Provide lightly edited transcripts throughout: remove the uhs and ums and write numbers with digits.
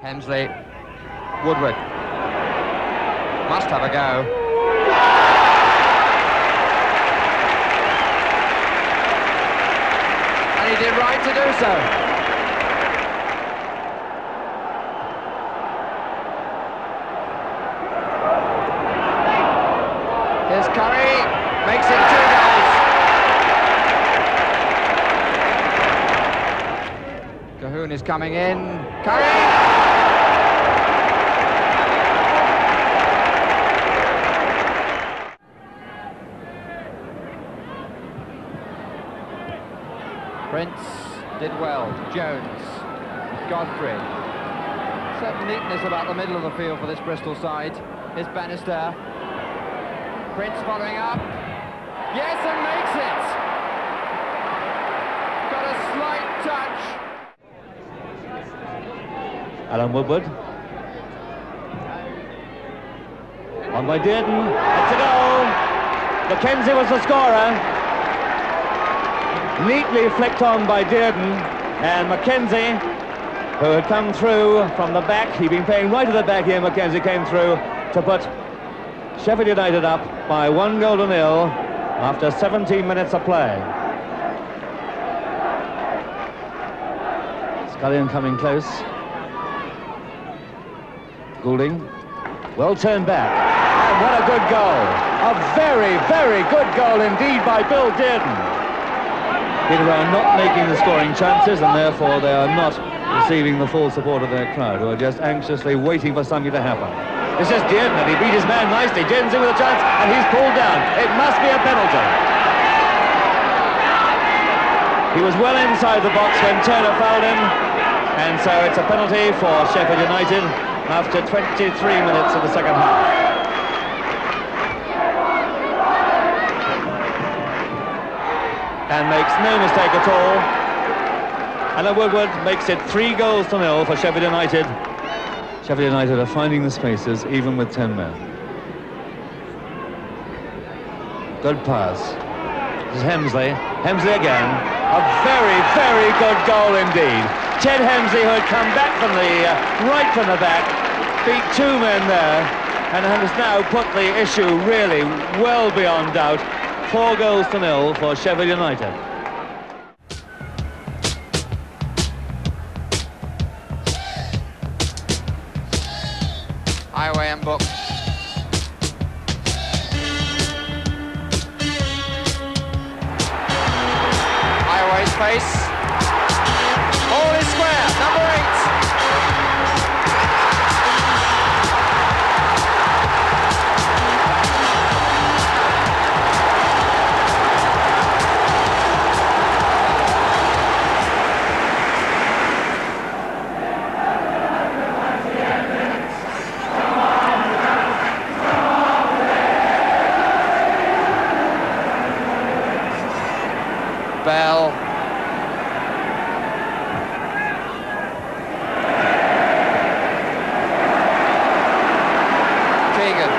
Hemsley, Woodward, must have a go. And he did right to do so. Here's Curry, makes it 2 goals. Cahoon is coming in, Curry! Prince did well, Jones, Godfrey. Certain neatness about the middle of the field for this Bristol side. Here's Bannister. Prince following up. Yes, and makes it! Got a slight touch. Alan Woodward. On by Dearden. That's a goal. Mackenzie was the scorer. Neatly flicked on by Dearden, and Mackenzie, who had come through from the back, he'd been playing right at the back here, Mackenzie came through to put Sheffield United up by 1-0 after 17 minutes of play. Scullion coming close. Goulding, well turned back, and what a good goal. A very, very good goal indeed by Bill Dearden. Peterborough not making the scoring chances, and therefore they are not receiving the full support of their crowd, who are just anxiously waiting for something to happen. This is Dearden, and he beat his man nicely. Dearden's in with a chance, and he's pulled down. It must be a penalty. He was well inside the box when Turner fouled him, and so it's a penalty for Sheffield United after 23 minutes of the second half. And makes no mistake at all. Alan Woodward makes it 3-0 for Sheffield United. Sheffield United are finding the spaces even with 10 men. Good pass. This is Hemsley. Hemsley again. A very, very good goal indeed. Ted Hemsley, who had come back from the right from the back, beat 2 men there, and has now put the issue really well beyond doubt. 4-0 for Sheffield United. Highway and Book. Highway's face. All is square, number 8. Bell. Keegan.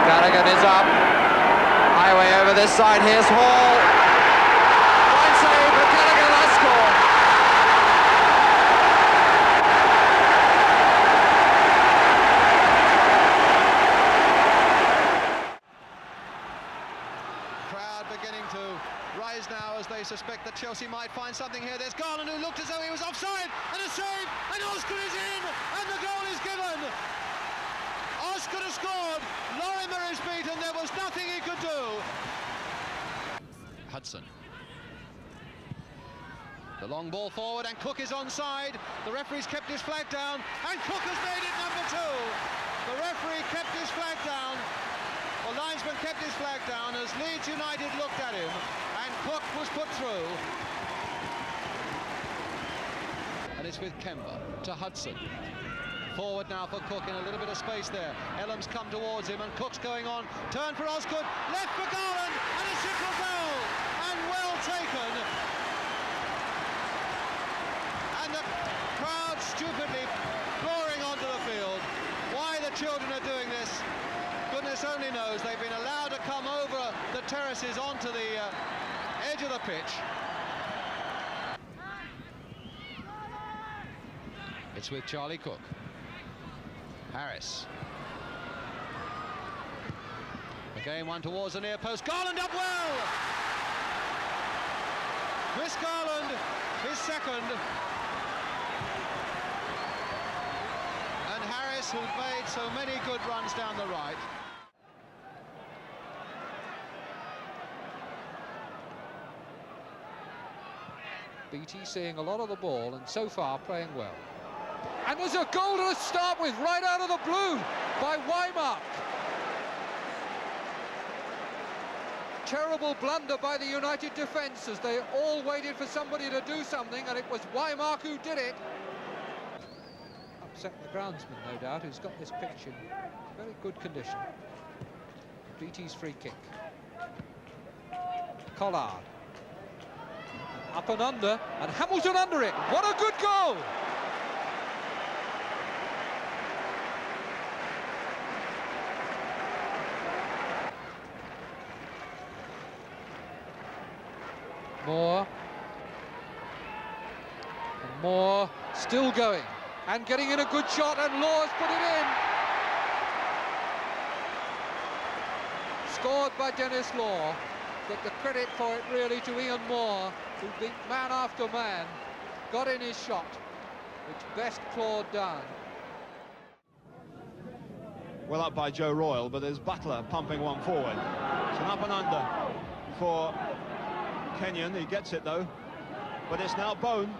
Gallagher is up. Highway over this side. Here's Hall. Fine save, but Gallagher last score. Beginning to rise now as they suspect that Chelsea might find something here. There's Garland, who looked as though he was offside, and a save, and Oscar is in, and the goal is given. Oscar has scored, Lorimer is beaten, there was nothing he could do. Hudson. The long ball forward, and Cook is onside. The referee's kept his flag down, and Cook has made it number 2. The referee kept his flag down. The linesman kept his flag down as Leeds United looked at him, and Cook was put through. And it's with Kemba to Hudson. Forward now for Cook in a little bit of space there. Ellam's come towards him, and Cook's going on. Turn for Osgood, left for Garland, and a simple goal, and well taken. And the crowd stupidly pouring onto the field. Why the children are doing this, goodness only knows they've been allowed to come over the terraces onto the edge of the pitch. It's with Charlie Cook. Harris. Again, one towards the near post. Garland up well! Chris Garland, his second. And Harris, who's made so many good runs down the right. BT seeing a lot of the ball and so far playing well. And there's a goal to start with, right out of the blue by Weimark. Terrible blunder by the United defence as they all waited for somebody to do something, and it was Weimark who did it. Upset the groundsman, no doubt, who's got this pitch in very good condition. BT's free kick. Collard. Up and under, and Hamilton under it. What a good goal! Moore. And Moore still going and getting in a good shot, and Law's put it in. Scored by Dennis Law, but the credit for it really to Ian Moore, who beat man after man, got in his shot, which best clawed down. Well up by Joe Royle, but there's Butler pumping one forward. It's an up and under for Kenyon. He gets it though, but it's now Bone.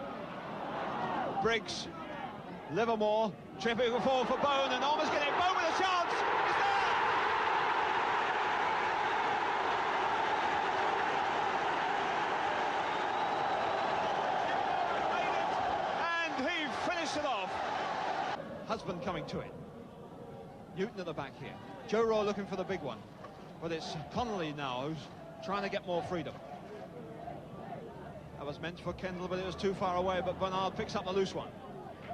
Briggs, Livermore, tripping forward for Bone, and almost getting Bone with a chance. He's there! And he finished it off. Husband coming to it. Newton at the back here. Joe Royle looking for the big one, but it's Connolly now who's trying to get more freedom. That was meant for Kendall, but it was too far away, but Bernard picks up the loose one.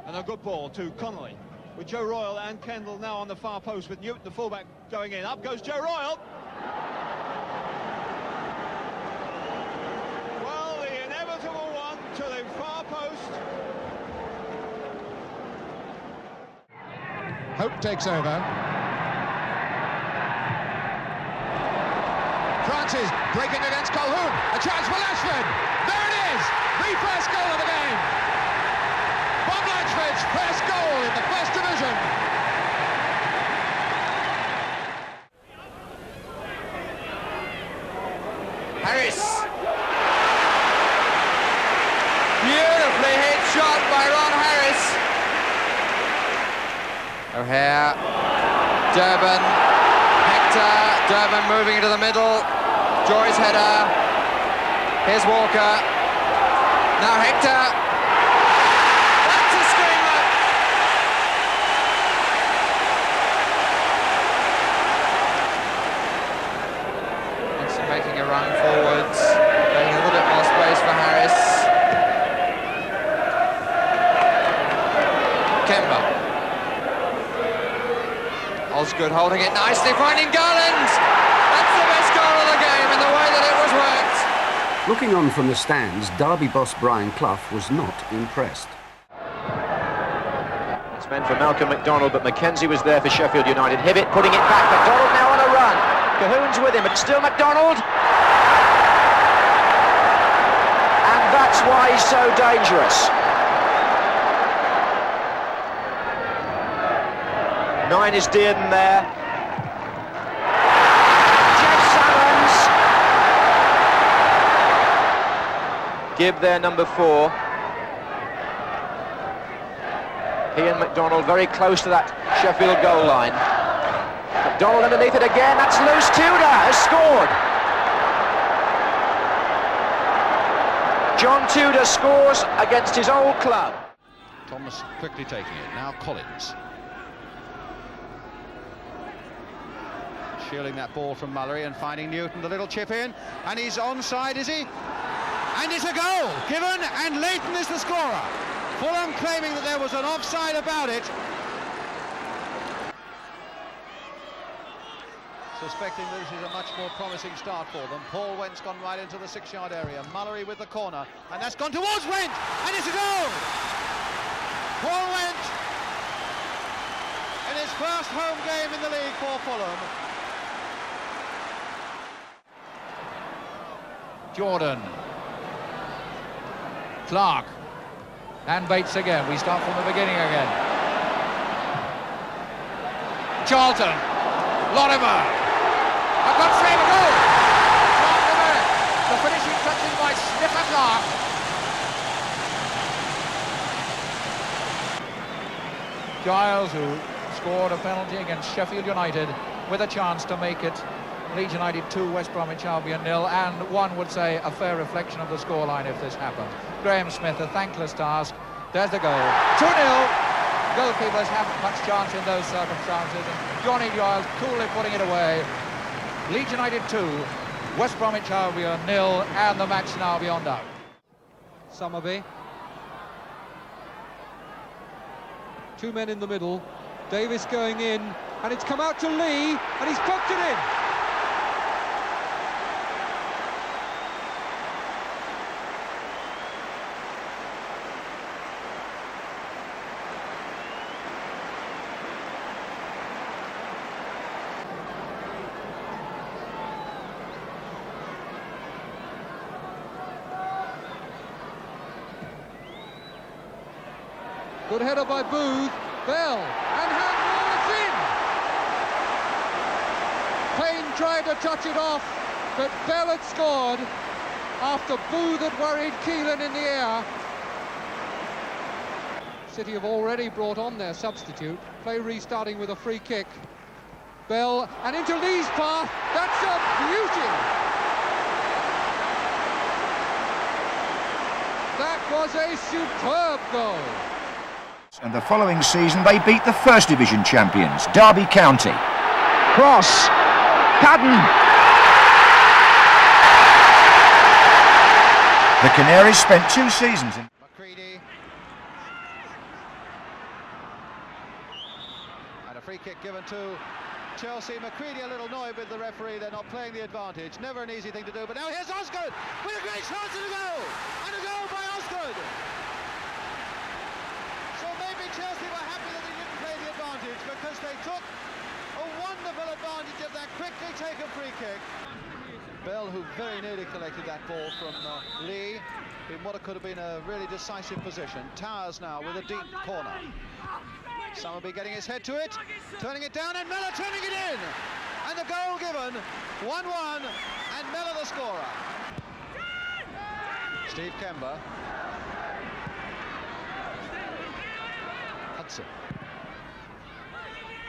And a good ball to Connolly, with Joe Royle and Kendall now on the far post, with Newton, the fullback, going in. Up goes Joe Royle. Well, the inevitable one to the far post. Hope takes over. Francis breaking against Calhoun. A chance for Lashford. There it is! The first goal of the game. Bob Latchford's first goal in the First Division. Harris. Beautifully hit shot by Ron Harris. O'Hare. Durban. Hector. Durban moving into the middle. Joy's header. Here's Walker. Now Hector. That's a screamer. Winston making a run forwards, getting a little bit more space for Harris. Kemba. Osgood holding it nicely, finding Garland. That's the best goal of the game in the way that it was worked. Looking on from the stands, Derby boss Brian Clough was not impressed. It's meant for Malcolm McDonald, but Mackenzie was there for Sheffield United. Hibbett putting it back. McDonald now on a run. Cahoon's with him, but still McDonald. And that's why he's so dangerous. 9 is Dearden there. Jeff Salmons. Gibb there, number 4. He and McDonald very close to that Sheffield goal line. McDonald underneath it again. That's loose. Tudor has scored. John Tudor scores against his old club. Thomas quickly taking it. Now Collins. Shielding that ball from Mullery and finding Newton, the little chip in. And he's onside, is he? And it's a goal given, and Leighton is the scorer. Fulham claiming that there was an offside about it. suspecting that this is a much more promising start for them. Paul Went's gone right into the 6-yard area. Mullery with the corner, and that's gone towards Went, and it's a goal! Paul Went, in his first home game in the league for Fulham. Jordan. Clark. And Bates again. We start from the beginning again. Charlton. Lorimer. A good save, a goal! The finishing touches by Sniffer Clark. Giles, who scored a penalty against Sheffield United, with a chance to make it Leeds United 2, West Bromwich Albion 0, and one would say a fair reflection of the scoreline if this happened. Graham Smith, a thankless task. There's the goal. 2-0. Goalkeepers haven't much chance in those circumstances, and Johnny Giles coolly putting it away. Leeds United 2, West Bromwich Albion 0, and the match now beyond doubt. Summerby. 2 men in the middle. Davis going in, and it's come out to Lee, and he's poked it in. Good header by Booth. Bell, and handball, it's in! Payne tried to touch it off, but Bell had scored after Booth had worried Keelan in the air. City have already brought on their substitute. Play restarting with a free kick. Bell, and into Lee's path. That's a beauty! That was a superb goal. And the following season they beat the First Division champions, Derby County. Cross. Cudden. The Canaries spent 2 seasons in... McCready. And a free kick given to Chelsea. McCready a little annoyed with the referee. They're not playing the advantage. Never an easy thing to do. But now here's Osgood with a great chance and a goal. And a goal by Osgood. So maybe Chelsea were happy that they didn't play the advantage because they took a wonderful advantage of that quickly taken free kick. Bell, who very nearly collected that ball from Lee in what could have been a really decisive position. Towers now with a deep corner. Summerby getting his head to it, turning it down, and Miller turning it in. And the goal given, 1-1, and Miller the scorer. Steve Kemba. Hudson.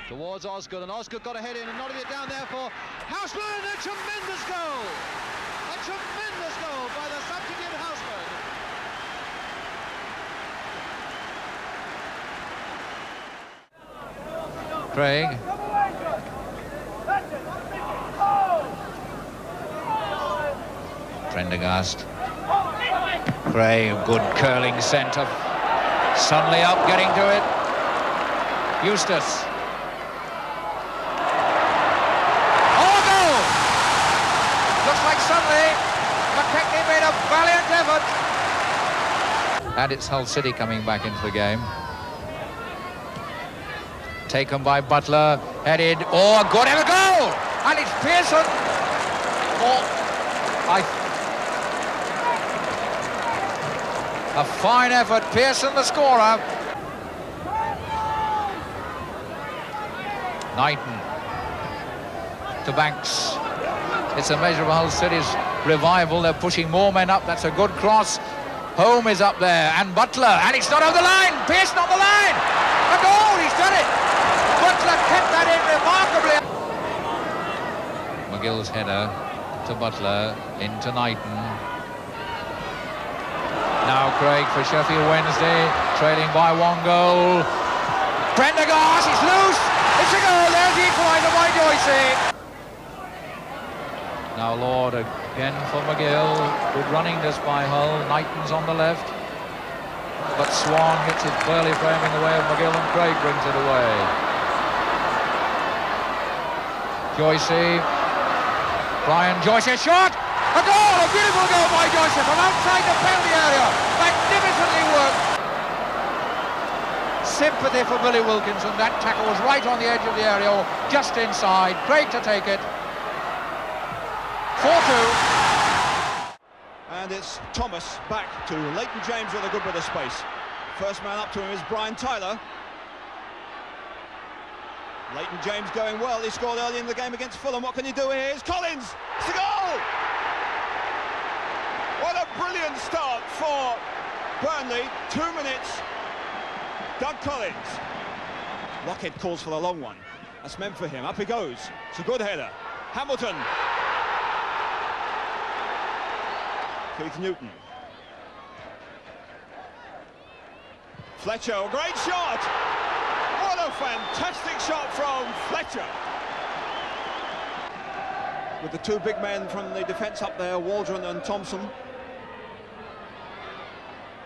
Towards Osgood, and Osgood got a head in and nodded it down there for Houseman. A tremendous goal! A tremendous goal by the substitute Houseman. Craig. Prendergast. Craig, good curling centre. Sunley up, getting to it. Eustace. Oh, goal! Looks like Sunley. McKechnie made a valiant effort. And it's Hull City coming back into the game. Taken by Butler, headed, oh, a good ever goal! And it's Pearson. A fine effort, Pearson the scorer. Knighton to Banks. It's a measure of Hull City's revival. They're pushing more men up. That's a good cross. Home is up there, and Butler, and it's not on the line. Pearson on the line. A goal, he's done it. Butler kept that in remarkably. McGill's header to Butler, into Knighton. Now Craig for Sheffield Wednesday, trailing by 1 goal. Prendergast, it's loose. It's a goal. There's the equaliser by Doisy. Now Lord again for McGill. Good running this by Hull. Knighton's on the left. But Swan gets his burly frame in the way of McGill, and Craig brings it away. Joycey. Brian Joycey shot! A goal! A beautiful goal by Joycey from outside the penalty area. Magnificently worked. Sympathy for Billy Wilkinson. That tackle was right on the edge of the area, just inside. Great to take it. 4-2. And it's Thomas back to Leighton James with a good bit of space. First man up to him is Brian Tyler. Leighton James going well. He scored early in the game against Fulham. What can he do here? Here's Collins. It's a goal! What a brilliant start for Burnley. 2 minutes. Doug Collins. Lockhead calls for the long one. That's meant for him. Up he goes. It's a good header. Hamilton. Keith Newton. Fletcher, a great shot! What a fantastic shot from Fletcher! With the two big men from the defence up there, Waldron and Thompson.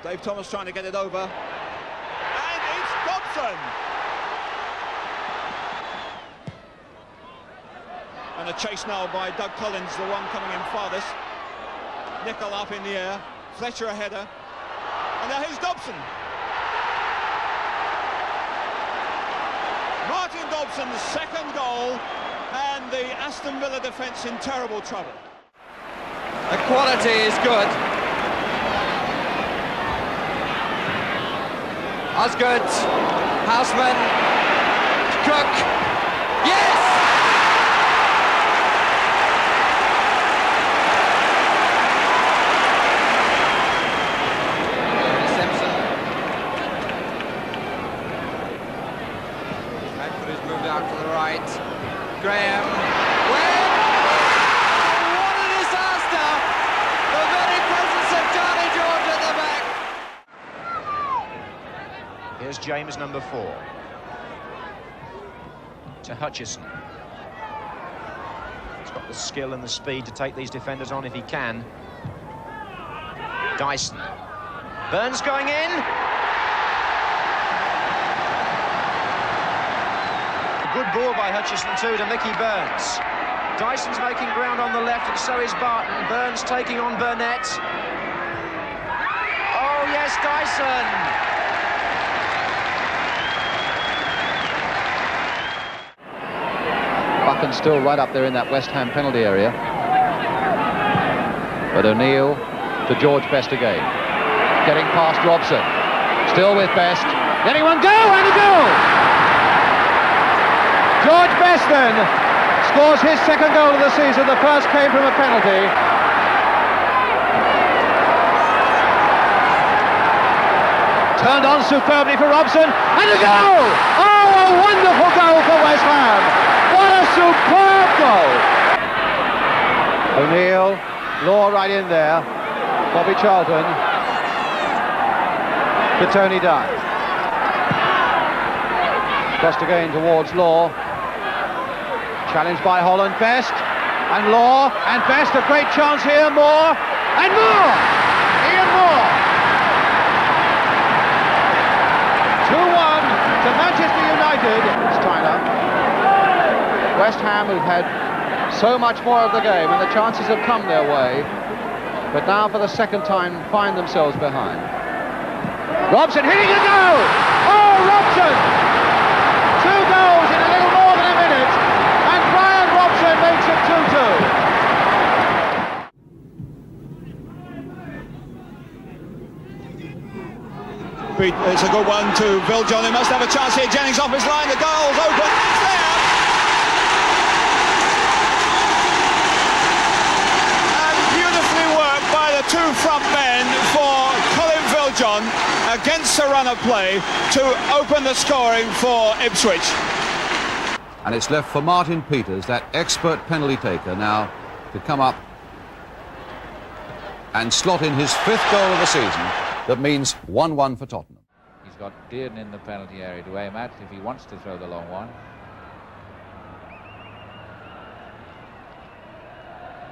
Dave Thomas trying to get it over. And it's Dobson! And a chase now by Doug Collins, the one coming in farthest. Nickel up in the air, Fletcher a header, and now here's Dobson. Martin Dobson's second goal, and the Aston Villa defence in terrible trouble. The quality is good. Osgood, Houseman, Cook, yes! Graham, Webb! What a disaster! The very presence of Johnny George at the back. Here's James, number 4. To Hutchison. He's got the skill and the speed to take these defenders on if he can. Dyson. Burns going in. Good ball by Hutchison too to Mickey Burns. Dyson's making ground on the left and so is Barton. Burns taking on Burnett. Oh yes, Dyson! Buchan still right up there in that West Ham penalty area. But O'Neill to George Best again. Getting past Robson. Still with Best. Letting one go and a goal! George Best then scores his second goal of the season. The first came from a penalty. Turned on superbly for Robson and a goal! Oh, a wonderful goal for West Ham! What a superb goal! O'Neill, Law right in there. Bobby Charlton to Tony Dunn. Crossed again towards Law. Challenged by Holland, Best, and Law, and Best, a great chance here, Moore, and Moore! Ian Moore! 2-1 to Manchester United. Steiner. West Ham, who've had so much more of the game, and the chances have come their way, but now for the second time find themselves behind. Robson hitting a goal! Oh, Robson! 2 goals in a little more than a minute, and Brian Robson makes it 2-2. It's a good one to Bill John. He must have a chance here. Jennings off his line. The goal's open. It's there. And beautifully worked by the two front men for Colin Viljohn against the run of play to open the scoring for Ipswich. And it's left for Martin Peters, that expert penalty taker, now to come up and slot in his 5th goal of the season. That means 1-1 for Tottenham. He's got Dearden in the penalty area to aim at if he wants to throw the long one.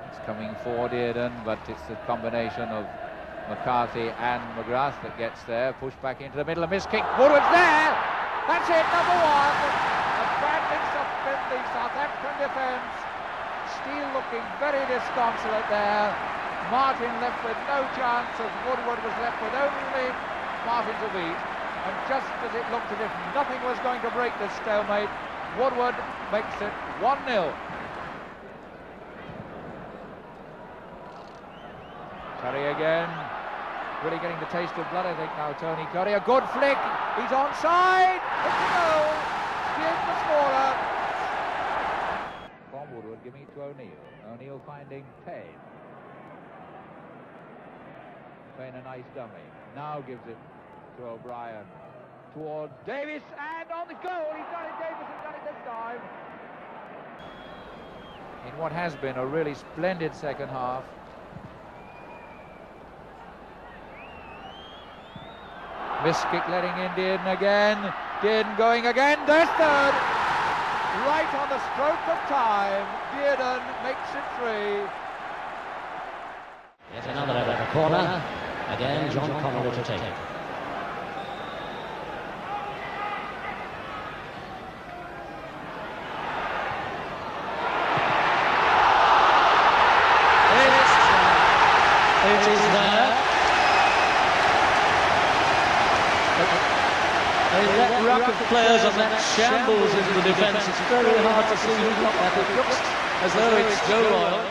It's coming for Dearden, but it's the combination of McCarthy and McGrath that gets there. Pushed back into the middle, a miss kick. Woodward's there! That's it, number 1. A bad mix of the Southampton defence. looking very disconsolate there. Martin left with no chance as Woodward was left with only Martin to beat. And just as it looked as if nothing was going to break this stalemate, Woodward makes it 1-0. Curry again. Really getting the taste of blood, I think, now, Tony Curry. A good flick. He's onside. It's a goal. Here's the scorer. From Woodward giving it to O'Neill. O'Neill finding Payne. Payne a nice dummy. Now gives it to O'Brien. Toward Davis, and on the goal. He's done it, Davis has done it this time. In what has been a really splendid second half. Miss kick letting in Dearden again. Dearden going again. There's third. Right on the stroke of time. Dearden makes it 3. Yet another over the corner. Again, John Connolly to take it. It is there. That ruck of players and that shambles into the defence, it's very hard to see who got that. It looks as though it's Joe Royle.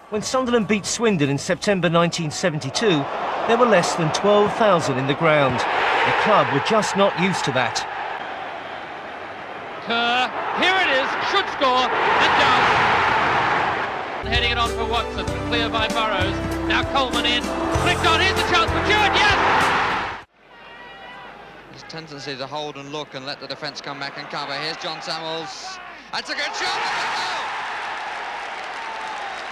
When Sunderland beat Swindon in September 1972, there were less than 12,000 in the ground. The club were just not used to that. Kerr, here it is, should score, and does. Heading it on for Watson, clear by Burrows. Now Coleman in, flicked on, here's the chance for Stewart, yes! Tendency to hold and look and let the defence come back and cover. Here's John Samuels. That's a good shot.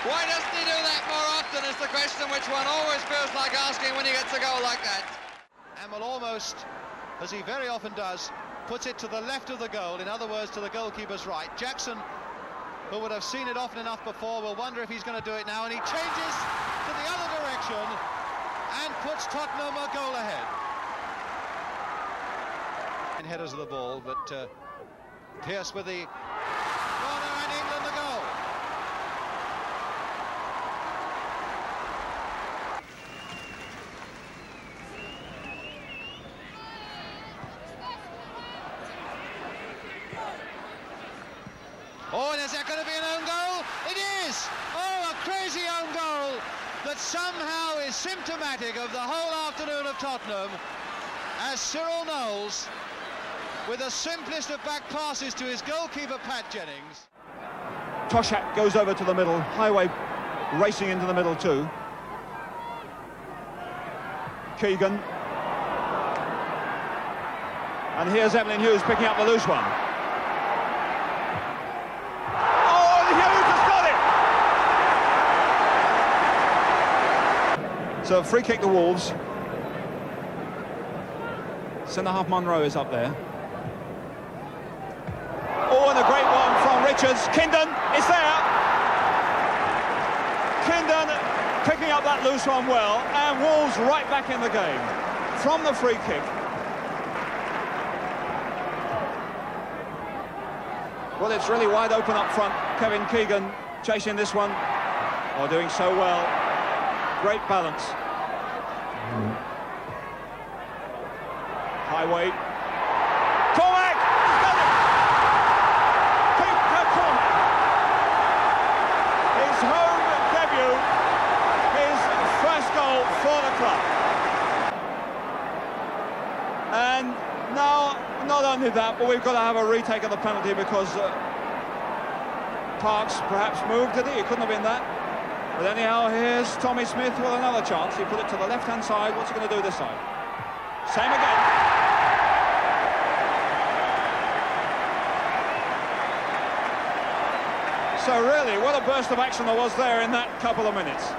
Why doesn't he do that more often is the question which one always feels like asking when he gets a goal like that. And will almost, as he very often does, puts it to the left of the goal, in other words to the goalkeeper's right. Jackson, who would have seen it often enough before, will wonder if he's going to do it now, and he changes to the other direction and puts Tottenham a goal ahead. Headers of the ball, but Pearce with the corner and England the goal. Oh, and is that going to be an own goal? It is! Oh, a crazy own goal that somehow is symptomatic of the whole afternoon of Tottenham, as Cyril Knowles, with the simplest of back passes to his goalkeeper, Pat Jennings. Toshak goes over to the middle, Highway racing into the middle too. Keegan. And here's Emlyn Hughes picking up the loose one. Oh, and Hughes has got it! So free kick to Wolves. Centre-half Monroe is up there. Oh, and a great one from Richards. Kindon is there. Kindon picking up that loose one well, and Wolves right back in the game from the free kick. Well, it's really wide open up front. Kevin Keegan chasing this one. Oh, doing so well. Great balance. Highway. Cormac! Got it! Peter Cormac. His home debut. His first goal for the club. And now, not only that, but we've got to have a retake of the penalty because Parks perhaps moved, did he? It couldn't have been that. But anyhow, here's Tommy Smith with another chance. He put it to the left-hand side. What's he going to do this side? Same again. So really, what a burst of action there was there in that couple of minutes.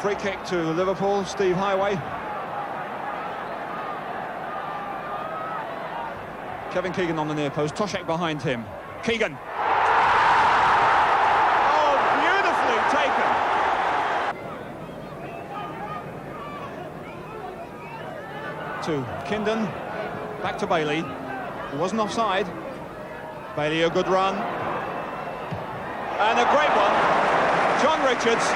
Free kick to Liverpool, Steve Highway. Kevin Keegan on the near post, Toshak behind him. Keegan. Oh, beautifully taken. To Kindon, back to Bailey. He wasn't offside. Bailey, a good run. And a great one John Richards.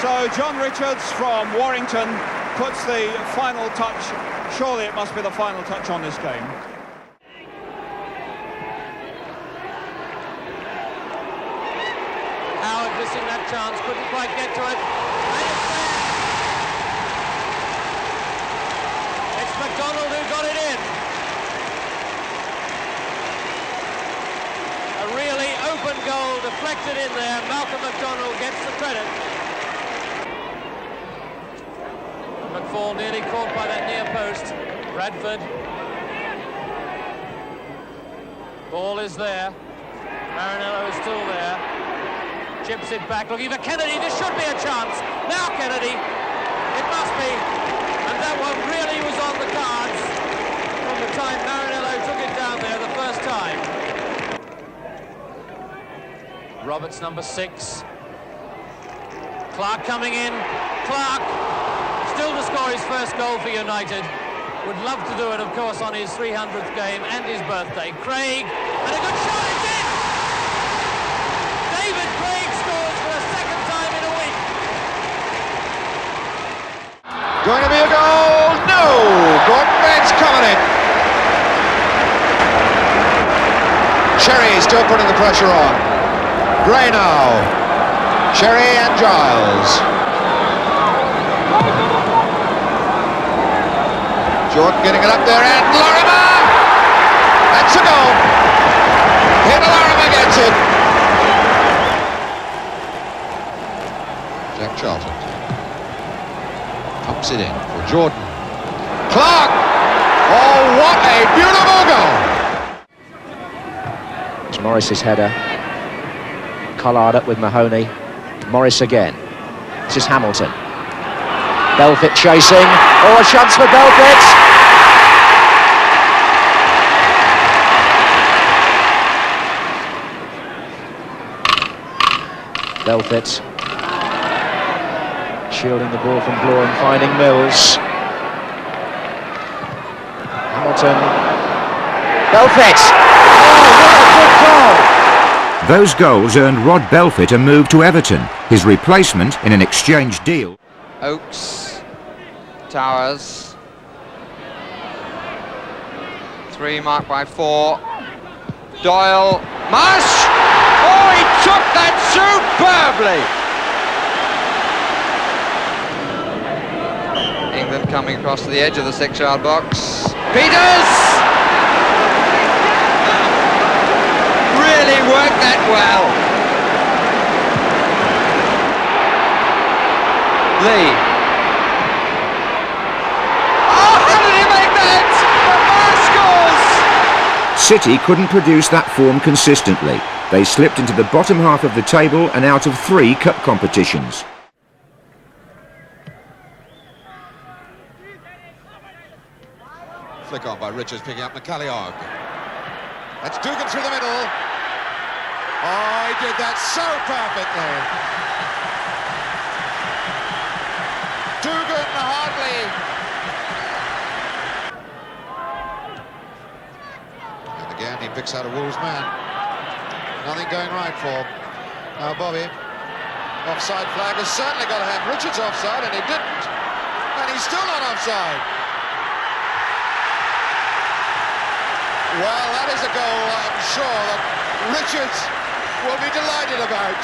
So John Richards from Warrington puts the final touch. Surely it must be the final touch on this game. Howard missing that chance, couldn't quite get to it. It's McDonald who got it in. A really open goal deflected in there. Malcolm McDonald gets the credit. McFall nearly caught by that near post. Bradford. Ball is there. Marinello is still there. Chips it back, looking for Kennedy. This should be a chance. Now Kennedy. It must be. And that one really was on the cards from the time Marinello took it down there the first time. Roberts, number 6. Clark coming in. Clark still to score his first goal for United. Would love to do it, of course, on his 300th game and his birthday. Craig, and a good shot, it's in! David Craig scores for the second time in a week. Going to be a goal? No! Gordon Bates coming in. Cherry still putting the pressure on. Gray now. Cherry and Giles. Jordan getting it up there, and Lorimer! That's a goal! Here Lorimer gets it! Jack Charlton pumps it in for Jordan. Clark! Oh, what a beautiful goal! It's Morris's header. Collard up with Mahoney. Morris again. This is Hamilton. Belfit chasing. Oh, a chance for Belfit! Belfit shielding the ball from Bloor and finding Mills. Hamilton. Belfit! Oh, what a good goal! Those goals earned Rod Belfit a move to Everton, his replacement in an exchange deal. Oakes, Towers, 3 marked by 4, Doyle, Marsh! Oh, he took that superbly! England coming across to the edge of the 6-yard box. Peters! Really worked that well. Lee. Oh, how did he make that? The Marsh scores! City couldn't produce that form consistently. They slipped into the bottom half of the table and out of 3 cup competitions. Flick on by Richards, picking up McCalliog. That's Dugan through the middle. Oh, he did that so perfectly. Dugan hardly. And again, he picks out a Wolves man. Nothing going right for Bobby. Offside flag has certainly got to have Richards offside, and he didn't. And he's still not offside. Well, that is a goal I'm sure that Richards will be delighted about.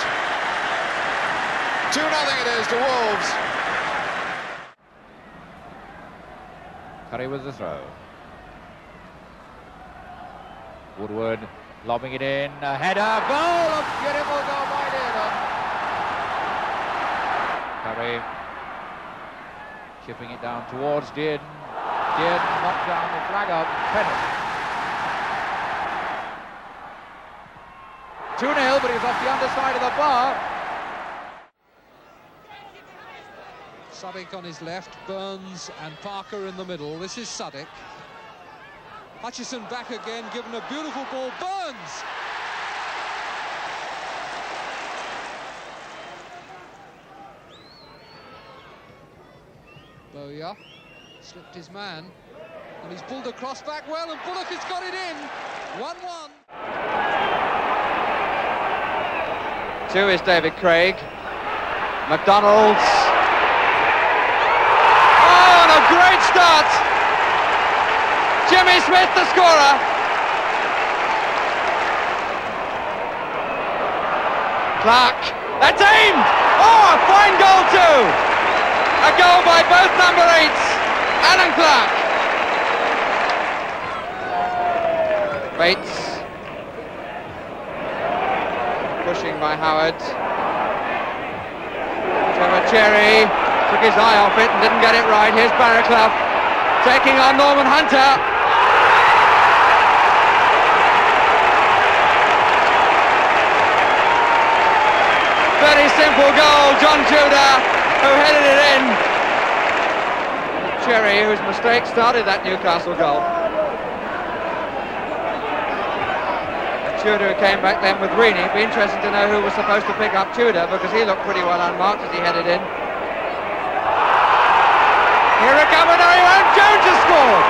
2-0 it is to Wolves. Curry with the throw. Woodward lobbing it in, a header, goal, a beautiful goal by Dearden. Curry chipping it down towards Dearden. Dearden knocked down the flag up, penalty. 2-0, but he's off the underside of the bar. Suddick on his left, Burns and Parker in the middle. This is Suddick. Hutchison back again, given a beautiful ball. Burns! Bowyer slipped his man, and he's pulled across back well, and Bullock has got it in. 1-1. Two is David Craig. McDonald's. Oh, and a great start! Jimmy Smith, the scorer. Clark, that's aimed! Oh, a fine goal too! A goal by both number 8s, Alan Clark. Bates. Pushing by Howard. Trevor Cherry took his eye off it and didn't get it right. Here's Barraclough taking on Norman Hunter. Very simple goal, John Tudor, who headed it in. Cherry, whose mistake started that Newcastle goal. Tudor came back then with Reaney. It'd be interesting to know who was supposed to pick up Tudor, because he looked pretty well unmarked as he headed in. Here it comes, and Jones has scored!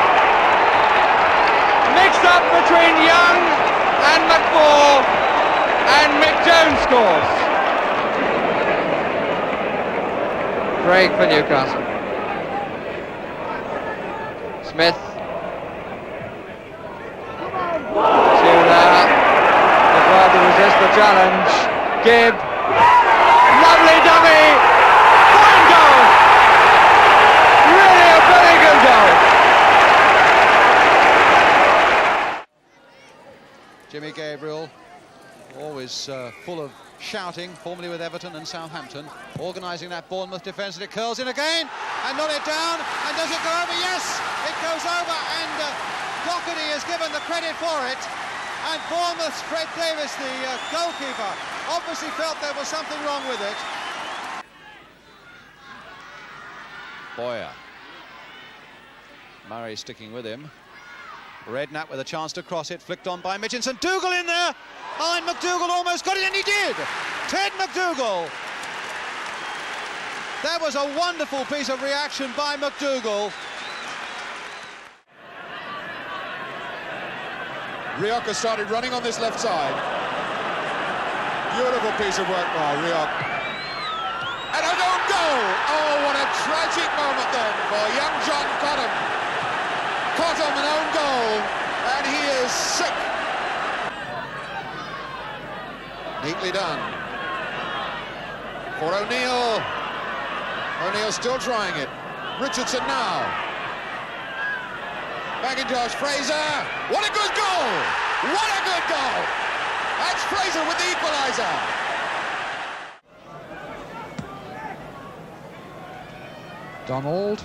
Mixed up between Young and McFall, and Mick Jones scores. Craig for Newcastle. Smith. Tudor. To resist the challenge. Gibb. Lovely dummy. Fine goal. Really a very good goal. Jimmy Gabriel, always full of shouting, formerly with Everton and Southampton, organising that Bournemouth defence, and it curls in again, and not it down, and does it go over? Yes, it goes over, and Doherty is given the credit for it. And Bournemouth's Fred Davis, the goalkeeper, obviously felt there was something wrong with it. Boyer. Murray sticking with him. Redknapp with a chance to cross it, flicked on by Mitchinson. Dougal in there! Behind McDougall, almost got it, and he did! Ted McDougall! That was a wonderful piece of reaction by McDougall. Rioch has started running on this left side. Beautiful piece of work by Rioch. And an own goal! Oh, what a tragic moment then for young John Cottam. Cottam, an own goal, and he is sick. Neatly done. For O'Neill. O'Neill still trying it. Richardson now. McIntosh, Fraser, what a good goal! What a good goal! That's Fraser with the equaliser. Donald.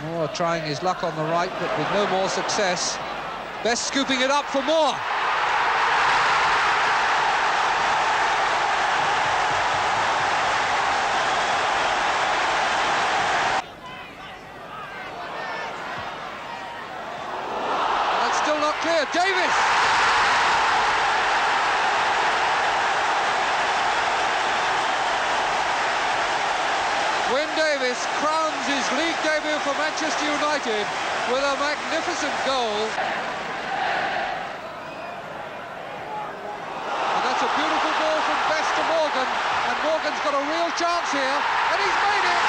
Moore trying his luck on the right, but with no more success. Best scooping it up for Moore. Davis! Wyn Davis crowns his league debut for Manchester United with a magnificent goal. And that's a beautiful ball from Best to Morgan, and Morgan's got a real chance here, and he's made it!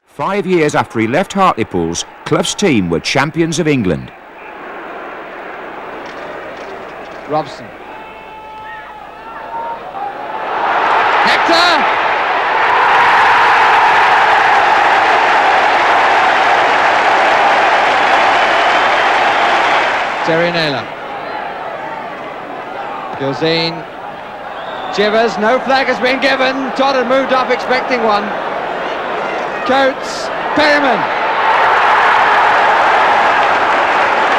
5 years after he left Hartlepool's, Clough's team were champions of England. Robson. Hector! Terry Naylor. Gilzine. Chivers, no flag has been given. Todd had moved up expecting one. Coates, Perryman.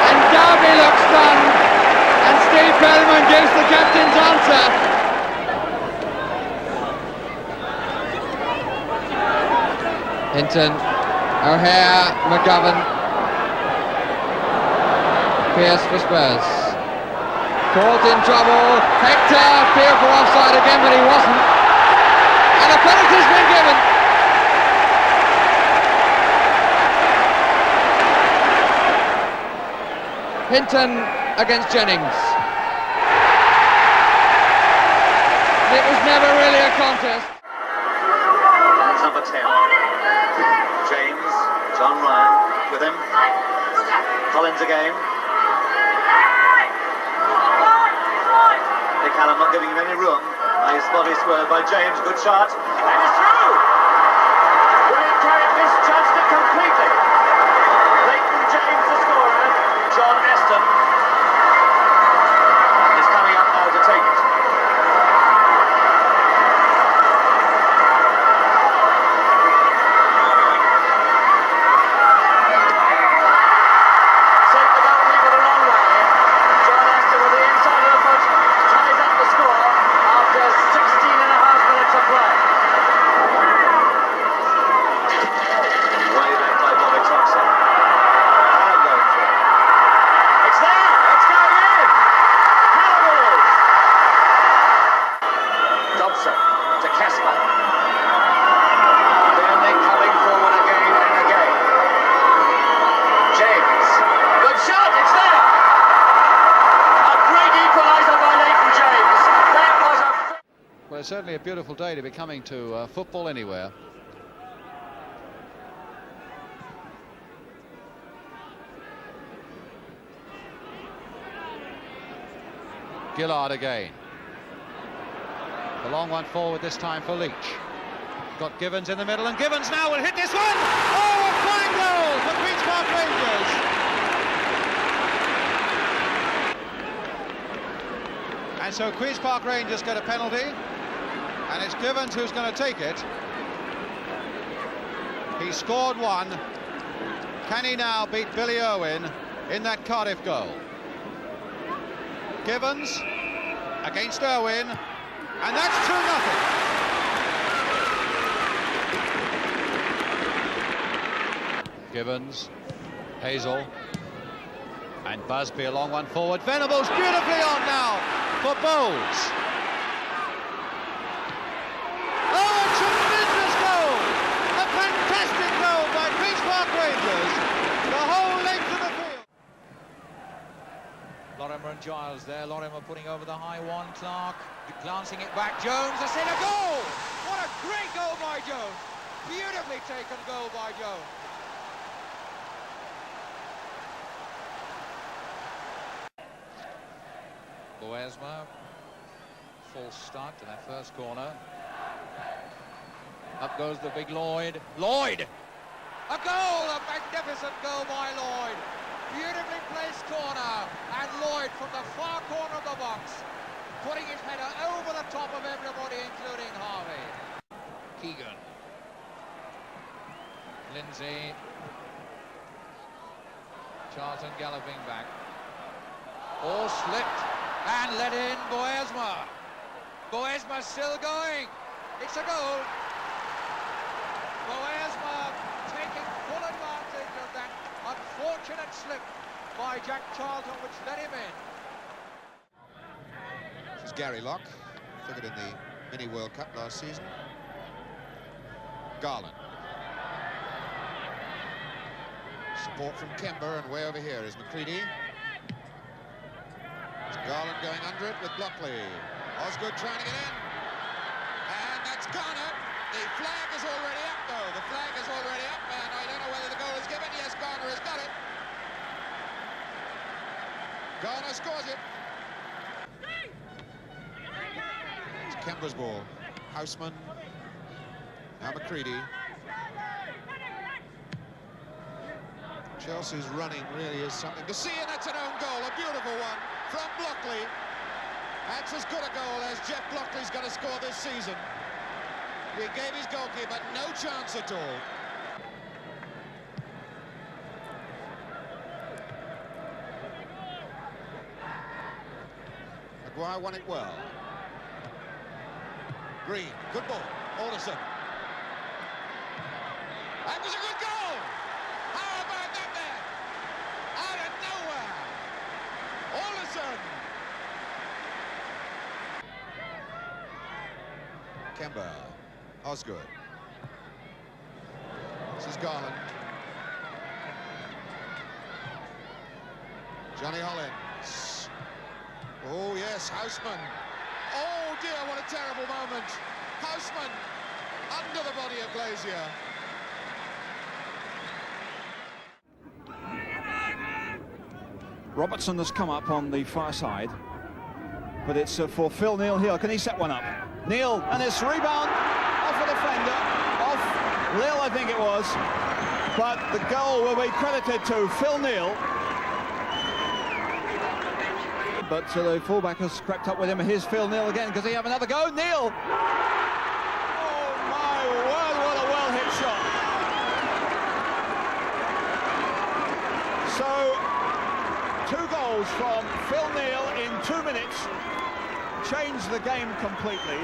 And Derby looks stunned. And Steve Perryman gives the captain's answer. Hinton, O'Hare, McGovern. Pearce for Spurs. Caught in trouble. Hector, fearful offside again, but he wasn't. Penalty's been given. Hinton against Jennings. It was never really a contest. That's number 10. James, John Ryan with him. Collins again. Nick Allen not giving him any room. Nice body swerve by James, good shot. And it's through! William Carrick misjudged it completely. Leighton James the scorer. John Aston is coming up now to take it. Well, it's certainly a beautiful day to be coming to football anywhere. Gillard again. The long one forward this time for Leach. Got Givens in the middle, and Givens now will hit this one! Oh, a fine goal for Queen's Park Rangers! And so Queen's Park Rangers get a penalty, and it's Givens who's going to take it. He scored one. Can he now beat Billy Irwin in that Cardiff goal? Givens against Irwin, and that's 2-0. Givens, Hazel, and Busby, a long one forward. Venables beautifully on now for Bowles. Oh, a tremendous goal! A fantastic goal by Queen's Park Rangers. The whole length of the field. Lorimer and Giles there. Lorimer putting over the high one. Clark glancing it back. Jones has hit a goal! What a great goal by Jones! Beautifully taken goal by Jones. Boesma, false start to that first corner. Up goes the big Lloyd. Lloyd! A goal! A magnificent goal by Lloyd. Beautifully placed corner, and Lloyd from the far corner of the box, putting his header over the top of everybody, including Harvey. Keegan. Lindsay. Charlton galloping back. All slipped and let in Boesma. Boesma still going. It's a goal. Boesma taking full advantage of that unfortunate slip by Jack Charlton, which let him in. This is Gary Locke, figured in the Mini World Cup last season. Garland. Support from Kember, and way over here is McCready. Garland going under it with Blockley. Osgood trying to get in. And that's Garner. The flag is already up, though. The flag is already up, and I don't know whether the goal is given. Yes, Garner has got it. Garner scores it. It's Kember's ball. Houseman. Now McCready. Chelsea's running really is something to see, and that's an own goal. A beautiful one from Blockley. That's as good a goal as Jeff Blockley's going to score this season. He gave his goalkeeper no chance at all. Maguire won it well. Green, good ball. Alderson. That was a good goal! How about that there? Out of nowhere! Alderson! Kemba. Osgood. This is Garland. Johnny Hollins. Oh, yes, Houseman. Oh, dear, what a terrible moment. Houseman under the body of Glazier. Robertson has come up on the far side, but it's for Phil Neal here. Can he set one up? Neal, and it's rebound off a defender, off Lil, I think it was, but the goal will be credited to Phil Neal. But the fullback has crept up with him. Here's Phil Neal again. Does he have another go? Neal! Oh my word, what a well-hit shot. So, 2 goals from Phil Neal in 2 minutes. Changed the game completely.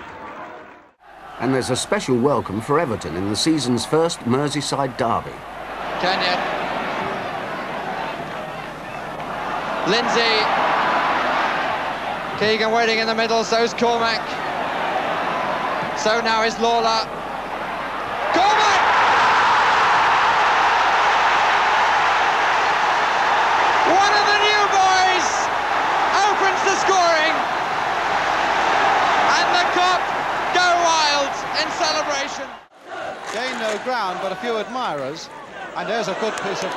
And there's a special welcome for Everton in the season's first Merseyside derby. Kenyon. Lindsay. Keegan waiting in the middle, so's Cormac. So now is Lawler. Cormac! One of the new boys opens the scoring. And the Cop go wild in celebration. Gain no ground, but a few admirers. And there's a good piece of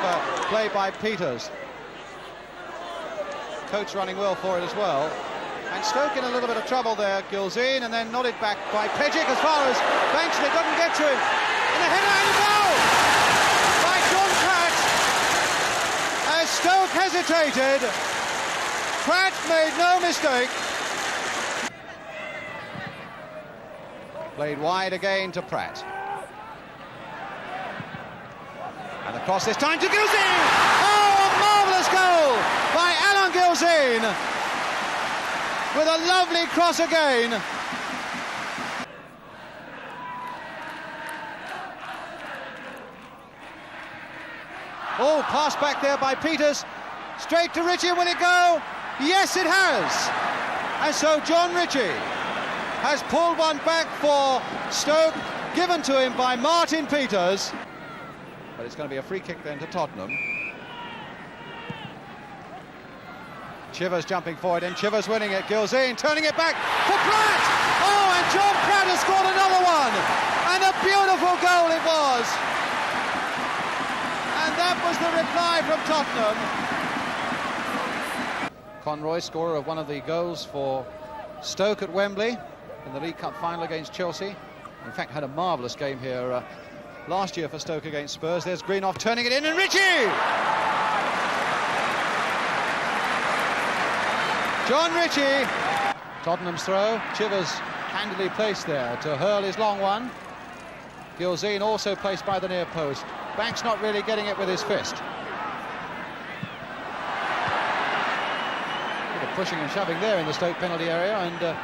play by Peters. Coates running well for it as well. And Stoke in a little bit of trouble there. Gilzine, and then nodded back by Pejic as far as Banksley doesn't get to him. And a header and a goal by John Pratt. As Stoke hesitated, Pratt made no mistake. Played wide again to Pratt. And the cross this time to Gilzine. Oh, a marvellous goal by Alan Gilzine. With a lovely cross again. Oh, pass back there by Peters. Straight to Ritchie, will it go? Yes, it has. And so John Ritchie has pulled one back for Stoke, given to him by Martin Peters. But it's going to be a free kick then to Tottenham. Chivers jumping forward, and Chivers winning it. Gilzine turning it back for Pratt. Oh, and John Pratt has scored another one. And a beautiful goal it was. And that was the reply from Tottenham. Conroy, scorer of one of the goals for Stoke at Wembley in the League Cup final against Chelsea. In fact, had a marvellous game here last year for Stoke against Spurs. There's Greenough turning it in, and Ritchie! John Ritchie. Tottenham's throw. Chivers handily placed there to hurl his long one. Gilzine also placed by the near post. Banks not really getting it with his fist. Bit of pushing and shoving there in the Stoke penalty area, and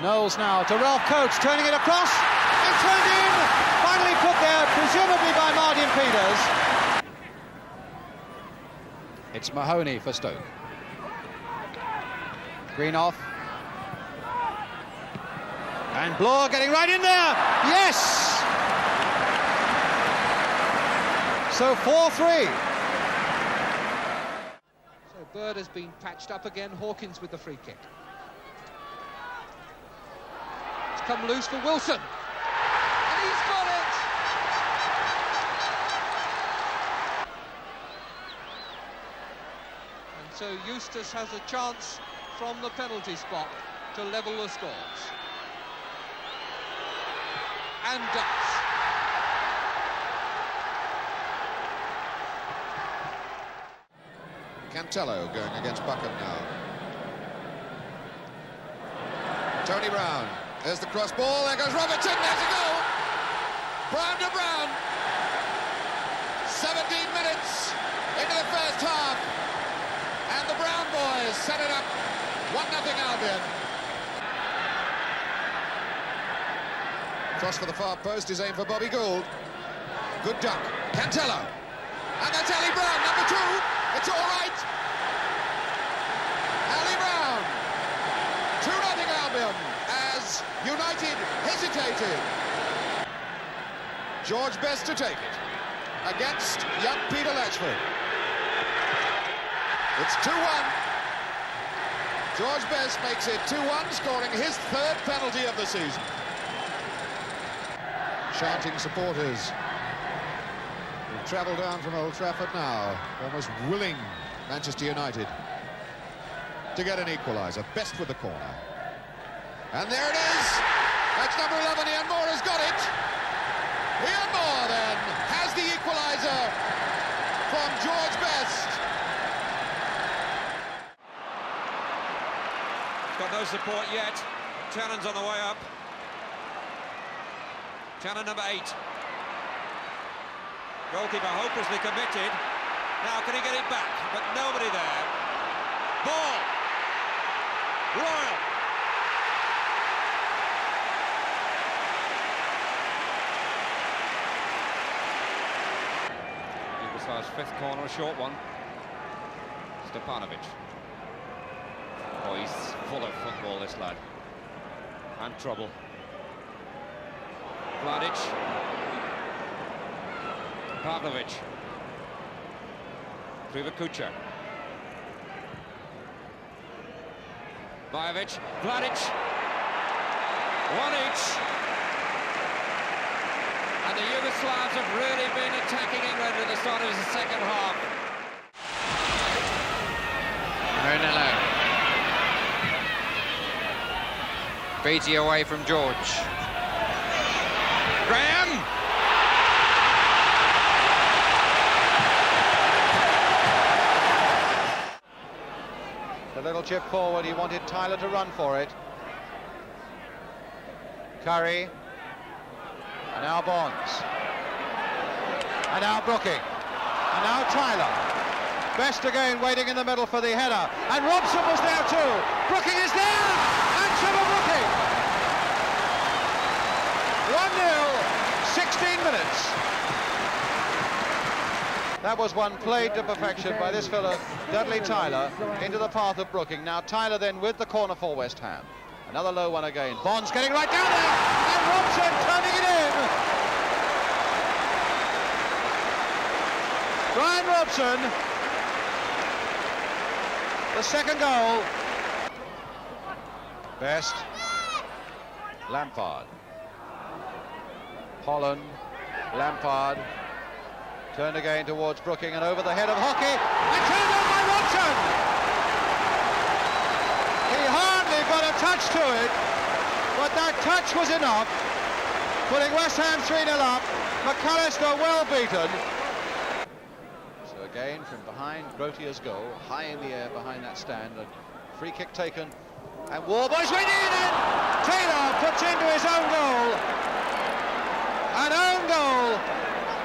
Knowles now to Ralph Coates, turning it across and turned in. Finally put there, presumably by Martin Peters. It's Mahoney for Stoke. Greenough. And Bloor getting right in there. Yes! So 4-3. So Bird has been patched up again. Hawkins with the free kick. It's come loose for Wilson. And he's got it! And so Eustace has a chance from the penalty spot to level the scores. And does. Cantello going against Buckham now. Tony Brown. There's the cross ball. There goes Robertson. There's a goal. Brown to Brown. 17 minutes into the first half. And the Brown boys set it up. 1-0 Albion. Cross for the far post is aimed for Bobby Gould. Good duck. Cantello. And that's Ali Brown, number 2. It's all right. Ali Brown. 2-0 Albion as United hesitated. George Best to take it against young Peter Latchford. It's 2-1. George Best makes it 2-1, scoring his third penalty of the season. Shouting supporters who travel down from Old Trafford now, almost willing Manchester United to get an equaliser. Best with the corner. And there it is! That's number 11, Ian Moore has got it! Ian Moore then has the equaliser from George Best. Got no support yet. Channon's on the way up. Channon number 8. Goalkeeper hopelessly committed. Now can he get it back? But nobody there. Ball. Royal. Yugoslav's 5th corner, a short one. Stepanovic. Oh, he's full of football, this lad. And trouble. Vladic. Pavlovic. Krivokucha. Vajovic. Vladic. 1 each. And the Yugoslavs have really been attacking England at the start of the second half. Marinello. Beatty away from George. Graham! A little chip forward, he wanted Tyler to run for it. Curry. And now Bonds. And now Brooking. And now Tyler. Best again waiting in the middle for the header. And Robson was there too. Brooking is there! And Trevor Brooking! 1-0, 16 minutes. That was one played to perfection by this fellow, Dudley Tyler, into the path of Brooking. Now Tyler then with the corner for West Ham. Another low one again. Bonds getting right down there, and Robson turning it in. Brian Robson, the second goal. Best. Lampard. Holland. Lampard. Turned again towards Brooking and over the head of Hockey. And turned on by Robson. He hardly got a touch to it, but that touch was enough, putting West Ham 3-0 up. McAllister well beaten. So again from behind Grotier's goal, high in the air behind that stand, a free kick taken, and Warboys went in, and Taylor puts into his own goal. An own goal,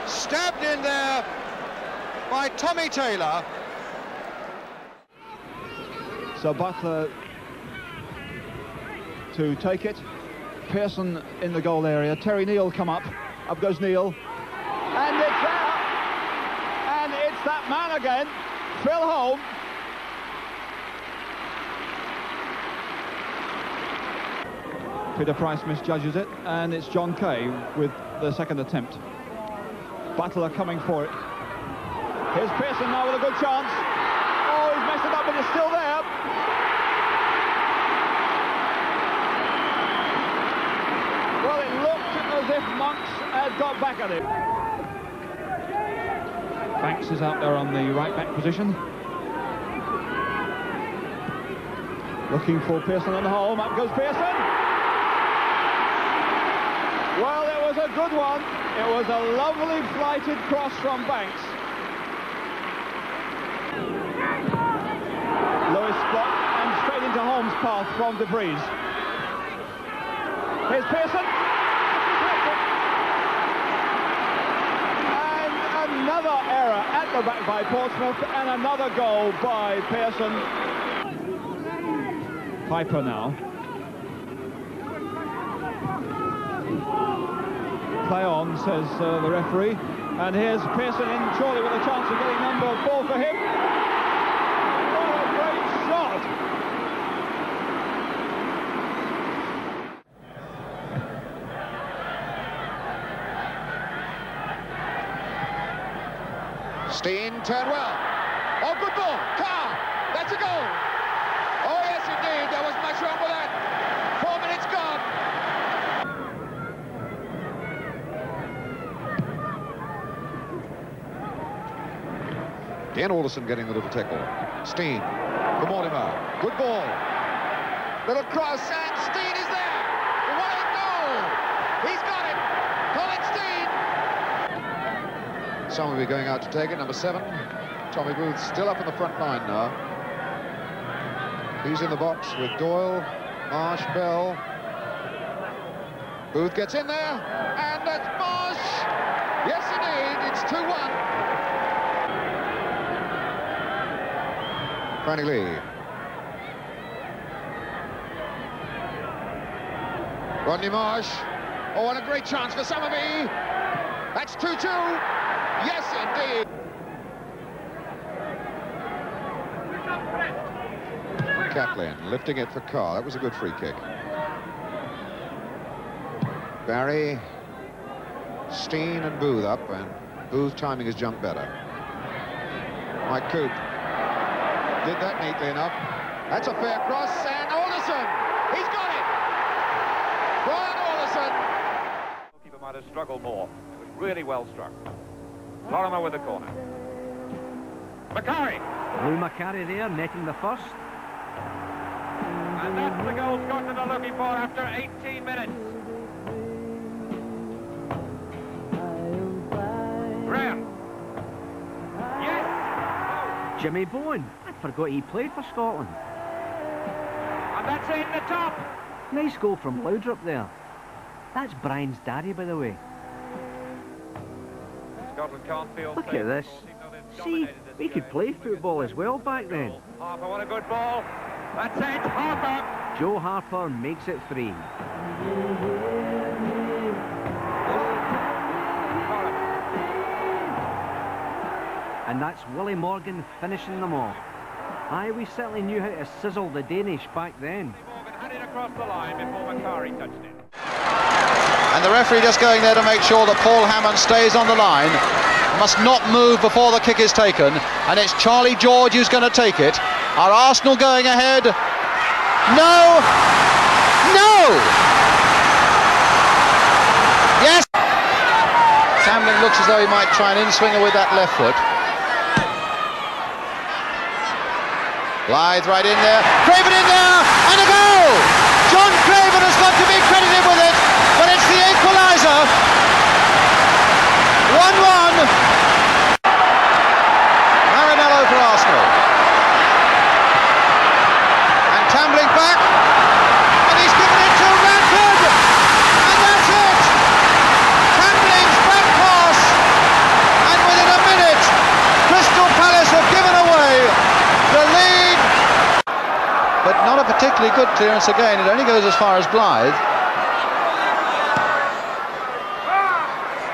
stabbed in there by Tommy Taylor. So Butler to take it. Pearson in the goal area. Terry Neal come up. Up goes Neal. And it's there. And it's that man again, Phil Holm. Peter Price misjudges it, and it's John Kay with the second attempt. Butler coming for it. Here's Pearson now with a good chance. Oh, he's messed it up, but it's still there. Well, it looked as if Monks had got back at him. Banks is out there on the right-back position. Looking for Pearson and Holm. Up goes Pearson. Well, it was a good one. It was a lovely flighted cross from Banks. Lewis blocked and straight into Holmes' path from De Vries. Here's Pearson. And another error at the back by Portsmouth, and another goal by Pearson. Piper now. Play on, says the referee. And here's Pearson in surely with a chance of getting number 4 for him. What a great shot! Steen turned well. Oh, good ball. Carr. That's a goal. Oh, yes, indeed. There wasn't much wrong with that. 4 minutes gone. Dan Alderson getting the little tackle. Steen for Mortimer. Good ball. Little cross, and Steen is there. What a goal! He's got it. Colin Steen. Someone will be going out to take it. Number 7. Tommy Booth still up in the front line now. He's in the box with Doyle, Marsh, Bell. Booth gets in there, and that's Marsh. Yes, indeed. It's 2-1. Franny Lee. Rodney Marsh. Oh, and a great chance for Summerby. That's 2-2. Yes, indeed. Catlin lifting it for Carr. That was a good free kick. Barry, Steen and Booth up, and Booth timing his jump better. Mike Coop did that neatly enough. That's a fair cross, and Alderson! He's got it! Brian Alderson! The keeper might have struggled more. It was really well struck. Lorimer with the corner. Macari! Lou Macari there, netting the first. And that's the goal Scotland are looking for after 18 minutes. Graham. Yes! Jimmy Bowen. I forgot he played for Scotland. And that's in the top. Nice goal from Loudrup there. That's Brian's daddy, by the way. Scotland can't feel Look safe at this. See, we could play football as well back then. Harper, what a good ball. That's it, Harper. Joe Harper makes it 3. And that's Willie Morgan finishing them off. Aye, we certainly knew how to sizzle the Danish back then. Morgan had it across the line before Macari touched it. And the referee just going there to make sure that Paul Hammond stays on the line. Must not move before the kick is taken. And it's Charlie George who's going to take it. Are Arsenal going ahead? No! No! Yes! Tamlin looks as though he might try and in-swinger with that left foot. Blythe right in there. Craven in there! And a goal! John Craven has got to be credited with it, but it's the equaliser. 1-1. Marinello for Arsenal. And Tambling back. And he's given it to Radford. And that's it. Tambling's back pass. And within a minute, Crystal Palace have given away the lead. But not a particularly good clearance again. It only goes as far as Blythe.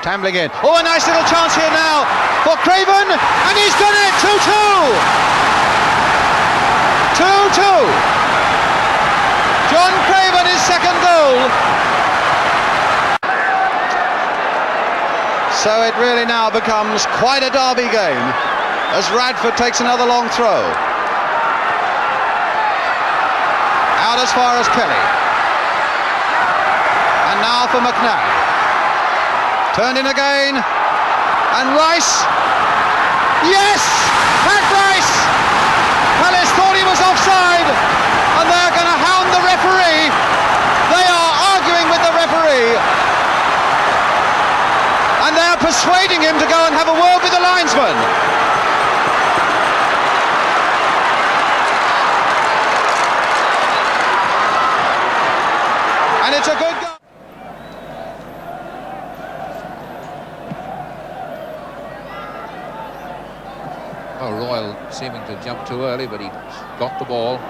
Tambling in. Oh, a nice little chance here now for Craven, and he's done it. 2-2. 2-2. John Craven, his second goal. So it really now becomes quite a derby game as Radford takes another long throw. Out as far as Kelly. And now for McNabb. Turned in again, and Rice, yes, Pat Rice. Palace thought he was offside, and they're going to hound the referee. They are arguing with the referee, and they're persuading him to go and have a word with the linesman. And it's a good goal. Oh, Royal seeming to jump too early, but he got the ball.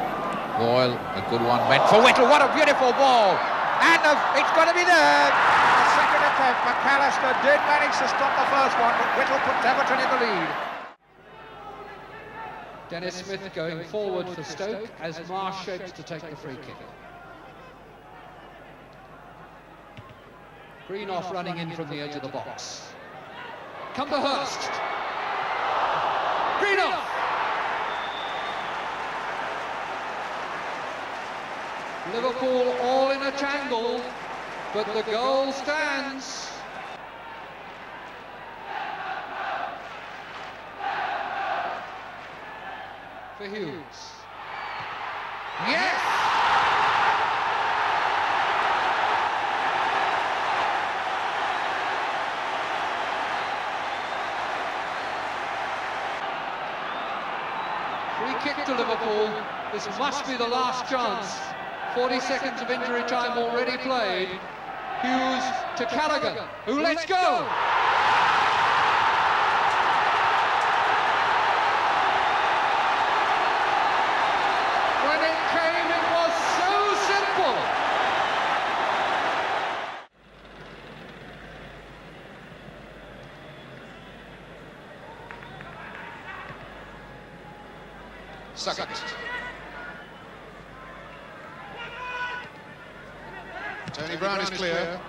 Royal, a good one, meant for Whittle. What a beautiful ball! And it's going to be there. The second attempt, McAllister did manage to stop the first one, but Whittle put Everton in the lead. Dennis Smith going forward for Stoke as Marsh shapes to take the free kick. Greenoff running in from the edge of the box. Cumberhurst. Greenough! Liverpool all in a tangle, but the goal stands. For Hughes. Yes! Free kick to Liverpool. This must be the last chance. 40 seconds of injury time already played. Hughes to Callaghan, who lets go. When it came, it was so simple. Second. Tony Brown is clear.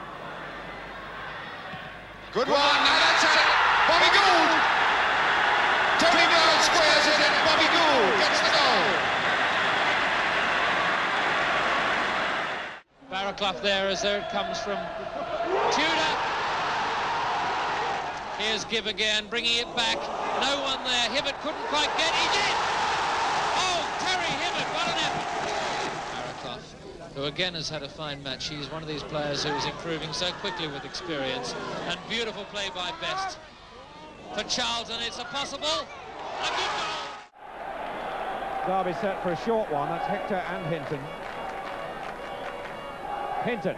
Good one, now that's it. Bobby Gould. Tony Brown squares it in. Bobby Gould gets the goal. Barraclough there as there it comes from Tudor. Here's Gibb again, bringing it back. No one there. Hibbert couldn't quite get it. He did! Oh, Terry Hibbert, what an effort! Barraclough, who again has had a fine match. He's one of these players who is improving so quickly with experience. And beautiful play by Best. For Charlton, it's a possible. A good goal. Derby set for a short one. That's Hector and Hinton. Hinton.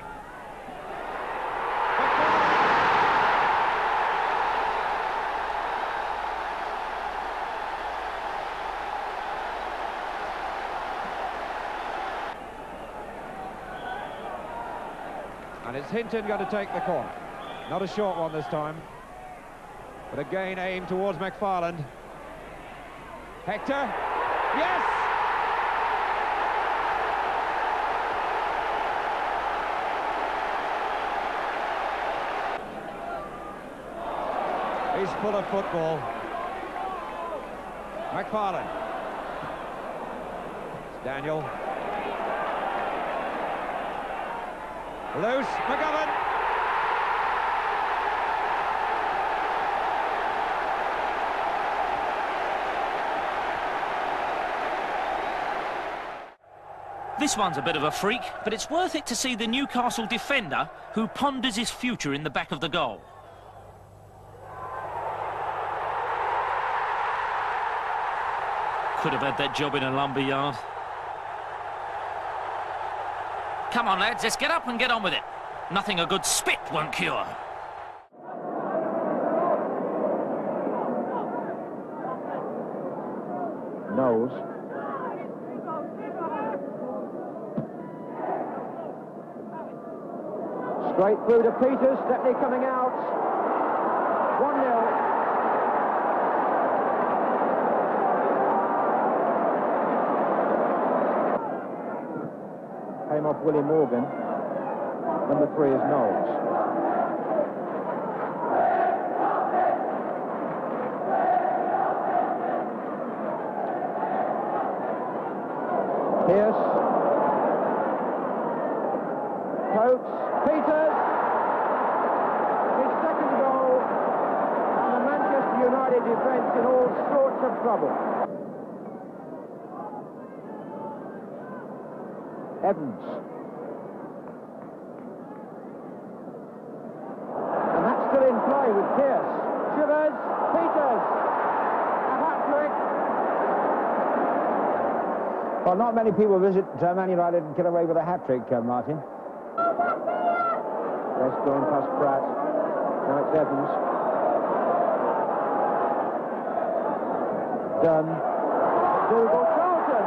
And it's Hinton going to take the corner. Not a short one this time, but again aimed towards McFarland. Hector, yes! He's full of football. McFarland. It's Daniel. Loose, McGovern. This one's a bit of a freak, but it's worth it to see the Newcastle defender who ponders his future in the back of the goal. Could have had that job in a lumber yard. Come on, lads, let's get up and get on with it. Nothing a good spit won't cure. Knowles. Straight through to Peters, Stepney coming out. 1-0. Came off Willie Morgan. Number 3 is Knowles. Pierce. Coates. Peters. His second goal. And the Manchester United defence in all sorts of trouble. Evans. And that's still in play with Pierce. Shivers, Peters, a hat-trick. Well, not many people visit Man United and get away with a hat-trick, Martin. West going past Pratt. Now it's Evans. Dunn. Dougal Charlton.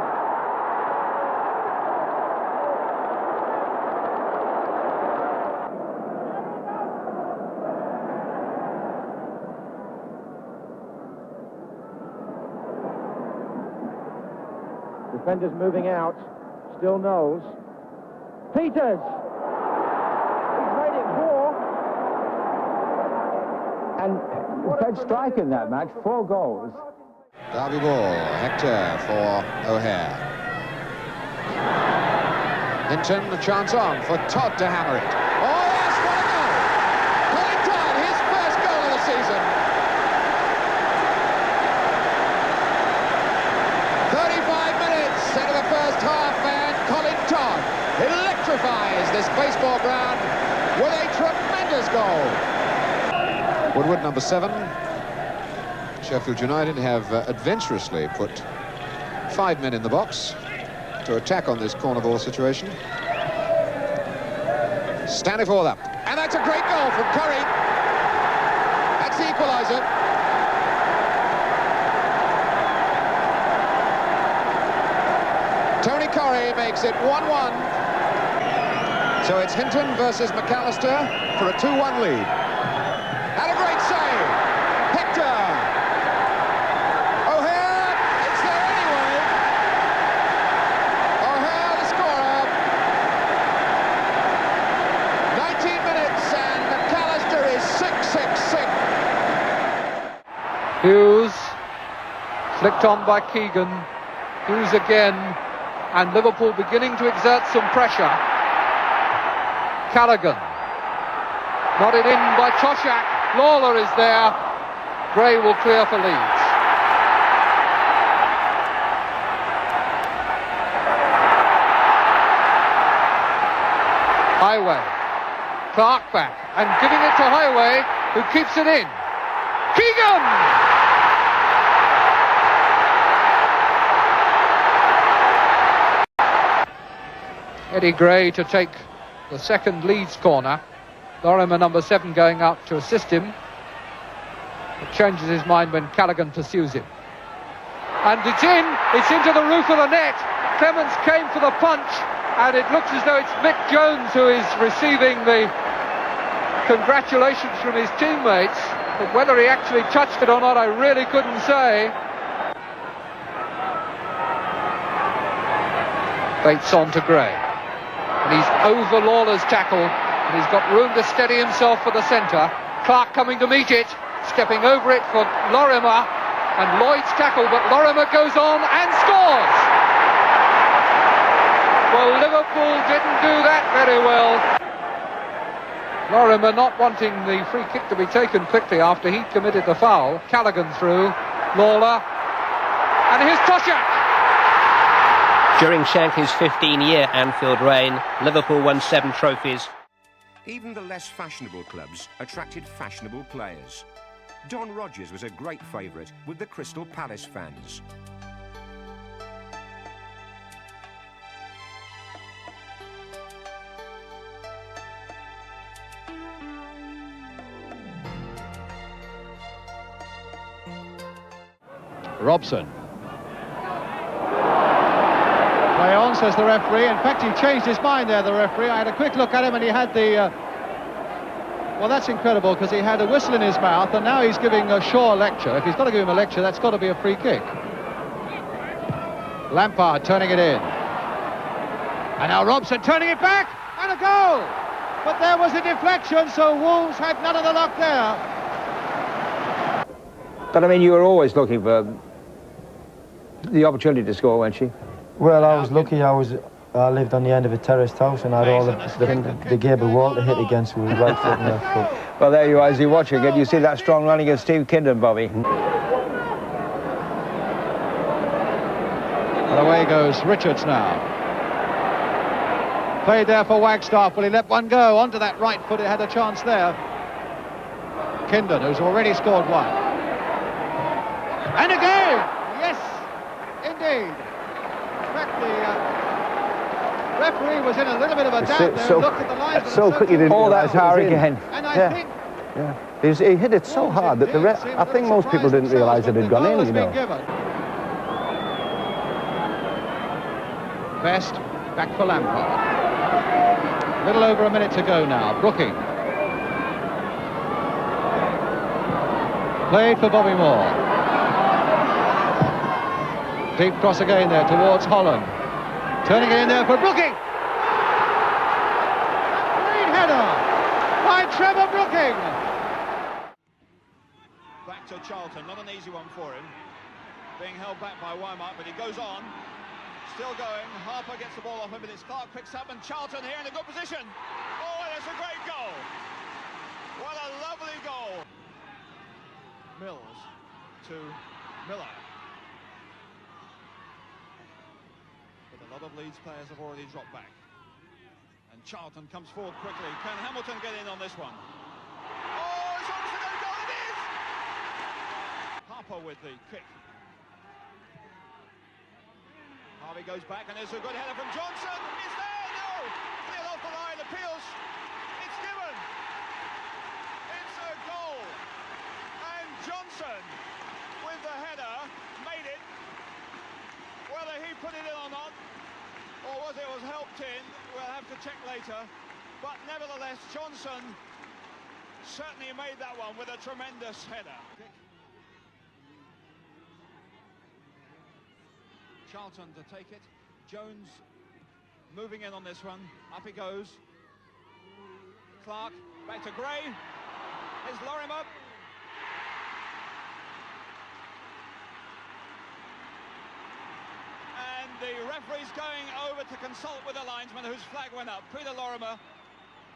Defenders moving out. Still Knowles. Peters. He's made it 4. And Fed strike in that match, 4 goals. Derby ball, Hector for O'Hare. Hinton, a chance on for Todd to hammer it. Oh yes, what a goal! Colin Todd, his first goal of the season. 35 minutes into the first half, and Colin Todd electrifies this baseball ground with a tremendous goal. Woodward, number 7. Sheffield United have adventurously put 5 men in the box to attack on this corner ball situation. Staniforth up, and that's a great goal from Curry. That's the equaliser. Tony Curry makes it 1-1. So it's Hinton versus McAllister for a 2-1 lead. And a great save. Hector. O'Hare, it's there anyway. O'Hare, the scorer. 19 minutes and McAllister is 6-6-6. Hughes, flicked on by Keegan. Hughes again, and Liverpool beginning to exert some pressure. Callaghan, nodded in by Toshak. Lawler is there. Gray will clear for Leeds. Highway, Clark back, and giving it to Highway, who keeps it in. Keegan! Eddie Gray to take the second Leeds corner. Lorimer, number 7, going out to assist him. It changes his mind when Callaghan pursues him. And it's in! It's into the roof of the net! Clements came for the punch, and it looks as though it's Mick Jones who is receiving the congratulations from his teammates. But whether he actually touched it or not, I really couldn't say. Bates on to Gray. And he's over Lawler's tackle, and he's got room to steady himself for the centre. Clark coming to meet it, stepping over it for Lorimer, and Lloyd's tackle, but Lorimer goes on and scores! Well, Liverpool didn't do that very well. Lorimer not wanting the free kick to be taken quickly after he committed the foul. Callaghan through, Lawler, and here's Toshak! During Shankly's 15-year Anfield reign, Liverpool won 7 trophies. Even the less fashionable clubs attracted fashionable players. Don Rogers was a great favourite with the Crystal Palace fans. Robson. Play on, says the referee. In fact, he changed his mind there, the referee. I had a quick look at him and he had the... Well, that's incredible, because he had a whistle in his mouth and now he's giving Shaw a lecture. If he's got to give him a lecture, that's got to be a free kick. Lampard turning it in. And now Robson turning it back, and a goal! But there was a deflection, so Wolves had none of the luck there. But, I mean, you were always looking for the opportunity to score, weren't you? Well, I was lucky. I lived on the end of a terraced house and I had all the gable wall to hit against with right foot and left foot. Well, there you are, as you're watching it. You see that strong run against Steve Kindon, Bobby. And away goes Richards now. Played there for Wagstaff. Well, he let one go onto that right foot. It had a chance there. Kindon, who's already scored 1. And again! Yes, indeed. In fact, the referee was in a little bit of a doubt there and looked at the lines. So quick he didn't realise it was in. again. And I think... Yeah. He hit it so hard that I think most people didn't realise it had gone in, you know. Best back for Lampard. A little over a minute to go now. Brooking. Played for Bobby Moore. Deep cross again there towards Holland. Turning it in there for Brooking. Great header by Trevor Brooking. Back to Charlton, not an easy one for him. being held back by Weimark, but he goes on. Still going. Harper gets the ball off him, but it's Clark picks up, and Charlton here in a good position. Oh, that's a great goal. What a lovely goal. Mills to Miller. But a lot of Leeds players have already dropped back. And Charlton comes forward quickly. Can Hamilton get in on this one? Oh, it's almost a goal. It is! Harper with the kick. Harvey goes back, and there's a good header from Johnson. It's there, no! Cleared off the line, appeals. It's given. It's a goal. And Johnson, with the header, made it. Whether he put it in or not, or was it was helped in, we'll have to check later. But nevertheless, Johnson certainly made that one with a tremendous header. Charlton to take it. Jones moving in on this one. Up he goes. Clark back to Gray. Here's Lorimer. And the referee's going over to consult with the linesman whose flag went up. Peter Lorimer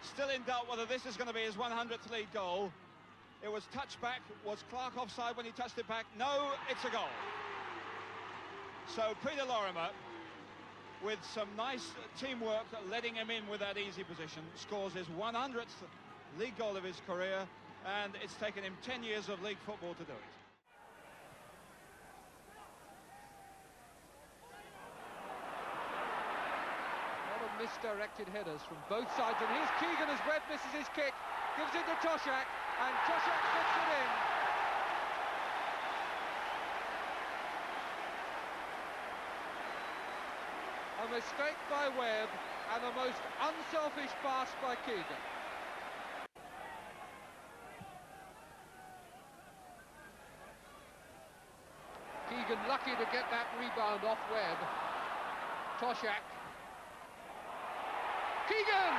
still in doubt whether this is going to be his 100th league goal. It was touched back. Was Clark offside when he touched it back? No, it's a goal. So Peter Lorimer, with some nice teamwork, letting him in with that easy position, scores his 100th league goal of his career, and it's taken him 10 years of league football to do it. A lot of misdirected headers from both sides, and here's Keegan as Webb misses his kick, gives it to Toshak, and Toshak puts it in. A mistake by Webb, and the most unselfish pass by Keegan. Keegan lucky to get that rebound off Webb. Toshak. Keegan!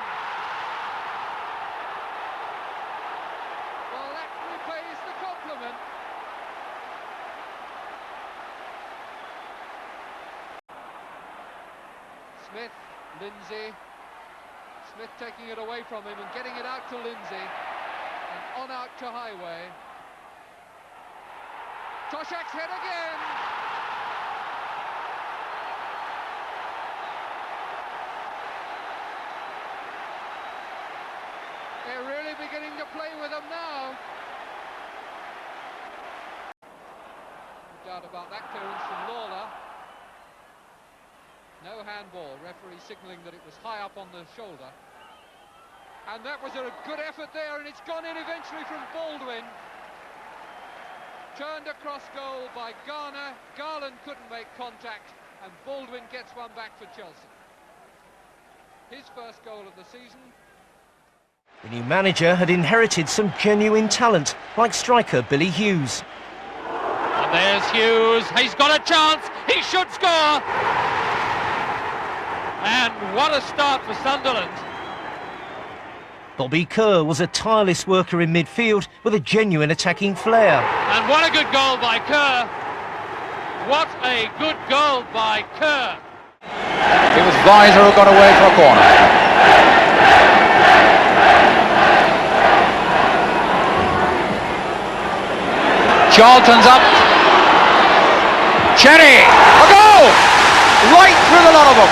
Well, that repays the compliment. Smith, Lindsay. Smith taking it away from him and getting it out to Lindsay. And on out to Highway. Toshak's head again. They're really beginning to play with them now. No doubt about that clearance from Lawler. No handball, referee signalling that it was high up on the shoulder. And that was a good effort there, and it's gone in eventually from Baldwin. Turned across goal by Garner. Garland couldn't make contact, and Baldwin gets one back for Chelsea. His first goal of the season. The new manager had inherited some genuine talent, like striker Billy Hughes. And there's Hughes. He's got a chance. He should score. And what a start for Sunderland. Bobby Kerr was a tireless worker in midfield with a genuine attacking flair. And what a good goal by Kerr. What a good goal by Kerr. It was Weiser who got away for a corner. Charlton's up. Cherry! A goal! Right through the lot of them.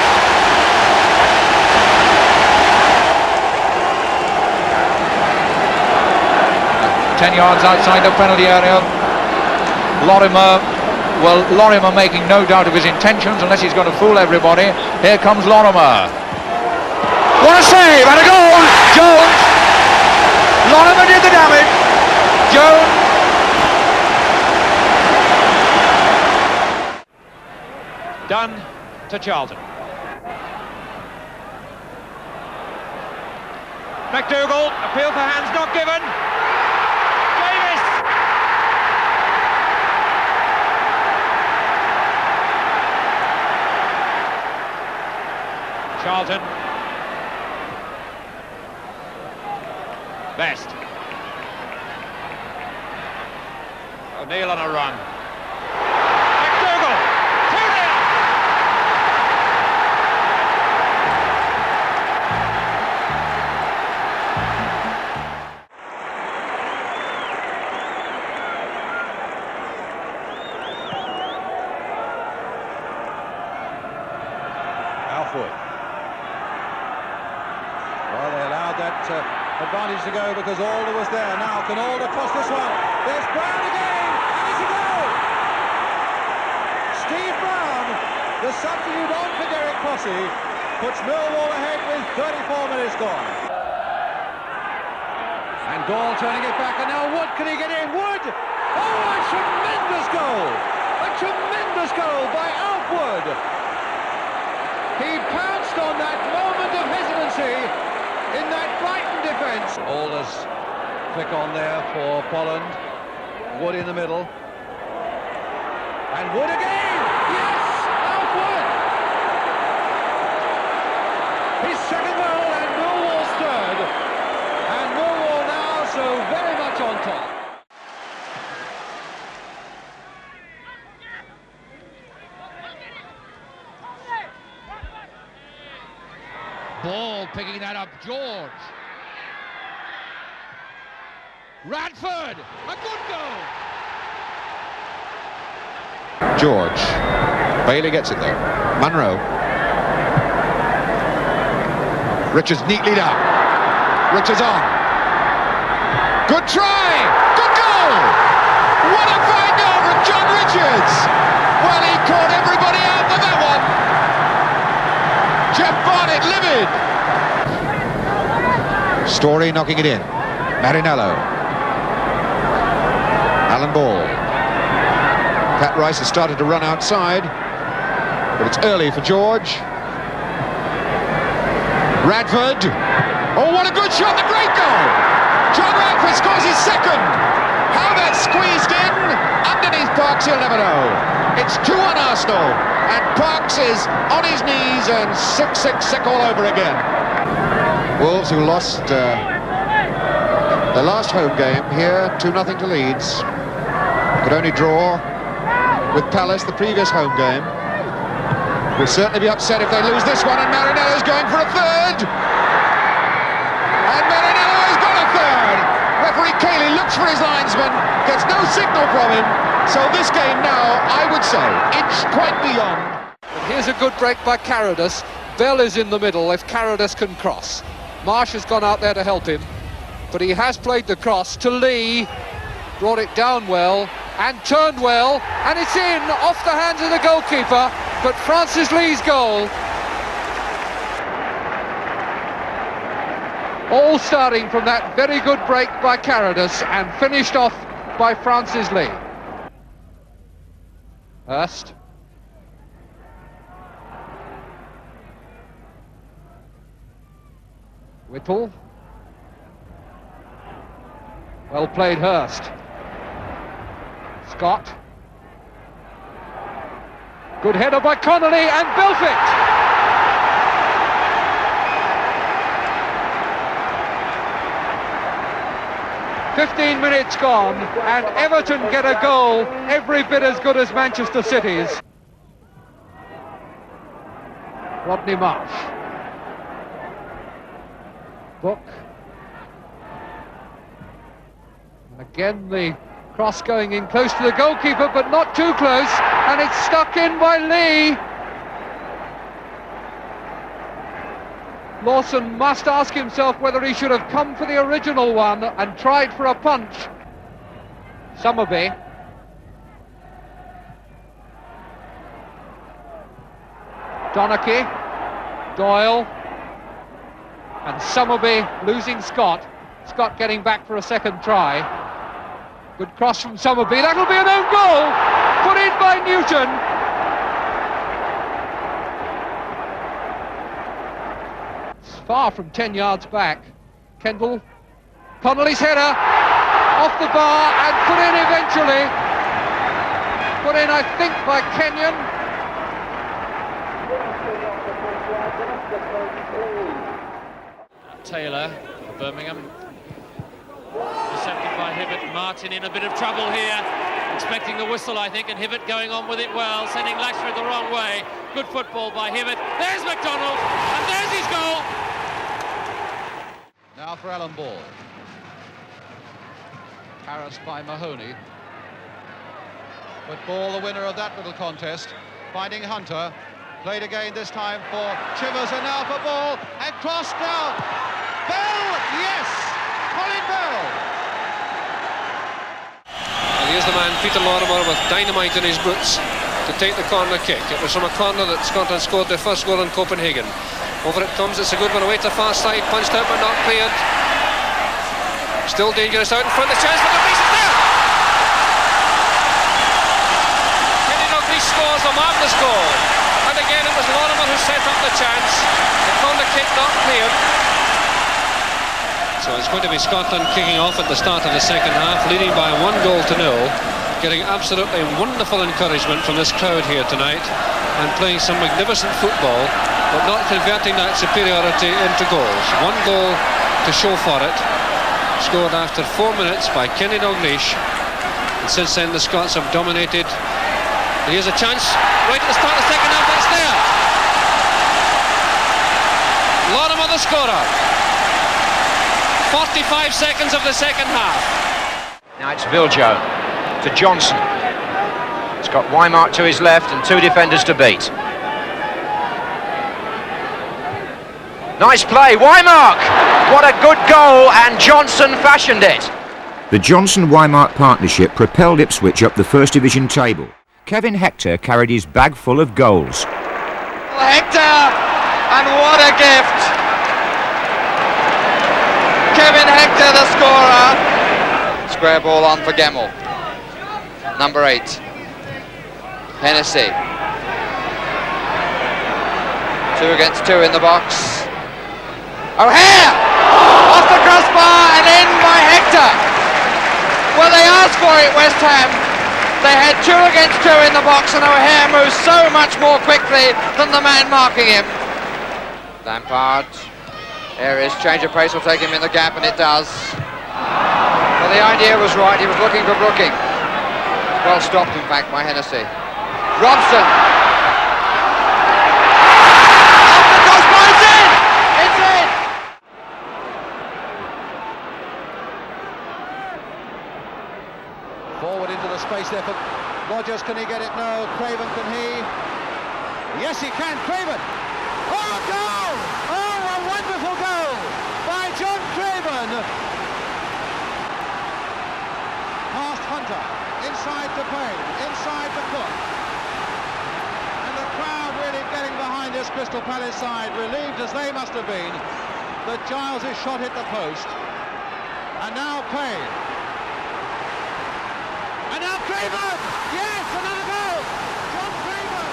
Ten yards outside the penalty area. Lorimer making no doubt of his intentions unless he's going to fool everybody. Here comes Lorimer. What a save and a goal! Jones! Lorimer did the damage. Jones. Done to Charlton. McDougall, appeal for hands not given. Charlton. Best. O'Neill on a run. had that advantage to go because Alder was there. Now can Alder cross this one? There's Brown again, and it's a goal! Steve Brown, the substitute on for Derek Crossy, puts Millwall ahead with 34 minutes gone. And Gall turning it back, and now Wood, can he get in? Wood! Oh, a tremendous goal! A tremendous goal by Alf Wood! He pounced on that moment of hesitancy in that Brighton defence. Alder's flick on there for Bolland. Wood in the middle. And Wood again! Yes! Alf Wood! His second goal and Millwall's third. And Millwall now so very much on top. Ball picking that up, George. Radford, a good goal. George. Bailey gets it though. Munro. Richards neatly down. Richards on. Good try! Good goal! What a fine goal from John Richards! Well, he caught everybody out with that one. Jeff Barnett livid. Story knocking it in. Marinello. Alan Ball. Pat Rice has started to run outside, but it's early for George. Radford. Oh, what a good shot, the great goal! John Radford scores his second. How that squeezed in underneath Parks, he'll never know. It's 2-1 Arsenal, and Parks is on his knees and sick all over again. Wolves, who lost their last home game here, 2-0 to Leeds, could only draw with Palace the previous home game. Will certainly be upset if they lose this one, and Marinello's going for a third. And Marinello has got a third. Referee Cayley looks for his linesman, gets no signal from him. So this game now, I would say, inched quite beyond. And here's a good break by Carrodus. Bell is in the middle if Carrodus can cross. Marsh has gone out there to help him, but he has played the cross to Lee, brought it down well, and turned well, and it's in off the hands of the goalkeeper, but Francis Lee's goal. All starting from that very good break by Carrodus and finished off by Francis Lee. Hurst. Whittle. Well played, Hurst. Scott. Good header by Connolly and Belfitt. "15 minutes gone, and Everton get a goal every bit as good as Manchester City's." Rodney Marsh. Book. And again the cross going in close to the goalkeeper, but not too close, and it's stuck in by Lee. Lawson must ask himself whether he should have come for the original one and tried for a punch. Summerby. Donachie. Doyle. And Summerby losing Scott. Scott getting back for a second try. Good cross from Summerby. That'll be an own goal. Put in by Newton. It's far from 10 yards back. Kendall. Connolly's header. Off the bar and put in eventually. Put in, I think, by Kenyon. Taylor for Birmingham. Intercepted by Hibbert. Martin in a bit of trouble here. Expecting the whistle, I think, and Hibbert going on with it well, sending Lashford the wrong way. Good football by Hibbert. There's McDonald, and there's his goal. Now for Alan Ball. Harris by Mahoney. But Ball, the winner of that little contest, finding Hunter. Played again this time for Chivers, and now for Ball, and crossed now. Bell, yes! Colin Bell! And here's the man, Peter Lorimer, with dynamite in his boots to take the corner kick. It was from a corner that Scotland scored their first goal in Copenhagen. Over it comes, it's a good one away to the far side, punched out but not cleared. Still dangerous out in front, the chance for Dalglish is there! Kenny Dalglish scores a marvellous goal. And again it was Lorimer who set up the chance. The corner kick not cleared. So it's going to be Scotland kicking off at the start of the second half, leading by 1-0, getting absolutely wonderful encouragement from this crowd here tonight, and playing some magnificent football, but not converting that superiority into goals. 1 goal to show for it, scored after 4 minutes by Kenny Dalglish, and since then the Scots have dominated. And here's a chance right at the start of the second half. It's there. Lorimer the scorer. 45 seconds of the second half. Now it's Viljoen to Johnson. It's got Weimark to his left and 2 defenders to beat. Nice play, Weimark! What a good goal, and Johnson fashioned it. The Johnson-Weimark partnership propelled Ipswich up the First Division table. Kevin Hector carried his bag full of goals. Hector, and what a gift! Kevin Hector, the scorer. Square ball on for Gemmell. Number 8. Hennessy. 2 against 2 in the box. O'Hare! Off the crossbar and in by Hector. Well, they asked for it, West Ham. They had 2 against 2 in the box, and O'Hare moves so much more quickly than the man marking him. Lampard. Areas change of pace will take him in the gap, and it does. Well, the idea was right. He was looking for Brooking. Well stopped, in fact, by Hennessy. Robson. Off the crossbar, it's in! It's in! Forward into the space there for Rogers. Can he get it? No. Craven, can he? Yes, he can. Craven. Oh, a goal! Oh, a wonderful goal by John Craven. Past Hunter. Inside to Payne. Inside to Cook. And the crowd really getting behind this Crystal Palace side, relieved as they must have been that Giles' shot hit the post. And now Payne. And now Craven! Yes, another goal! John Craven!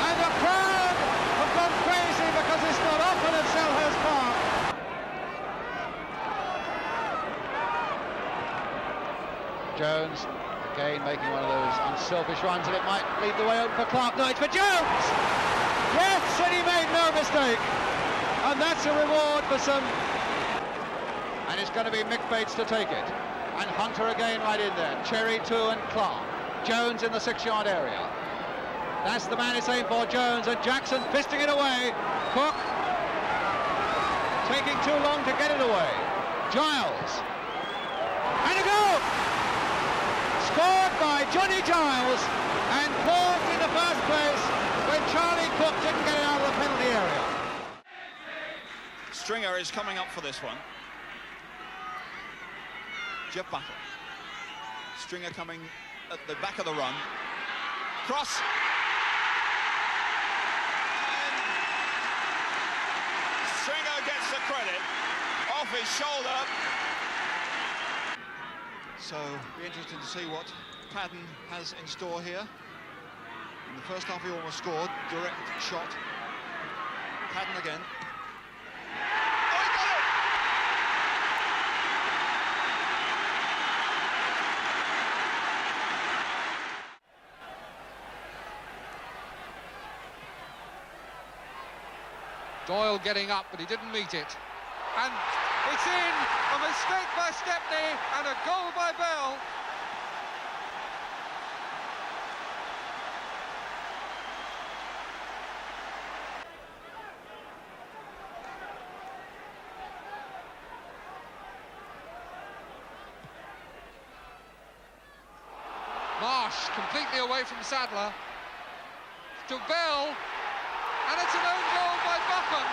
And the crowd have gone crazy because it's not often at Selhurst Park. Jones, again making one of those unselfish runs, and it might lead the way open for Clark. No, it's for Jones! Yes, and he made no mistake. And that's a reward for some... And it's going to be Mick Bates to take it. And Hunter again right in there. Cherry, 2 and Clark. Jones in the 6-yard area. That's the man it's aimed for, Jones, and Jackson fisting it away. Cook taking too long to get it away. Giles. And a goal! Scored by Johnny Giles, and caught in the first place when Charlie Cook didn't get it out of the penalty area. Stringer is coming up for this one. Jeff Battle. Stringer coming at the back of the run. Cross. And Stringer gets the credit off his shoulder. So, be interesting to see what Padden has in store here. In the first half he almost scored. Direct shot. Padden again. Oh, he got it! Doyle getting up, but he didn't meet it. And it's in! A mistake by Stepney and a goal by Bell. Marsh completely away from Sadler. To Bell. And it's an own goal by Buchan.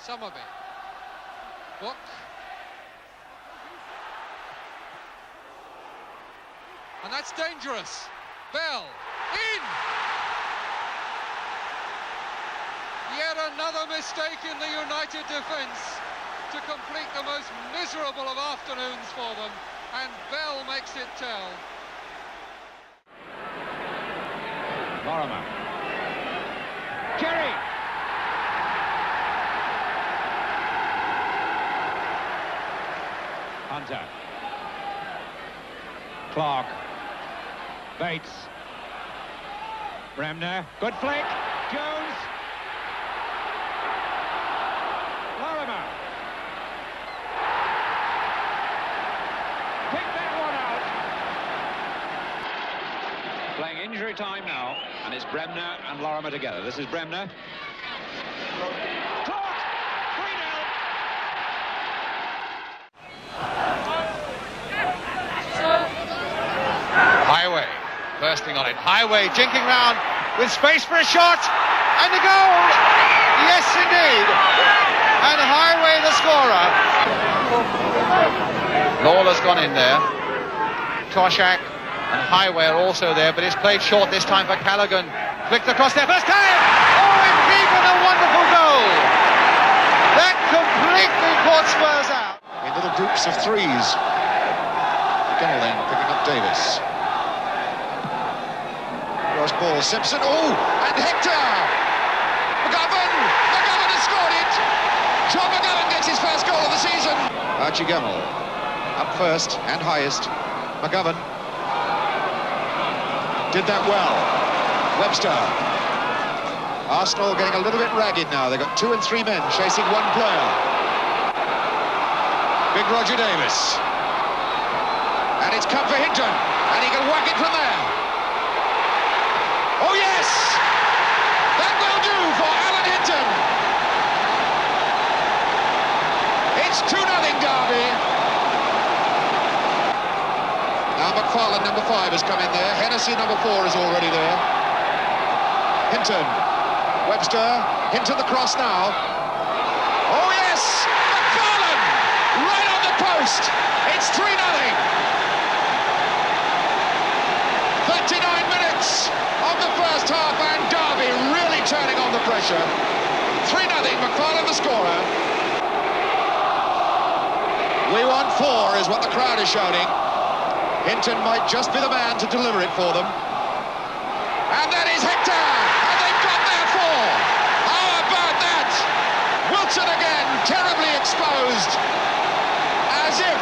Somerby. Book. And that's dangerous. Bell. In! Yet another mistake in the United defence to complete the most miserable of afternoons for them. And Bell makes it tell. Lorimer. Jerry! Hunter. Clark. Bates. Bremner. Good flick. Jones. Lorimer. Pick that one out. Playing injury time now, and it's Bremner and Lorimer together. This is Bremner. Clark! 3-0. Highway bursting on it. Highway jinking round with space for a shot and the goal. Yes, indeed. And Highway the scorer. Lawler's gone in there. Toshak and Highway are also there, but it's played short this time for Callaghan. Flicked across there first time. Oh, it's even a wonderful goal. That completely caught Spurs out. In little groups of threes. Gunnell then picking up Davis. Cross ball, Simpson, oh, and Hector! McGovern has scored it! John McGovern gets his first goal of the season! Archie Gunnell, up first and highest. McGovern did that well. Webster. Arsenal getting a little bit ragged now. They've got 2 and 3 men chasing one player. Big Roger Davis. And it's come for Hinton, and he can whack it from there. Oh yes! That will do for Alan Hinton. It's 2-0 Derby. Now McFarlane, number 5, has come in there. Hennessy, number 4, is already there. Hinton. Webster. Hinton the cross now. Oh yes! McFarlane! Right on the post. It's 3-0. 39 minutes of the first half, and Derby really turning on the pressure. 3-0, McFarlane the scorer. We want 4 is what the crowd is shouting. Hinton might just be the man to deliver it for them. And that is Hector, and they've got their 4. How about that? Wilson again, terribly exposed. As if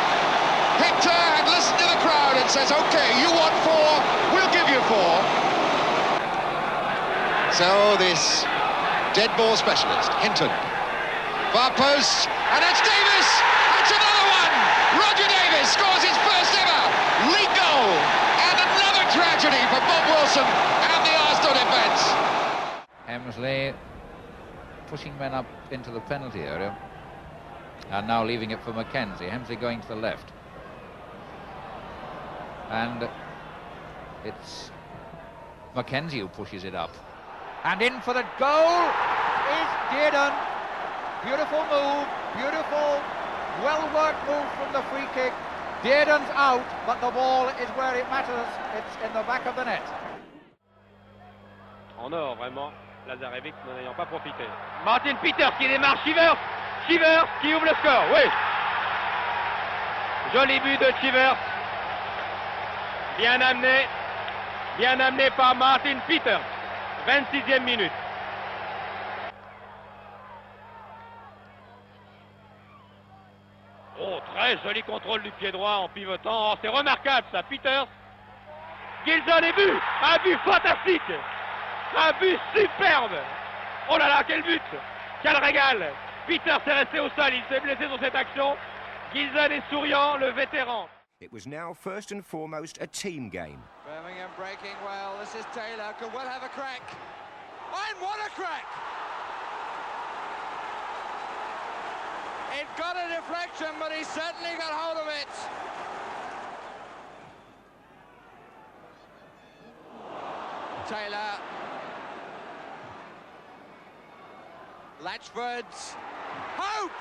Hector had listened to the crowd and says, okay, you want 4, we'll give you 4. So this dead ball specialist, Hinton. Far post, and that's Davis! That's another one! Roger Davis scores his first ever league goal! And another tragedy for Bob Wilson and the Arsenal defence. Hemsley pushing men up into the penalty area, and now leaving it for Mackenzie. Hemsley going to the left. And it's Mackenzie who pushes it up. And in for the goal is Dearden. Beautiful move, beautiful, well-worked move from the free kick. Dearden's out, but the ball is where it matters. It's in the back of the net. En or, vraiment, Lazarevic n'en ayant pas profité. Martin Peters qui démarre, Chivers qui ouvre le score, oui. Joli but de Chivers. Bien amené par Martin Peters. 26e minute. Oh, très joli contrôle du pied droit en pivotant. Oh, c'est remarquable ça, Peters. Gilson et but. Un but fantastique. Un but superbe. Oh là là, quel but. Quel régal. Peters est resté au sol, il s'est blessé sur cette action. Gilson est souriant, le vétéran. It was now first and foremost a team game. Birmingham breaking well. This is Taylor. Could well have a crack. And what a crack! It got a deflection, but he certainly got hold of it. Taylor. Latchford. Hope!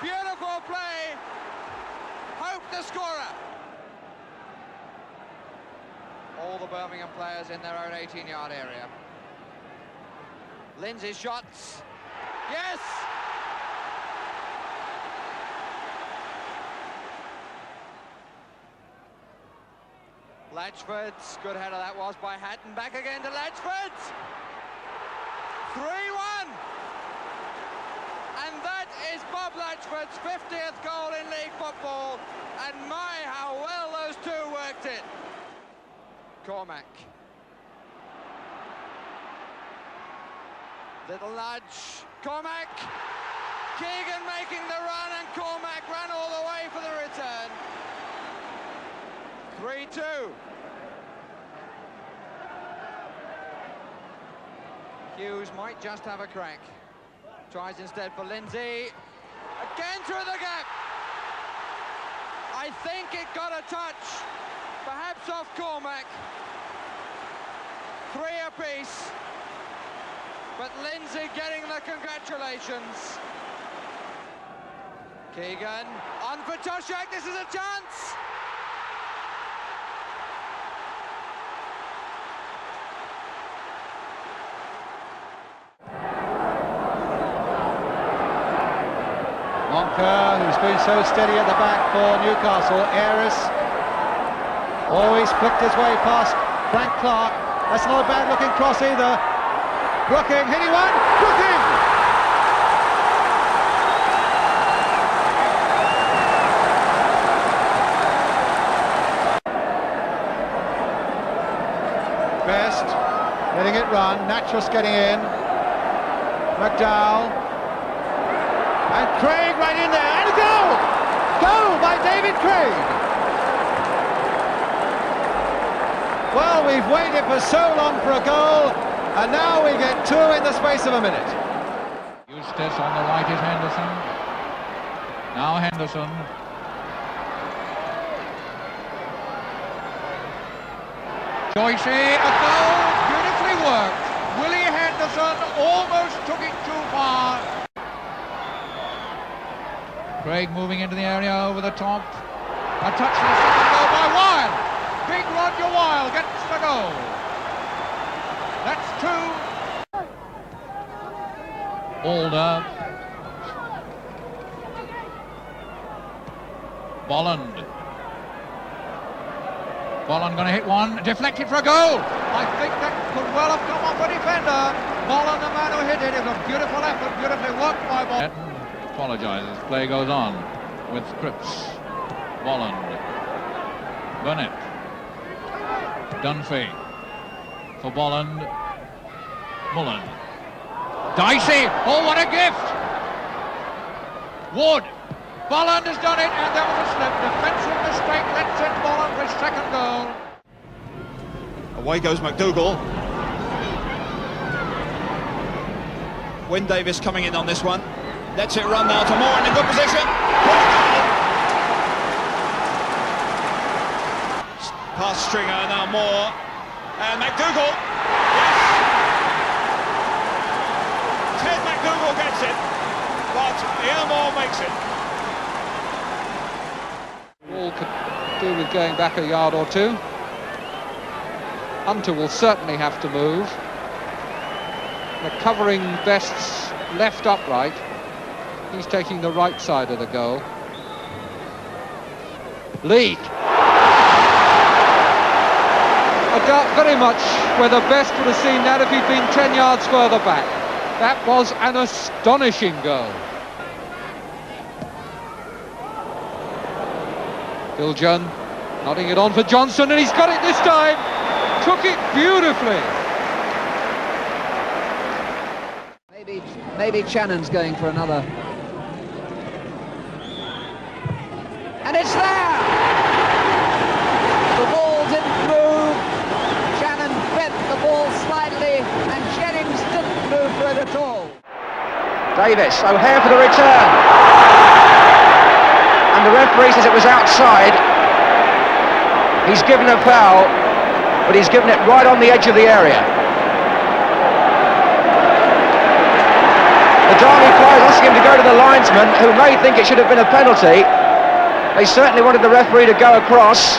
Beautiful play. Hope the scorer. All the Birmingham players in their own 18-yard area. Lindsay's shots. Yes! Latchford's good header that was by Hatton. Back again to Latchford. 3-1. And that is Bob Latchford's 50th goal in league football. And my, how well those two worked it. Cormac. Little nudge. Cormac. Keegan making the run, and Cormac ran all the way for the return. 3-2. Hughes might just have a crack. Tries instead for Lindsay. Again through the gap. I think it got a touch. Perhaps off Cormac. 3 apiece. But Lindsay getting the congratulations. Keegan on for Toshak. This is a chance. Monker, who's been so steady at the back for Newcastle. Ayres always flicked his way past Frank Clark. That's not a bad looking cross either. Brooking, hitting one, Brooking! Best, letting it run, Natras getting in. McDowell. And Craig right in there, and a goal! Goal by David Craig! Well, we've waited for so long for a goal, and now we get 2 in the space of a minute. Eustace on the right is Henderson. Now Henderson. Joycey, a goal, beautifully worked. Willie Henderson almost took it too far. Craig moving into the area over the top. A touch for the second goal by Wilde. Big Roger Wilde gets the goal. That's 2. Alder. Bolland. Bolland going to hit one. Deflected for a goal. I think that could well have come off a defender. Bolland, the man who hit it. It was a beautiful effort. Beautifully worked by Bolland. Apologises. Play goes on with Cripps, Bolland, Burnett, Dunphy for Bolland, Mullen, Dicey. Oh, what a gift! Wood. Bolland has done it, and there was a slip. Defensive mistake. Let's in Bolland for his second goal. Away goes McDougall. Wyn Davis coming in on this one. Lets it run now to Moore in a good position. Past Stringer, now Moore. And McDougall. Yes! Ted McDougall gets it. But Ian Moore makes it. All could do with going back a yard or 2. Hunter will certainly have to move. Recovering Best's left upright. He's taking the right side of the goal. Lee. I doubt very much whether Best would have seen that if he'd been 10 yards further back. That was an astonishing goal. Biljon nodding it on for Johnson, and he's got it this time. Took it beautifully. Maybe Shannon's going for another. And it's there! The ball didn't move. Shannon bent the ball slightly, and Jennings didn't move for it at all. Davis, O'Hare for the return. And the referee says it was outside. He's given a foul, but he's given it right on the edge of the area. The Derby players asking him to go to the linesman, who may think it should have been a penalty. They certainly wanted the referee to go across.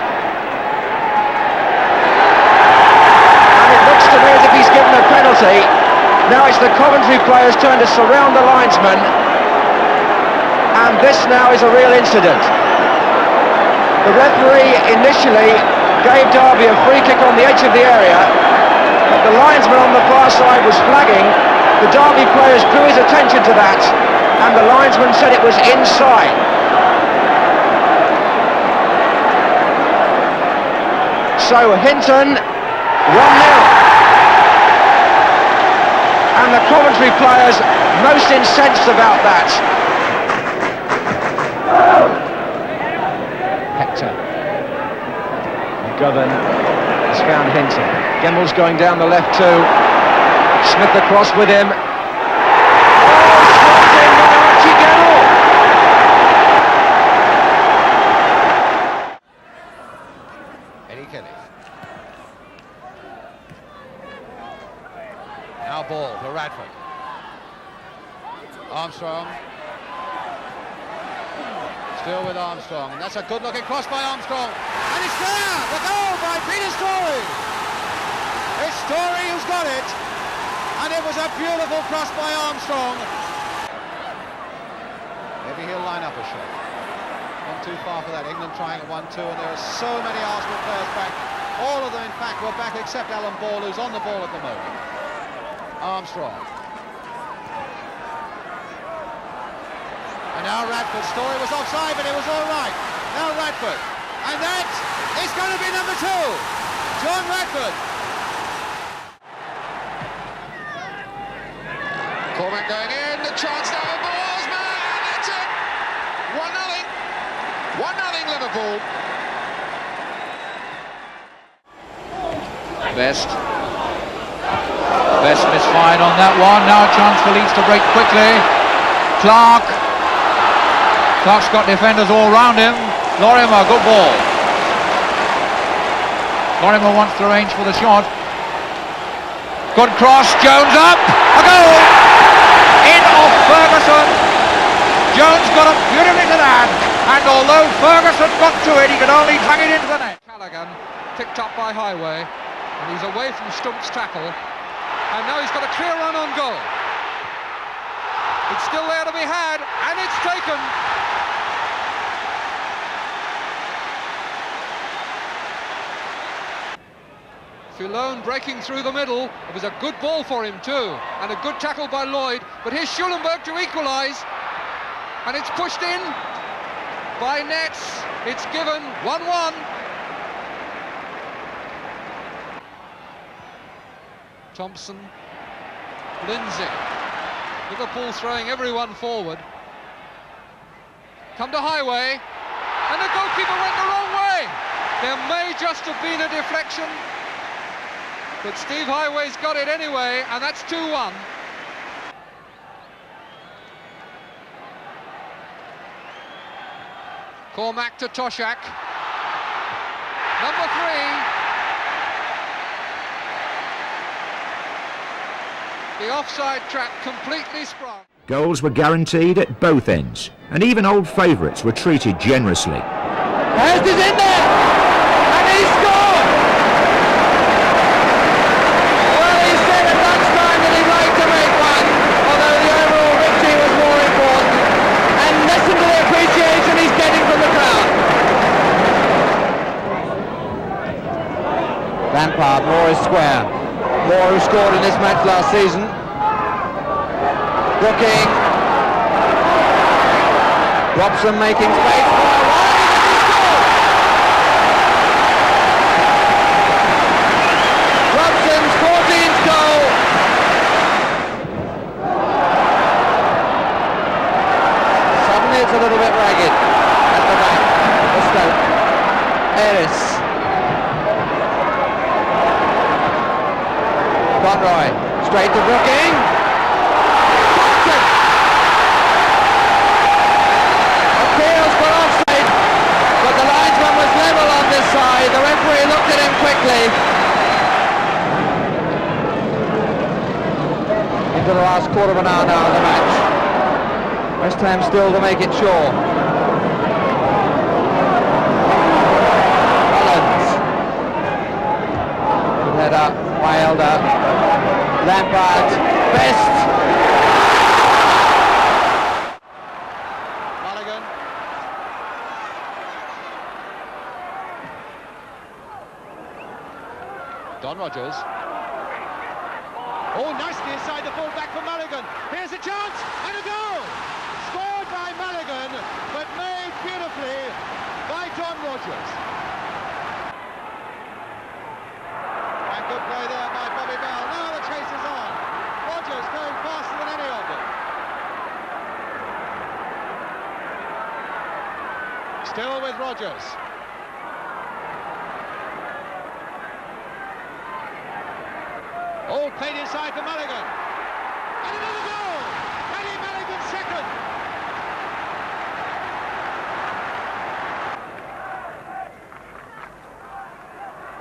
And it looks to me as if he's given a penalty. Now it's the Coventry players' turn to surround the linesman. And this now is a real incident. The referee initially gave Derby a free kick on the edge of the area, but the linesman on the far side was flagging. The Derby players drew his attention to that, and the linesman said it was inside. So Hinton, 1-0. And the Coventry players most incensed about that. Hector. McGovern has found Hinton. Gemmell's going down the left too. Smith across with him. Oh, swapped in by Archie Gemmell. Eddie Kelly. Now ball for Radford. Armstrong. Still with Armstrong, and that's a good-looking cross by Armstrong. And it's there! The goal by Peter Storey! It's Storey who's got it, and it was a beautiful cross by Armstrong. Maybe he'll line up a shot. Not too far for that. England trying at 1-2, and there are so many Arsenal players back. All of them, in fact, were back except Alan Ball, who's on the ball at the moment. Armstrong. And now Radford. Storey was offside, but it was all right. Now Radford. And that is going to be number 2. John Radford. Cormac going in. The chance now of Ballsman. That's it. 1-0. 1-0 Liverpool. Best misfired on that one. Now a chance for Leeds to break quickly. Clark's got defenders all round him. Lorimer, good ball. Lorimer wants to range for the shot. Good cross, Jones up, a goal! In off Ferguson. Jones got up beautifully to that, and although Ferguson got to it, he could only hang it into the net. Callaghan picked up by Highway, and he's away from Stump's tackle, and now he's got a clear run on goal. It's still there to be had, and it's taken. Filone breaking through the middle. It was a good ball for him too, and a good tackle by Lloyd. But here's Schulenberg to equalise, and it's pushed in by Nets. It's given 1-1. Thompson, Lindsay. Liverpool throwing everyone forward. Come to Highway, and the goalkeeper went the wrong way. There may just have been a deflection, but Steve Highway's got it anyway, and that's 2-1. Cormac to Toshak. Number 3. The offside trap completely sprung. Goals were guaranteed at both ends, and even old favourites were treated generously. Hurst is in there, and he scored! Well, he said at lunchtime that he'd like to make one, although the overall victory was more important. And listen to the appreciation he's getting from the crowd. Lampard, Moore is square. Moore, who scored in this match last season. Brooking. Robson making space for a wide, and he scores! Robson's 14th goal. Suddenly it's a little bit ragged at the back for Stoke. Harris. Conroy, straight to Brooking. Appeals for offside, but the linesman was level on this side. The referee looked at him quickly. Into the last quarter of an hour now of the match. West Ham still to make it sure. Collins. Good header, Wilder. Lampard. Best. Mulligan. Don Rogers. Oh, nicely inside the full-back for Mulligan. Here's a chance and a goal! Scored by Mulligan, but made beautifully by Don Rogers. And good play there by Bobby Bell. Now the chase is on. Rogers going faster than any of them. Still with Rogers. Oh, played inside for Mulligan. And another goal! Paddy Mulligan second.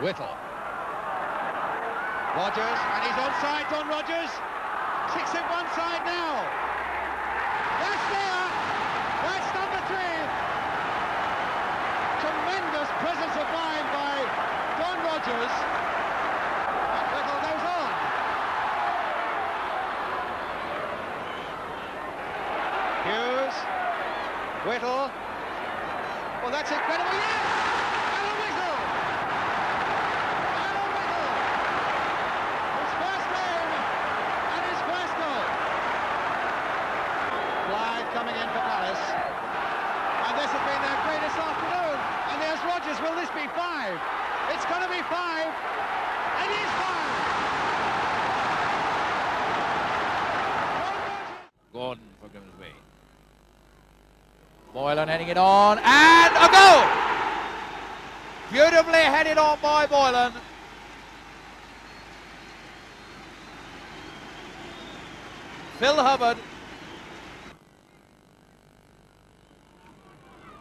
Whittle. Rogers, and he's onside, Don Rogers. Kicks it one side now. That's there. That's number 3. Tremendous presence of mind by Don Rogers. And Whittle goes on. Hughes. Whittle. Well, that's incredible. Yes! Alan Whittle! Alan Whittle! His first game and his first goal. Blythe coming in for Palace. And this has been their greatest afternoon. And there's Rogers. Will this be 5? It's going to be 5. It is 5. Gordon for Grimsby. Boylan heading it on, and a goal! Beautifully headed on by Boylan. Phil Hubbard.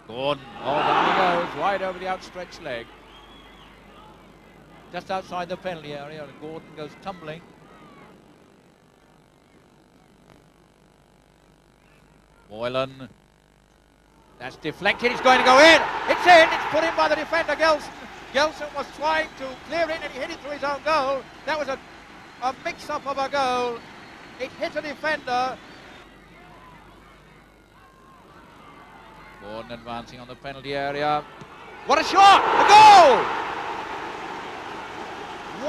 Gordon, oh, down he goes, wide over the outstretched leg. Just outside the penalty area, and Gordon goes tumbling. Boylan. That's deflected, it's going to go in. It's in, it's put in by the defender, Gelson. Gelson was trying to clear it and he hit it through his own goal. That was a mix-up of a goal. It hit a defender. Gordon advancing on the penalty area. What a shot! A goal!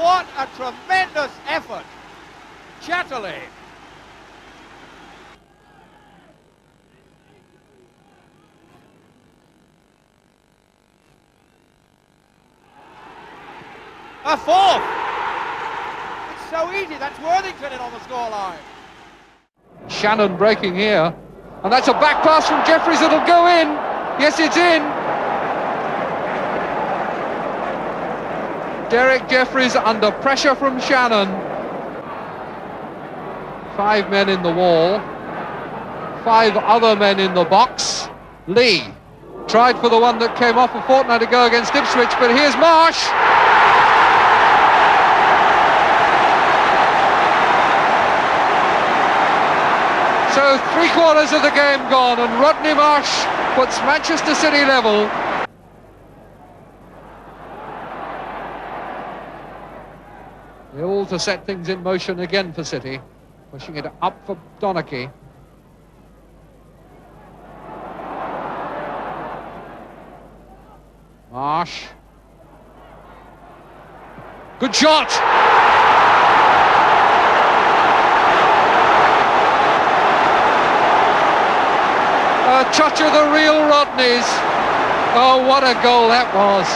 What a tremendous effort. Chatterley. A 4th! It's so easy, that's Worthington in on the scoreline. Shannon breaking here. And that's a back pass from Jeffries that'll go in. Yes, it's in. Derek Jeffries under pressure from Shannon. 5 men in the wall. 5 other men in the box. Lee tried for the one that came off a fortnight ago against Ipswich, but here's Marsh. So 3/4 of the game gone, and Rodney Marsh puts Manchester City level. They're all to set things in motion again for City, pushing it up for Donachie. Marsh. Good shot! A touch of the real Rodneys. Oh, what a goal that was.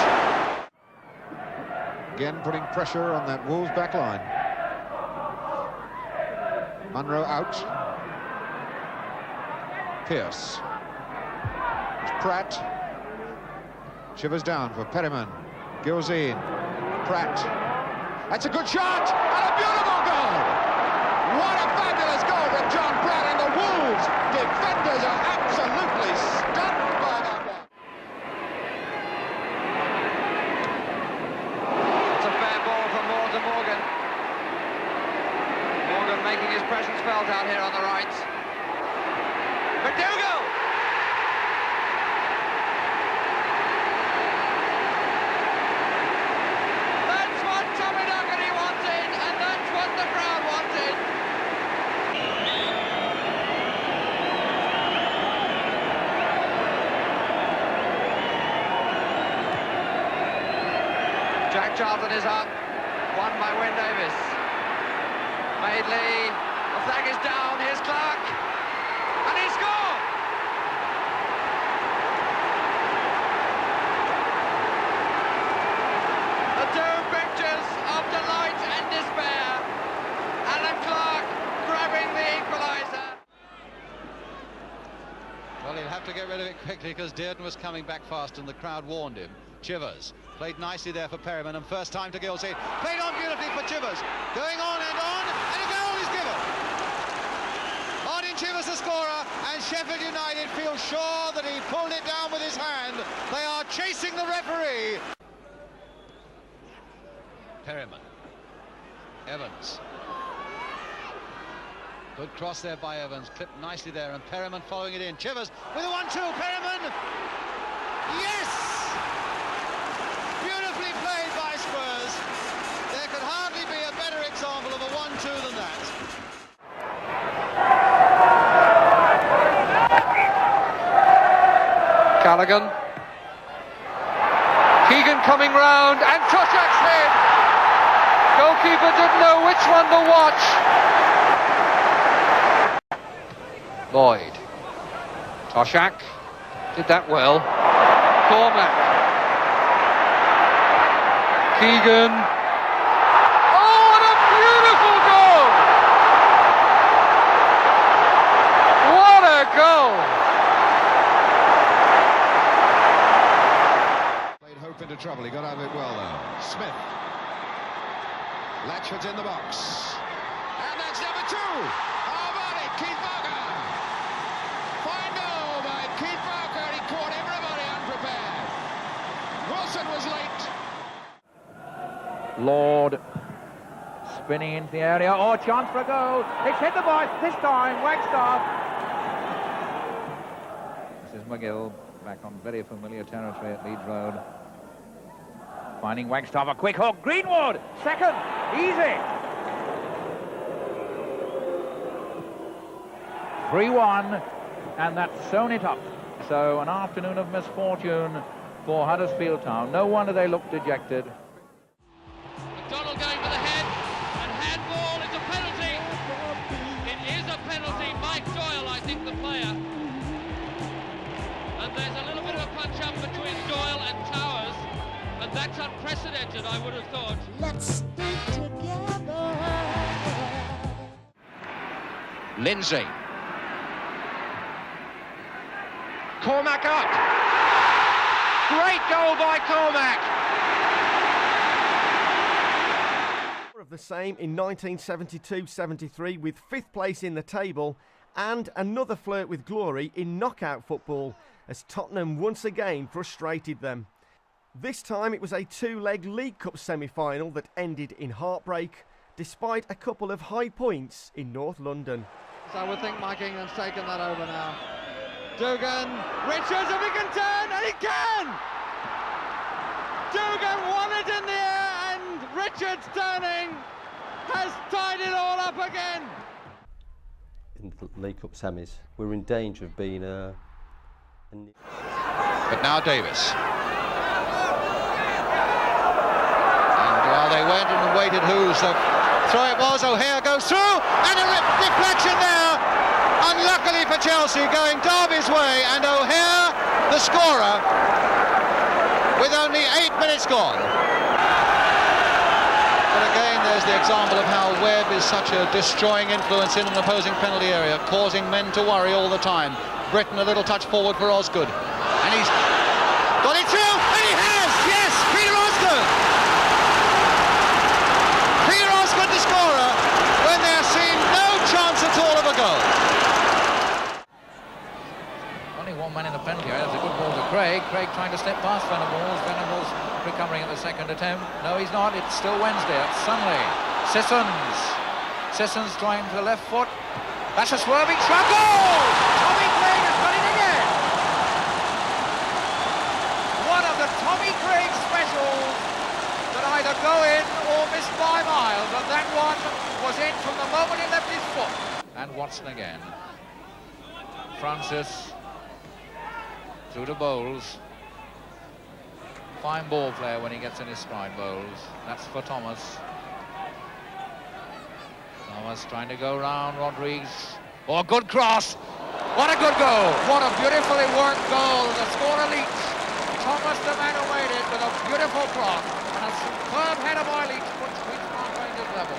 Again putting pressure on that Wolves back line. Munro out. Pearce. It's Pratt. Shivers down for Perryman. Gilzine. Pratt. That's a good shot and a beautiful goal. What a fabulous goal from John Pratt, and the Wolves defenders are absolutely stunned by that one. It's a fair ball from Moore to Morgan. Morgan making his presence felt out here on the right. But Charlton is up. Won by Wyn Davis. Madeley. The flag is down. Here's Clark. And he scored! The two pictures of delight and despair. Alan Clark grabbing the equaliser. Well, he'll have to get rid of it quickly because Dearden was coming back fast and the crowd warned him. Chivers played nicely there for Perryman, and first time to Gilsey. Played on beautifully for Chivers. Going on, and a goal is given. Martin Chivers the scorer, and Sheffield United feel sure that he pulled it down with his hand. They are chasing the referee. Perryman. Evans. Good cross there by Evans, clipped nicely there, and Perryman following it in. Chivers with a 1-2, Perryman! Yes! Beautifully played by Spurs. There could hardly be a better example of a 1-2 than that. Callaghan. Keegan coming round, and Toshak's hit! Goalkeeper didn't know which one to watch. Lloyd. Toshak did that well. Cormac. Keegan. Oh, what a beautiful goal! What a goal! Played Hope into trouble. He got out of it well, though. Smith. Latchford's in the box. And that's number 2. How about it? Keith Barker. Fine goal by Keith Barker. He caught everybody unprepared. Wilson was late. Lord spinning into the area. Oh, chance for a goal. It's hit the boy this time. Wagstaff. This is McGill back on very familiar territory at Leeds Road. Finding Wagstaff, a quick hook. Greenwood, second, easy. 3-1, and that's sewn it up. So an afternoon of misfortune for Huddersfield Town. No wonder they look dejected. McDonald going for the head, and handball is a penalty. It is a penalty. Mike Doyle, I think, the player. And there's a little bit of a punch-up between Doyle and Towers, and that's unprecedented, I would have thought. Let's stay together. Lindsay. Cormac up. Great goal by Cormac. Of the same in 1972-73 with 5th place in the table, and another flirt with glory in knockout football as Tottenham once again frustrated them. This time it was a 2-leg League Cup semi-final that ended in heartbreak, despite a couple of high points in North London. So I would think Mike England's taken that over now. Dugan, Richards, if he can turn, and he can! Dugan won it in the air, and Richards turning has tied it all up again. In the League Cup semis, we're in danger of being But now Davis. And while they went and waited whose throw it was, O'Hare goes through, and a deflection there. Unluckily for Chelsea, going Derby's way, and O'Hare, the scorer, with only 8 minutes gone. But again, there's the example of how Webb is such a destroying influence in an opposing penalty area, causing men to worry all the time. Britain a little touch forward for Osgood, and he's got it through, and he has! Yes, Peter Osgood! Peter Osgood, the scorer, when there seemed no chance at all of a goal. Only one man in the penalty area. That's a good ball to Craig. Craig trying to slip past Venables. Venables recovering at the second attempt. No, he's not. It's still Wednesday. It's Sunday. Sissons trying to the left foot. That's a swerving shot. Goal! Tommy Craig has got it again. One of the Tommy Craig specials that either go in or miss by miles, but that one was in from the moment he left his foot. And Watson again. Francis through to Bowles. Fine ball player when he gets in his stride bowls. That's for Thomas. Thomas trying to go round Rodriguez. Oh, good cross. What a good goal. What a beautifully worked goal. The scorer leaps. Thomas the man who made it with a beautiful cross. And a superb header by Leach puts Queen's Park Rangers level.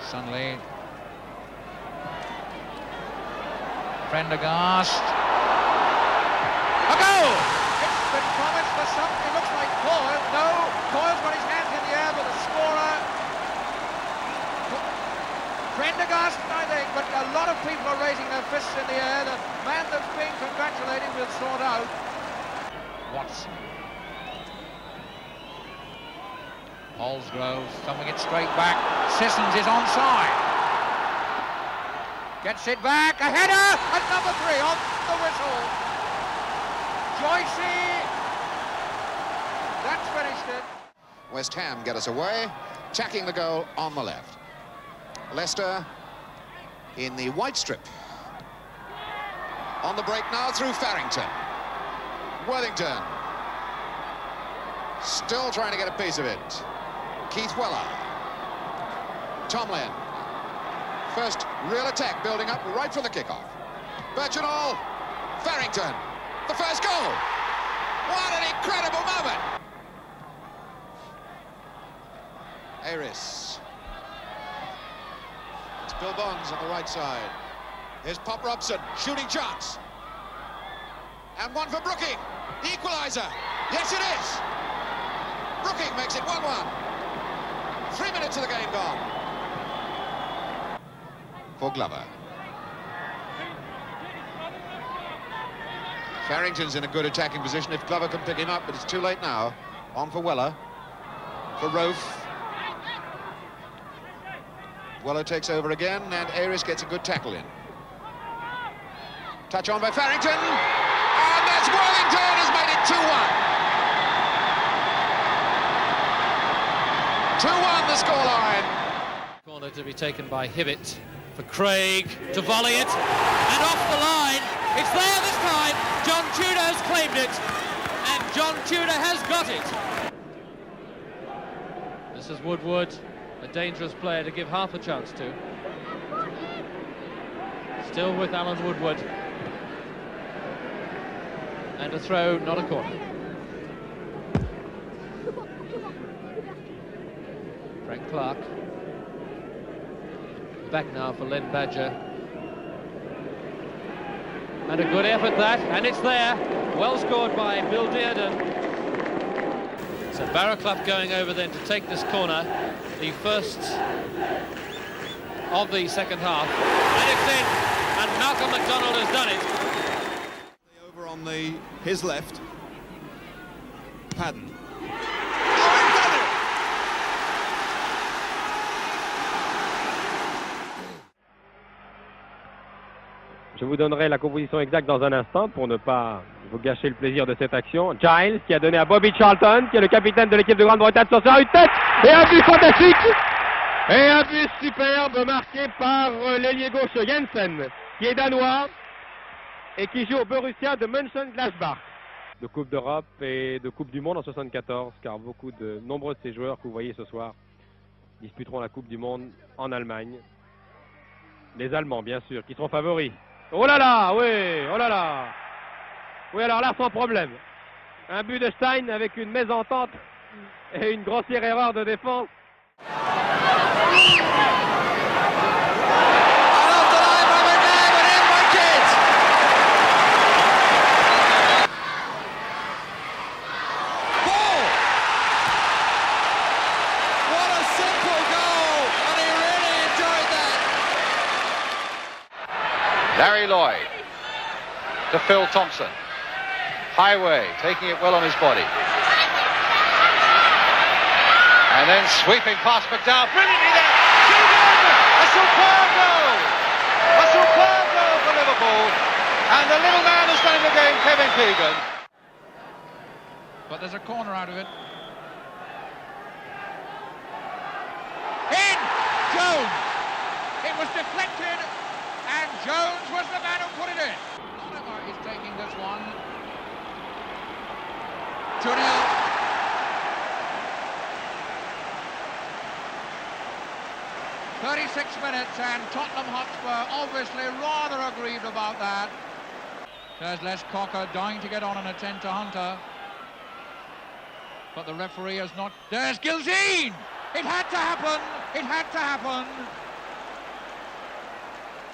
Suddenly, Prendergast. A goal! It's been promised for something. It looks like Coyle. No, Coyle's got his hands in the air, but the scorer. Prendergast, I think, but a lot of people are raising their fists in the air. The man that's being congratulated will sort out. Watson. Holsgrove thumbing it straight back. Sissons is onside. Gets it back. A header! And number 3 on the whistle. Joycey. That's finished it. West Ham get us away, tacking the goal on the left. Leicester in the white strip. On the break now through Farrington. Worthington. Still trying to get a piece of it. Keith Weller. Tomlin. First real attack building up right from the kickoff. Birchenall. Farrington. The first goal. What an incredible moment. Aris. It's Bill Bonds on the right side. Here's Pop Robson, shooting chance. And one for Brooking. The equaliser. Yes, it is. Brooking makes it 1-1. 3 minutes of the game gone. For Glover. Farrington's in a good attacking position if Glover can pick him up, but it's too late now. On for Weller. For Rofe. Weller takes over again, and Aris gets a good tackle in. Touch on by Farrington. And that's Worthington has made it 2-1. 2-1 the scoreline. Corner to be taken by Hibbett for Craig to volley it, and off the line. It's there this time. John Tudor has claimed it, and John Tudor has got it. This is Woodward, a dangerous player to give half a chance to. Still with Alan Woodward. And a throw, not a corner. Frank Clark. Back now for Len Badger. And a good effort that, and it's there. Well scored by Bill Dearden. So Barraclough going over then to take this corner, the first of the second half. And it's in, and Malcolm MacDonald has done it. Over on his left, Padden. Je vous donnerai la composition exacte dans un instant pour ne pas vous gâcher le plaisir de cette action. Giles qui a donné à Bobby Charlton, qui est le capitaine de l'équipe de Grande-Bretagne, sur une tête et un but fantastique et un but superbe marqué par l'ailier gauche Jensen, qui est danois et qui joue au Borussia de Mönchengladbach. De Coupe d'Europe et de Coupe du Monde en 74, car nombreux de ces joueurs que vous voyez ce soir disputeront la Coupe du Monde en Allemagne. Les Allemands, bien sûr, qui seront favoris. Oh là là, oui, oh là là. Oui, alors là, sans problème. Un but de Stein avec une mésentente et une grossière erreur de défense. Larry Lloyd to Phil Thompson. Highway taking it well on his body. And then sweeping past McDowell. Brilliantly there. A superb goal. A superb goal for Liverpool. And the little man who's running the game, Kevin Keegan. But there's a corner out of it. In! Jones! It was deflected and Jones was the man who put it in. Lorimer is taking this one. 2-0. 36 minutes and Tottenham Hotspur obviously rather aggrieved about that. There's Les Cocker dying to get on and attend to Hunter. But the referee has not... There's Gilzean! It had to happen! It had to happen!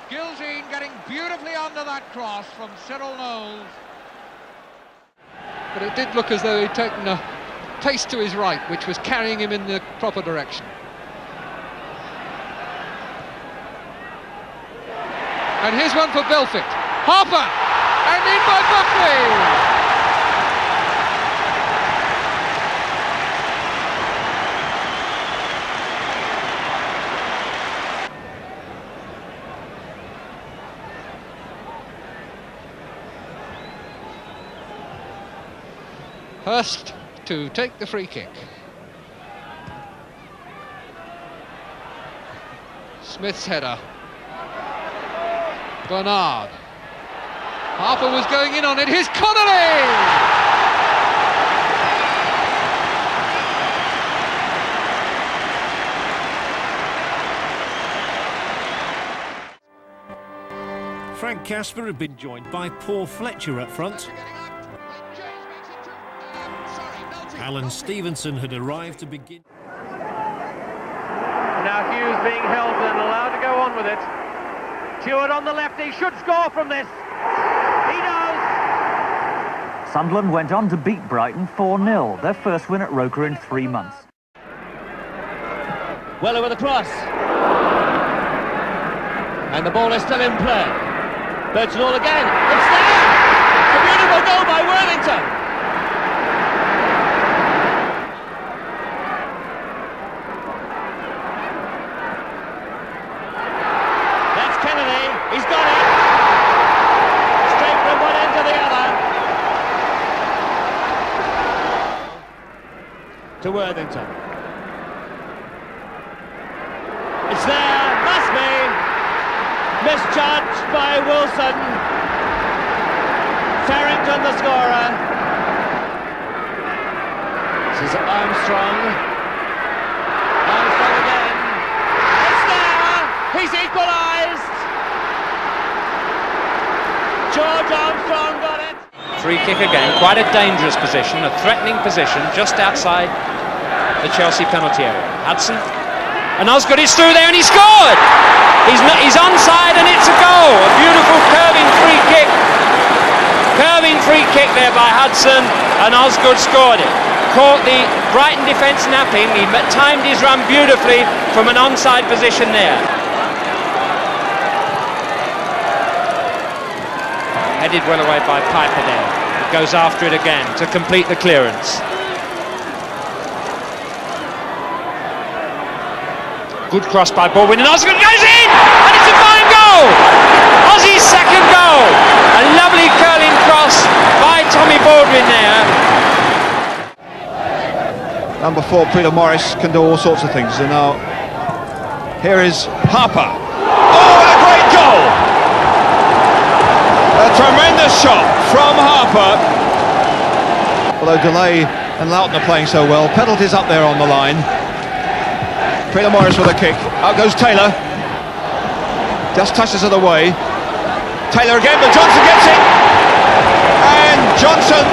Gilzean getting beautifully under that cross from Cyril Knowles. But it did look as though he'd taken a pace to his right, which was carrying him in the proper direction. And here's one for Belfitt. Harper! And in by Buckley! Hurst to take the free kick. Smith's header. Bernard. Harper was going in on it. Here's Connolly! Frank Casper had been joined by Paul Fletcher up front. Alan Stevenson had arrived to begin. Now Hughes being held and allowed to go on with it. Stewart on the left, he should score from this. He does. Sunderland went on to beat Brighton 4-0, their first win at Roker in 3 months. Weller with a cross. And the ball is still in play. Birchdale again. It's there! A beautiful goal by Worthington. He's got it! Straight from one end to the other. To Worthington. It's there, must be. Misjudged by Wilson. Farrington the scorer. This is Armstrong. Armstrong again. It's there! He's equalised! George Armstrong got it. Free kick again, quite a dangerous position, a threatening position just outside the Chelsea penalty area. Hudson, and Osgood is through there and he scored! He's onside and it's a goal. A beautiful curving free kick. Curving free kick there by Hudson and Osgood scored it. Caught the Brighton defence napping, he timed his run beautifully from an onside position there. Headed well away by Piper there. He goes after it again to complete the clearance. Good cross by Baldwin and Osgood goes in! And it's a fine goal! Aussie's second goal! A lovely curling cross by Tommy Baldwin there. Number 4, Peter Morris, can do all sorts of things. And now, here is Harper. Oh, what a great goal! A tremendous shot from Harper. Although Delay and Loughton are playing so well, penalties up there on the line. Peter Morris with a kick. Out goes Taylor. Just touches it away. Taylor again, but Johnson gets it. And Johnson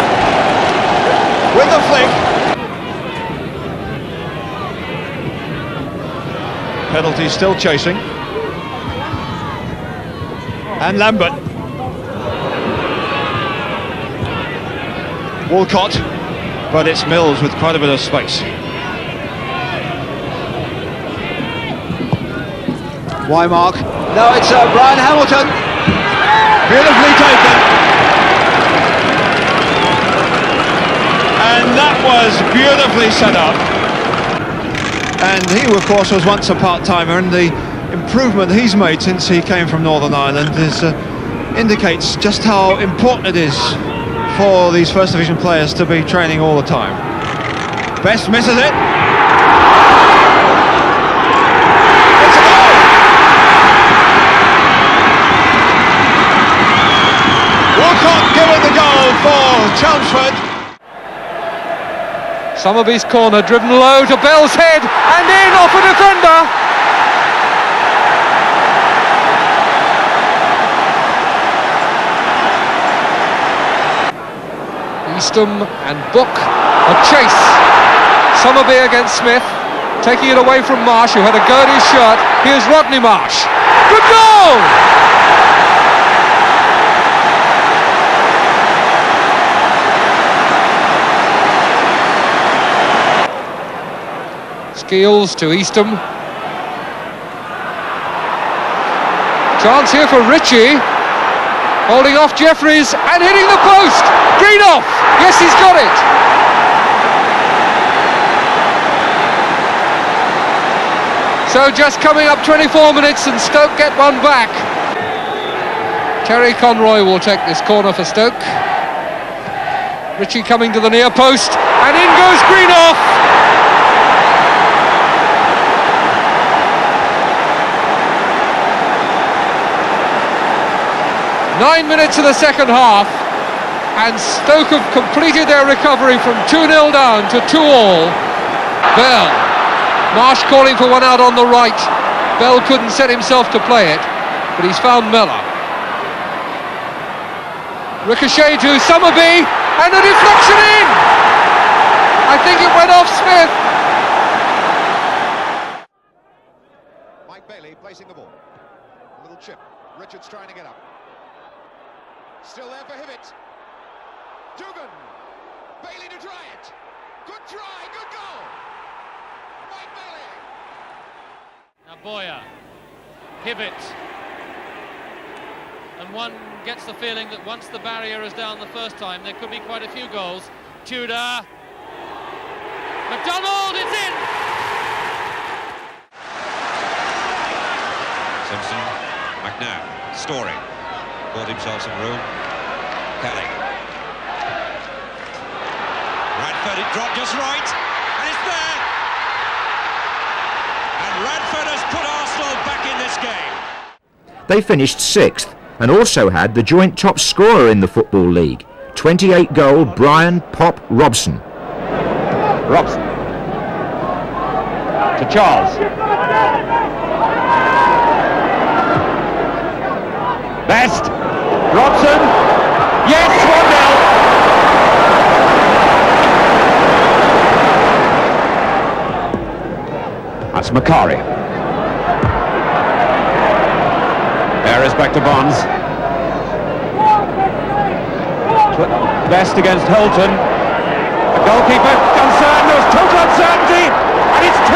with the flick. Penalty still chasing. And Lambert. Walcott, but it's Mills with quite a bit of space. Wymark. No, it's Brian Hamilton. Beautifully taken. And that was beautifully set up. And he, of course, was once a part-timer, and the improvement he's made since he came from Northern Ireland indicates just how important it is for these First Division players to be training all the time. Best misses it. It's a goal! Chelmsford. Summerby's corner, driven low to Bell's head, and in off a defender. Eastham and Book, a chase. Summerby against Smith, taking it away from Marsh, who had a go at his shirt. Here's Rodney Marsh. Good goal! Skeels to Eastham. Chance here for Ritchie. Holding off Jeffries and hitting the post. Greenoff! Yes, he's got it. So just coming up 24 minutes and Stoke get one back. Terry Conroy will take this corner for Stoke. Ritchie coming to the near post and in goes Greenoff. Nine minutes of the second half, and Stoke have completed their recovery from 2-0 down to 2-2. Bell. Marsh calling for one out on the right. Bell couldn't set himself to play it, but he's found Miller. Ricochet to Summerby, and a deflection in! I think it went off Smith. Mike Bailey placing the ball. A little chip. Richards trying to get up. Still there for Hibbett. Dugan. Bailey to try it. Good try, good goal. Mike Bailey. Now Boyer, Hibbett. And one gets the feeling that once the barrier is down the first time, there could be quite a few goals. Tudor. McDonald, it's in! Simpson. McNabb. Story. Bought himself some room. Kelly. Radford, it dropped just right, and it's there! And Radford has put Arsenal back in this game. They finished 6th and also had the joint top scorer in the Football League, 28-goal Brian Pop Robson. Robson. To Charles. Best. Robson. Yes, 1-0. That's Macari. Ayres back to Bonds. Best against Holton. The goalkeeper concerned. There was total uncertainty, and it's 2-0.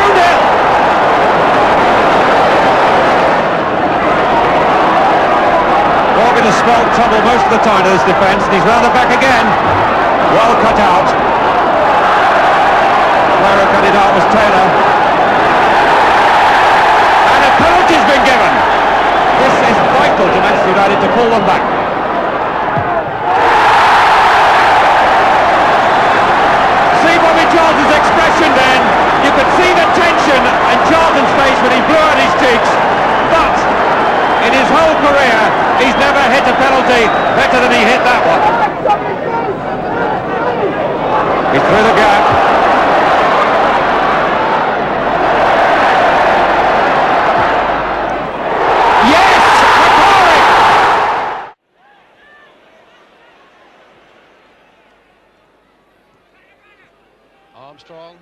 Morgan has spelled trouble most of the time to this defence, and he's round the back again. Well cut out. The player who cut it out was Taylor. And a penalty's been given. This is vital to Manchester United to pull them back. See Bobby Charlton's expression then. You could see the tension in Charlton's face when he blew out his cheeks. But in his whole career, he's never hit a penalty better than he hit that one. He's through the gap. Yes! Macari! Armstrong.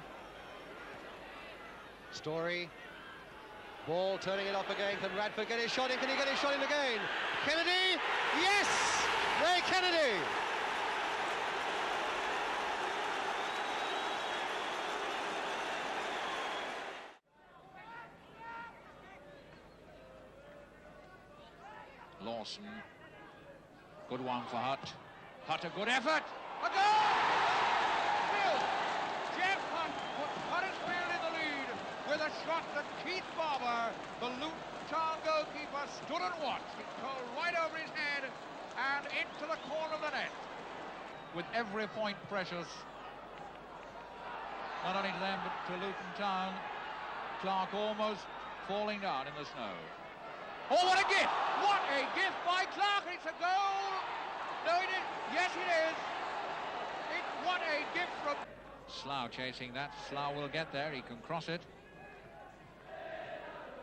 Story. Ball turning it off again. Can Radford get his shot in? Can he get his shot in again? Kennedy! Yes! Ray Kennedy! Lawson. Good one for Hutt. Hutt, a good effort. A goal! Still, Jeff Hutt put Huddersfield in the lead with a shot that Keith Barber, the Luton Town goalkeeper, stood and watched. It curled right over his head and into the corner of the net. With every point precious, not only to them but to Luton Town. Clark almost falling down in the snow. Oh, what a gift! What a gift by Clark! It's a goal! No, it is. Yes, it is. What a gift from... Slough chasing that. Slough will get there. He can cross it.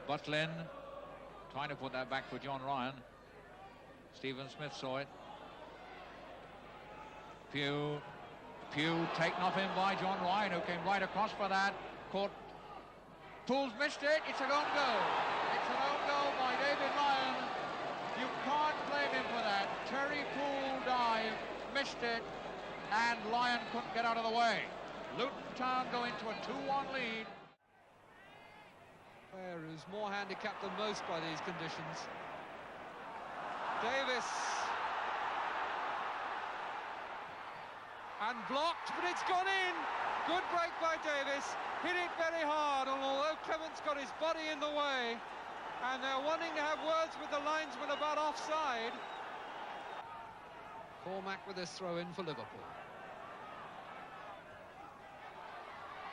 Butlin trying to put that back for John Ryan. Stephen Smith saw it. Pugh taken off him by John Ryan, who came right across for that. Caught. Poole's missed it. It's an own goal. It's an own goal by David Ryan. You can't blame him for that. Terry Poole dive, missed it, and Lyon couldn't get out of the way. Luton Town go into a 2-1 lead. Player who's more handicapped than most by these conditions. Davis. And blocked, but it's gone in. Good break by Davis. Hit it very hard, and although Clement's got his body in the way, and they're wanting to have words with the linesman about offside. Cormac with his throw in for Liverpool.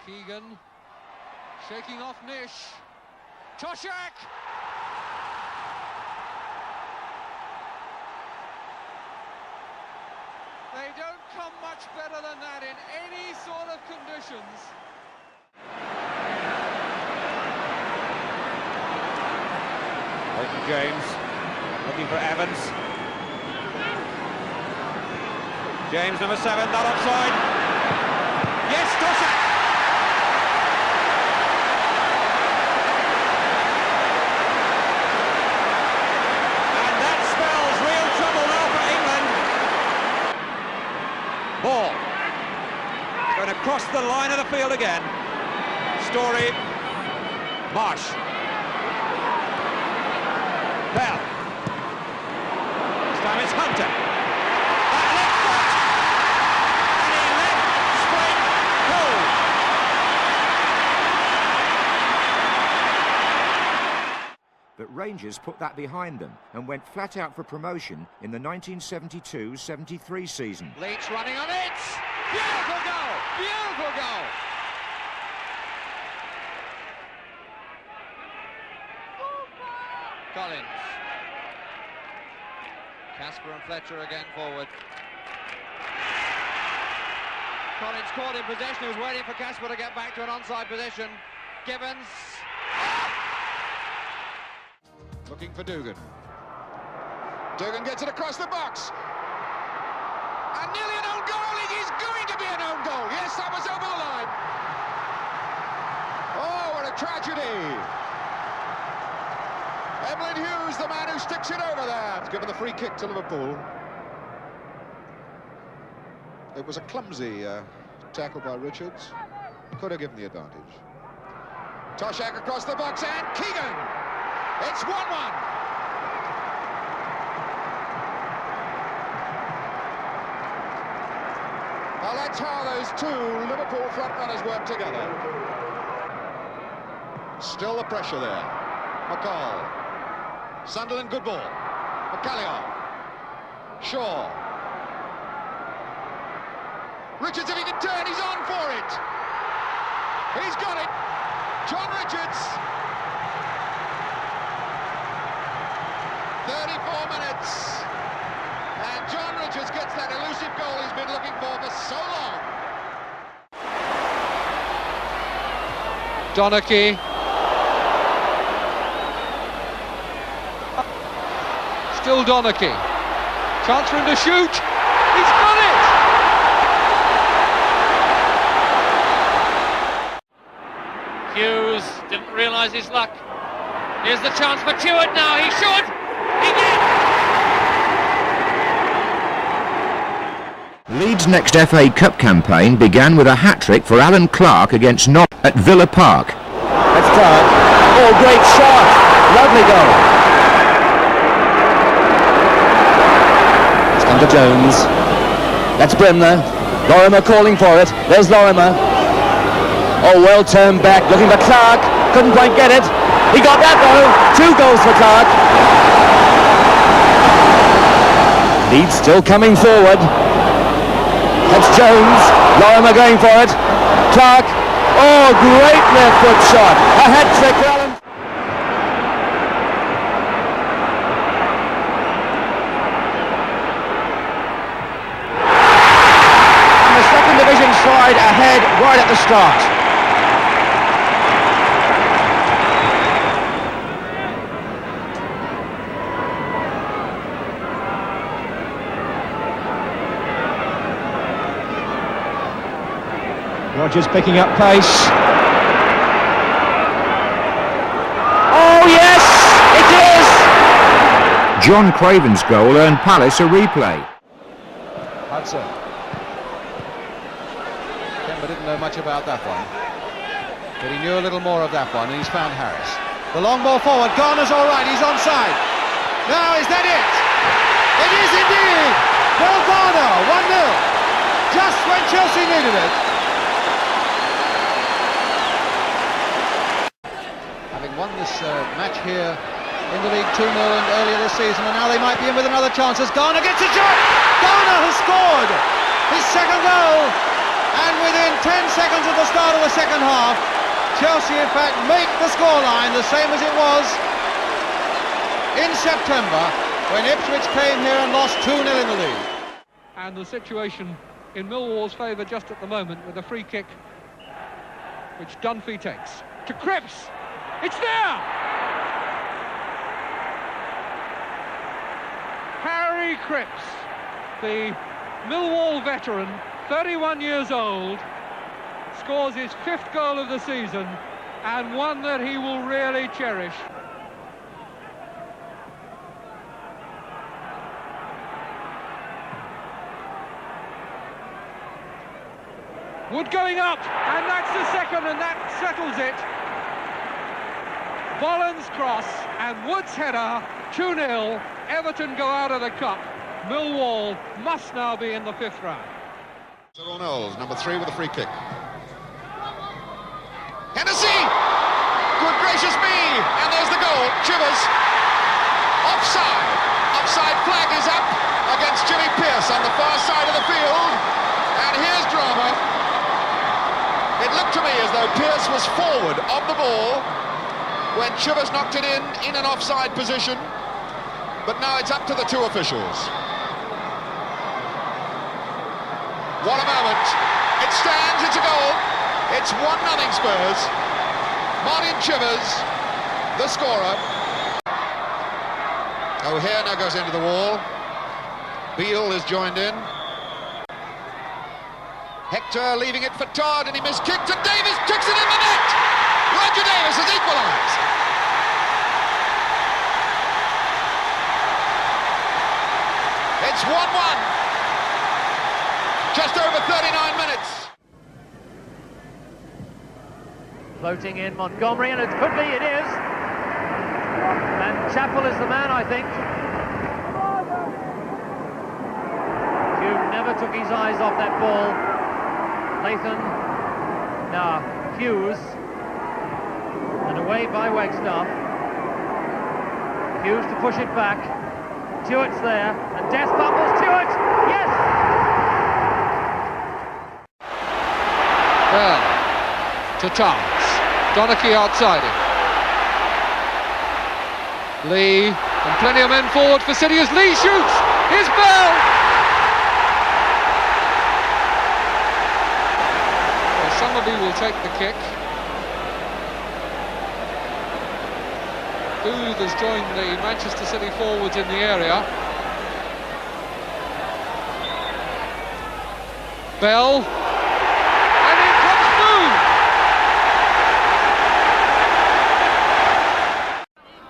Keegan shaking off Nish. Toshak! They don't come much better than that in any sort of conditions. Leighton James looking for Evans. James, number 7, not offside. Yes, Toshak! And that spells real trouble now for England. Ball going across the line of the field again. Story, Marsh. Bell. This time it's Hunter. That left foot. And he left straight goal. But Rangers put that behind them and went flat out for promotion in the 1972-73 season. Leach running on it. Beautiful goal. Beautiful goal. Collins. Casper and Fletcher again forward. Collins caught in possession. He was waiting for Casper to get back to an onside position. Gibbons. Looking for Dugan. Dugan gets it across the box. And nearly an own goal. It is going to be an own goal. Yes, that was over the line. Oh, what a tragedy. Emlyn Hughes, the man who sticks it over there. It's given the free kick to Liverpool. It was a clumsy tackle by Richards. Could have given the advantage. Toshak across the box and Keegan. It's 1-1. Well, that's how those two Liverpool front runners work together. Still the pressure there. McCall. Sunderland, good ball. McCallion. Shaw. Richards, if he can turn, he's on for it. He's got it. John Richards. 34 minutes. And John Richards gets that elusive goal he's been looking for so long. Donachie. Still Donachie. Chance for him to shoot. He's got it! Hughes didn't realise his luck. Here's the chance for Stewart now. He should. He did. Leeds' next FA Cup campaign began with a hat-trick for Alan Clark against Norwich at Villa Park. That's Clark. Oh, great shot. Lovely goal. It's come to Jones. That's Bremner. Lorimer calling for it. There's Lorimer. Oh, well turned back, looking for Clark. Couldn't quite get it. He got that though. 2 goals for Clark. Leeds still coming forward. That's Jones. Lorimer going for it. Clark. Oh, great left foot shot. A hat-trick for Alan. And the second get the start. Rogers picking up pace. Oh yes, it is! John Craven's goal earned Palace a replay. Hudson. Kemba didn't know much about that one, but he knew a little more of that one, and he's found Harris. The long ball forward, Garner's all right, he's onside. Now, is that it? It is indeed! Bill Garner, 1-0, just when Chelsea needed it. Having won this match here in the league 2-0 and earlier this season, and now they might be in with another chance as Garner gets a shot! Garner has scored his second goal, and within 10 seconds of the start of the second half, Chelsea in fact make the scoreline the same as it was in September when Ipswich came here and lost 2-0 in the league. And the situation in Millwall's favour just at the moment with a free kick which Dunphy takes to Cripps. It's there! Harry Cripps, the Millwall veteran, 31 years old, scores his 5th goal of the season, and one that he will really cherish. Wood going up, and that's the second, and that settles it. Boland's cross and Wood's header, 2-0. Everton go out of the cup. Millwall must now be in the 5th round. Cyril Knowles, number 3 with a free kick. Hennessy! Good gracious me! And there's the goal. Chivers. Offside. Offside flag is up against Jimmy Pearce on the far side of the field. And here's drama. It looked to me as though Pearce was forward of the ball when Chivers knocked it in an offside position. But now it's up to the 2 officials. What a moment. It stands, it's a goal. It's 1-0 Spurs. Martin Chivers, the scorer. O'Hare now goes into the wall. Beale is joined in. Hector leaving it for Todd, and he miskicked, and Davis kicks it in the net! Roger Davis has equalised. It's 1-1. Just over 39 minutes. Floating in Montgomery, and it could be, it is. And Chappell is the man, I think. Hugh never took his eyes off that ball. Lathan, now Hughes, and away by Wagstaff. Hughes to push it back. Stewart's there, and Death bumbles Stewart. Yes! Bell to Charles. Donachie outside him. Lee, and plenty of men forward for City as Lee shoots. Here's Bell. Well, somebody will take the kick. Booth has joined the Manchester City forwards in the area. Bell. And in comes Booth.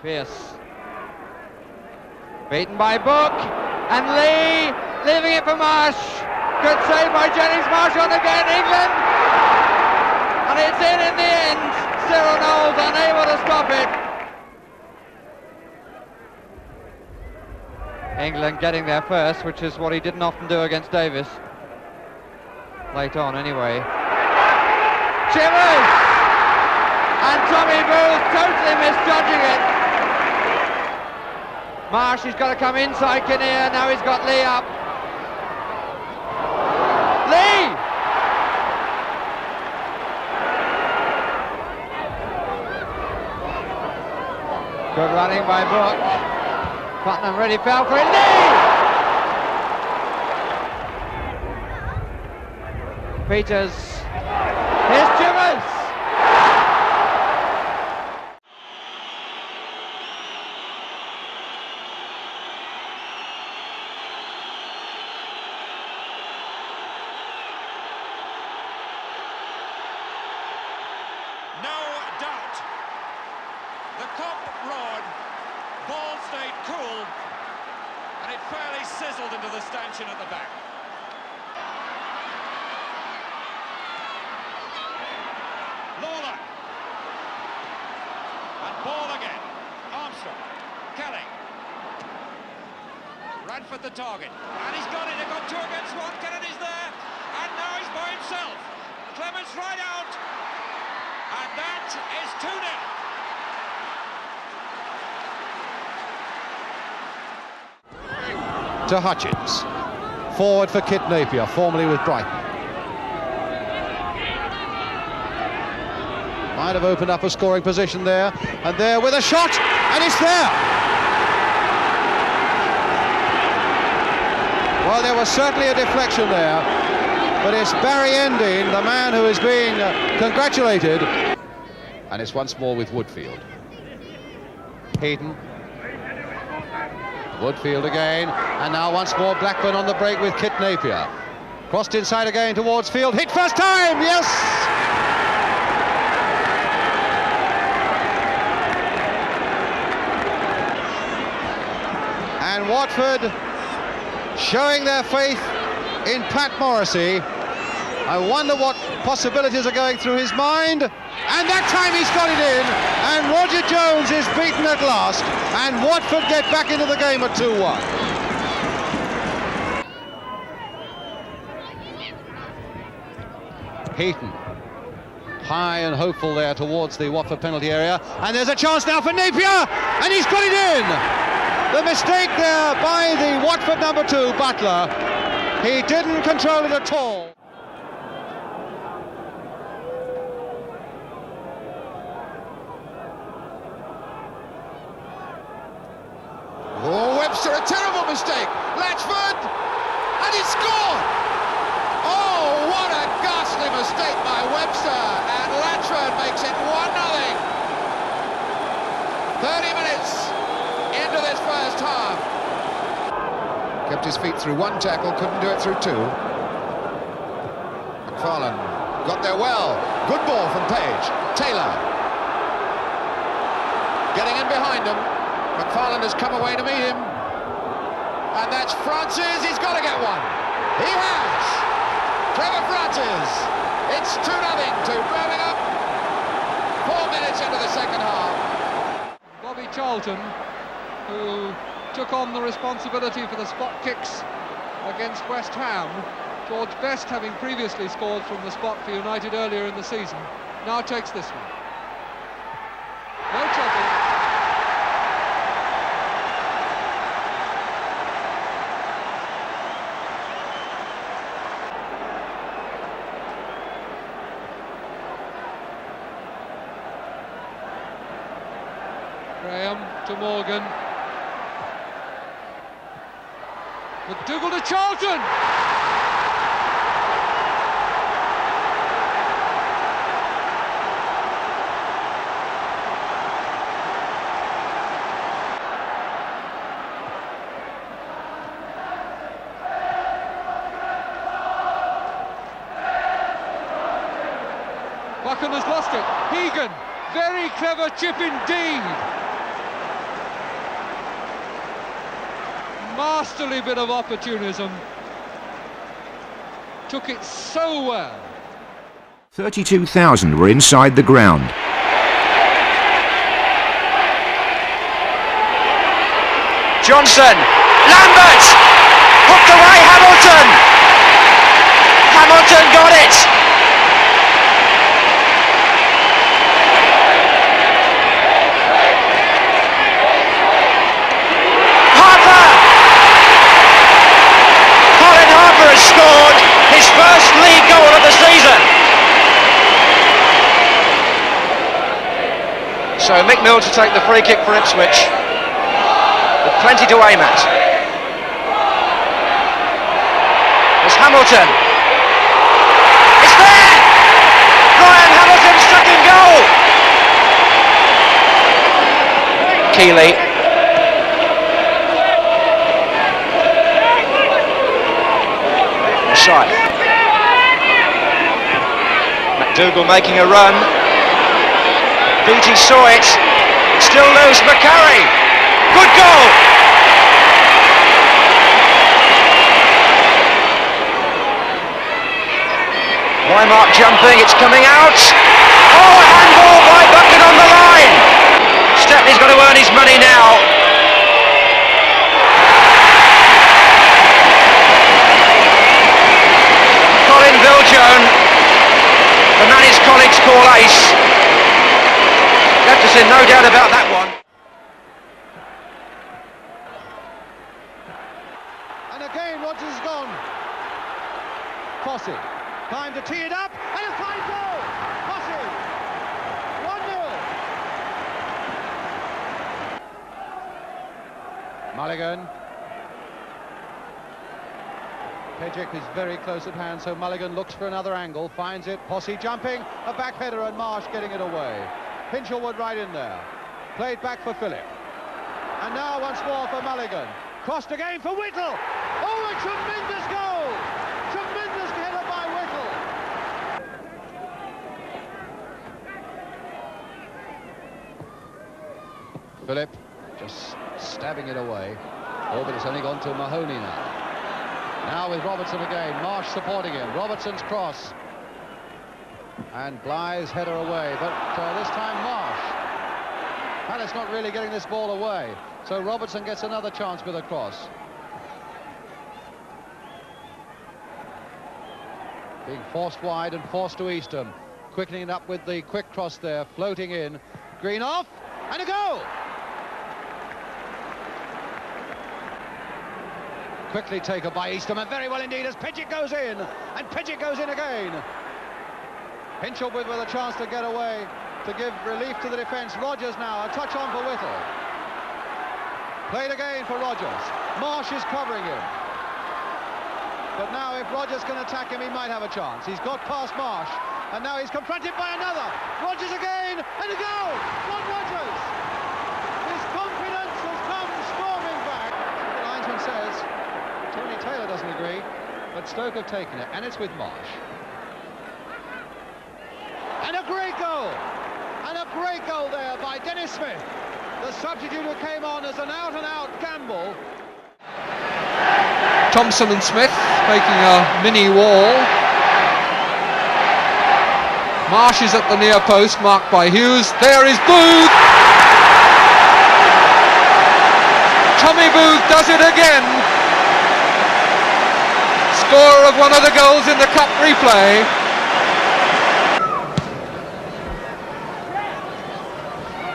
Pearce. Beaten by Book. And Lee leaving it for Marsh. Good save by Jennings. Marsh on again. England. And it's in the end. Cyril Knowles unable to stop it. England getting there first, which is what he didn't often do against Davis. Late on, anyway. Chivers! And Tommy Booth totally misjudging it. Marsh, he's got to come inside Kinnear. Now he's got Lee up. Lee! Good running by Book. Putnam really fell for it. Lee! Peters. cock roared, ball stayed cool, and it fairly sizzled into the stanchion at the back. Lawler. And ball again. Armstrong. Kelly. Radford the target. And he's got it. They've got 2 against 1. Kennedy's there. And now he's by himself. Clements right out. And that is 2-0. To Hutchins. Forward for Kit Napier, formerly with Brighton. Might have opened up a scoring position there, and there with a shot, and it's there! Well, there was certainly a deflection there, but it's Barry Endine, the man who is being congratulated. And it's once more with Woodfield. Hayden. Woodfield again, and now once more Blackburn on the break with Kit Napier. Crossed inside again towards Field, hit first time, yes! And Watford showing their faith in Pat Morrissey. I wonder what possibilities are going through his mind. And that time he's got it in. And Roger Jones is beaten at last. And Watford get back into the game at 2-1. Heaton. High and hopeful there towards the Watford penalty area. And there's a chance now for Napier. And he's got it in. The mistake there by the Watford number 2, Butler. He didn't control it at all. Oh, Webster, a terrible mistake. Latchford, and he scored! Oh, what a ghastly mistake by Webster, and Latchford makes it 1-0. 30 minutes into this first half. Kept his feet through 1 tackle, couldn't do it through 2. McFarlane got there well. Good ball from Page. Taylor getting in behind him. McFarlane has come away to meet him. And that's Francis. He's got to get one. He has. Trevor Francis. It's 2-0 to Birmingham. 4 minutes into the second half. Bobby Charlton, who took on the responsibility for the spot kicks against West Ham. George Best, having previously scored from the spot for United earlier in the season, now takes this one. No trouble. Graham to Morgan. McDougall to Charlton! Buchan has lost it. Hegan, very clever chip indeed. Masterly bit of opportunism. Took it so well. 32,000 were inside the ground. Johnson, Lambert, hooked away Hamilton. Hamilton got it. Scored his first league goal of the season. So Mick Mill to take the free kick for Ipswich, with plenty to aim at. There's Hamilton. It's there! Ryan Hamilton stuck in goal. Keeley. Side. McDougall making a run. Beattie saw it. It's still loose. McCarry. Good goal. Neumark jumping, it's coming out. Oh, a handball by Bucket on the line. Stepney's got to earn his money now. Colin Viljoen, the man his colleagues call ace. Left us in no doubt about that one. And again, Rodgers is gone. Fossey. Time to tee it up, and a fine goal! Fossey! 1-0. Mulligan. Pejic is very close at hand, so Mulligan looks for another angle, finds it, Fossey jumping, a back header and Marsh getting it away. Hinchelwood right in there. Played back for Phillip. And now once more for Mulligan. Crossed again for Whittle! Oh, a tremendous goal! Tremendous header by Whittle! Phillip just stabbing it away. Oh, but it's only gone to Mahoney now. Now with Robertson again, Marsh supporting him. Robertson's cross. And Blythe's header away, but this time Marsh. Palace not really getting this ball away. So Robertson gets another chance with a cross. Being forced wide and forced to Eastham. Quickening it up with the quick cross there, floating in. Green off, and a goal! Quickly taken by Eastham, and very well indeed as Pejic goes in, and Pejic goes in again. Hinchelwood with a chance to get away, to give relief to the defence. Rodgers now, a touch on for Whittle. Played again for Rodgers. Marsh is covering him. But now if Rodgers can attack him, he might have a chance. He's got past Marsh, and now he's confronted by another. Rodgers again, and a goal! Ron Rodgers! His confidence has come storming back. The linesman says, Tony Taylor doesn't agree, but Stoke have taken it, and it's with Marsh. And a great goal! And a great goal there by Dennis Smith. The substitute who came on as an out-and-out gamble. Thompson and Smith making a mini wall. Marsh is at the near post, marked by Hughes. There is Booth! Tommy Booth does it again. Scorer of one of the goals in the cup replay.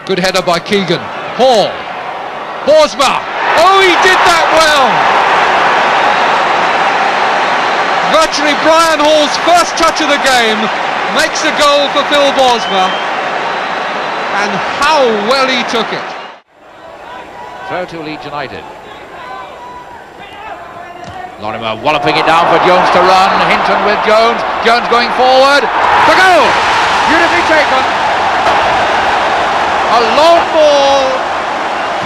Good header by Keegan. Hall. Borsma. Oh, he did that well. Virtually Brian Hall's first touch of the game makes a goal for Phil Borsma. And how well he took it. Throw to Leeds United. Lorimer walloping it down for Jones to run. Hinton with Jones. Jones going forward. The goal! Beautifully taken. A long ball.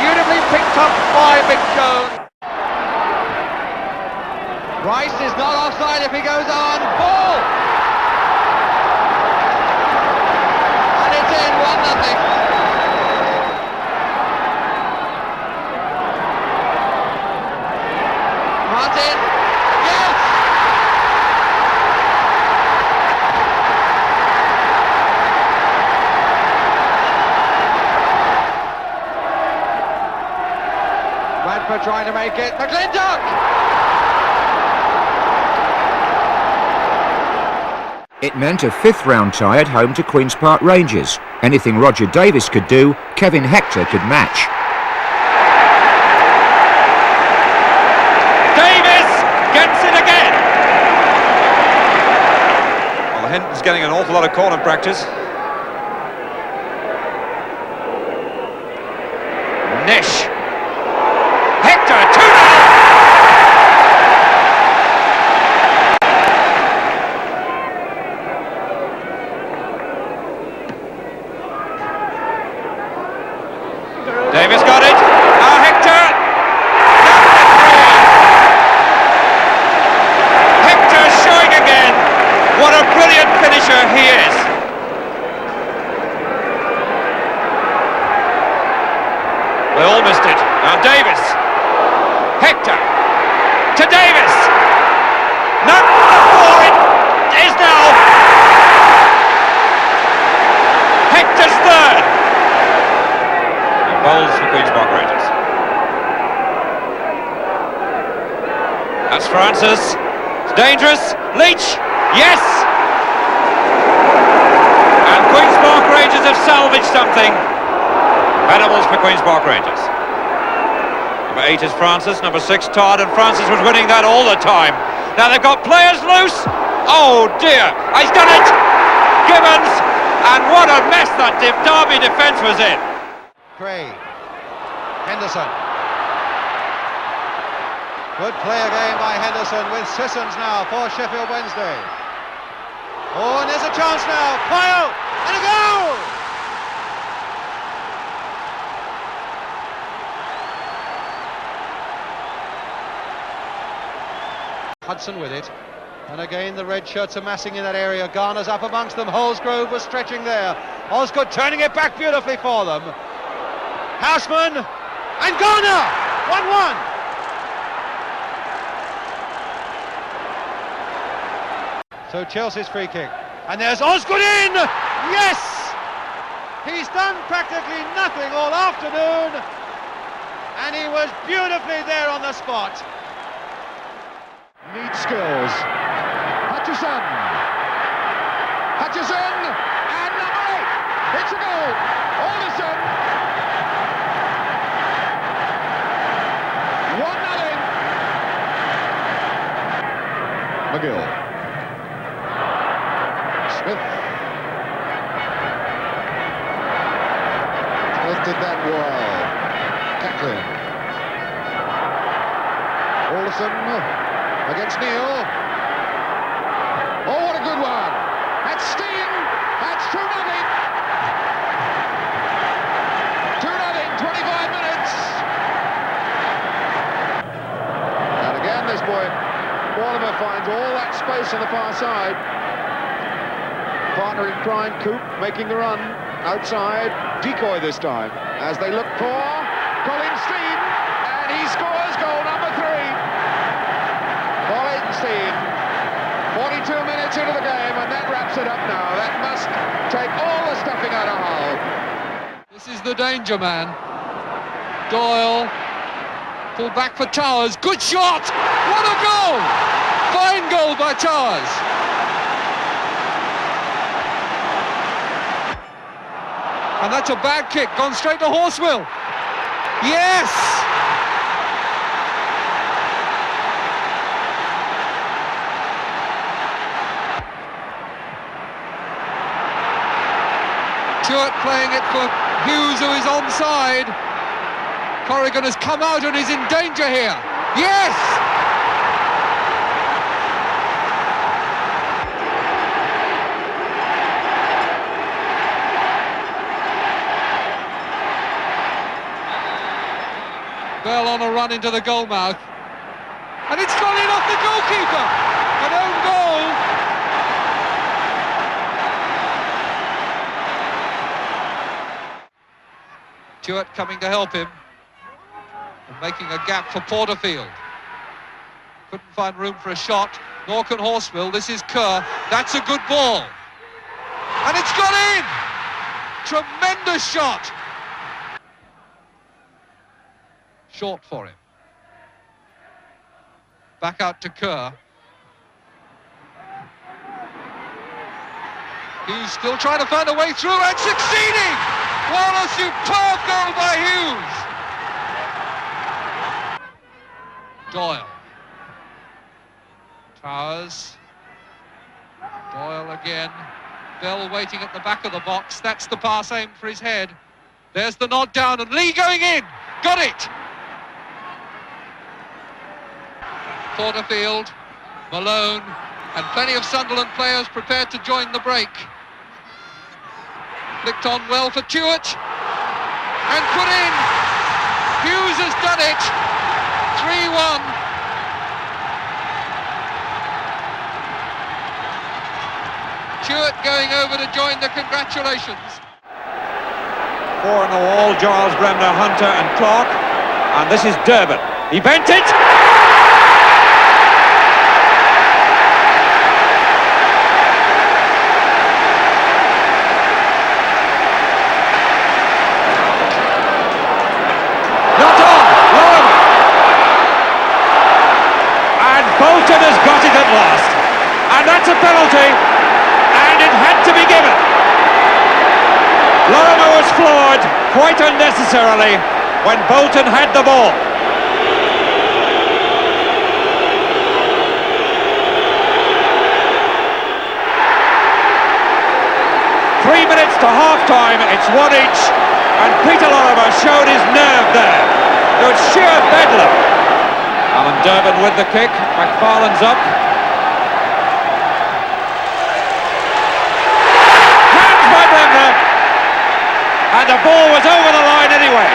Beautifully picked up by Mick Jones. Rice is not offside if he goes on. Ball! And it's in, 1-0. Martin, yes! Radford trying to make it. McClintock! It meant a fifth-round tie at home to Queen's Park Rangers. Anything Roger Davis could do, Kevin Hector could match. Davis gets it again. Well, Hinton's getting an awful lot of corner practice. Nish. Hector, 2-0. Davis got it. Now Hector. Hector showing again what a brilliant finisher he is. That's Francis. It's dangerous. Leach. Yes! And Queen's Park Rangers have salvaged something. Venables for Queen's Park Rangers. Number 8 is Francis. Number 6, Todd. And Francis was winning that all the time. Now they've got players loose. Oh dear. He's done it. Gibbons. And what a mess that Derby defence was in. Craig. Henderson. Good play again by Henderson with Sissons now for Sheffield Wednesday. Oh, and there's a chance now. Pyle and a goal! Hudson with it. And again the red shirts are massing in that area. Garner's up amongst them. Holsgrove was stretching there. Osgood turning it back beautifully for them. Houseman and Garner! 1-1. So Chelsea's free kick. And there's Osgood in! Yes! He's done practically nothing all afternoon. And he was beautifully there on the spot. Needs skills. Hutchison! Hutchison! And number 8! It's a goal! Alderson! 1-0. McGill. Smith did that well. Catlin. Alderson against Neil. Oh, what a good one. That's Steen. That's 2-0. 2-0, 25 minutes. And again, this boy, Wallamer finds all that space on the far side. Partner in crime, Coop, making the run outside. Decoy this time, as they look for Colin Steen, and he scores goal number 3. Colin Steen, 42 minutes into the game, and that wraps it up now. That must take all the stuffing out of Hull. This is the danger man. Doyle, pull back for Towers. Good shot! What a goal! Fine goal by Towers. And that's a bad kick, gone straight to Horswell. Yes! Stewart playing it for Hughes, who is onside. Corrigan has come out and is in danger here. Yes! Bell on a run into the goal mouth. And it's gone in off the goalkeeper. An own goal. Stewart coming to help him. And making a gap for Porterfield. Couldn't find room for a shot. Nor can Horswell. This is Kerr. That's a good ball. And it's gone in. Tremendous shot. Short for him. Back out to Kerr. He's still trying to find a way through and succeeding! What a superb goal by Hughes! Doyle. Towers. Doyle again. Bell waiting at the back of the box. That's the pass aimed for his head. There's the nod down and Lee going in. Got it! Porterfield, Malone, and plenty of Sunderland players prepared to join the break. Flicked on well for Stewart, and put in. Hughes has done it. 3-1. Stewart going over to join the congratulations. 4 in the wall, Giles, Bremner, Hunter and Clark. And this is Durbin. He bent it. Bolton has got it at last. And that's a penalty. And it had to be given. Lorimer was floored quite unnecessarily when Bolton had the ball. Three minutes to half-time, it's one each, and Peter Lorimer showed his nerve there. It was sheer bedlam. Alan Durbin with the kick, McFarlane's up. Hands by Bremner, and the ball was over the line anyway.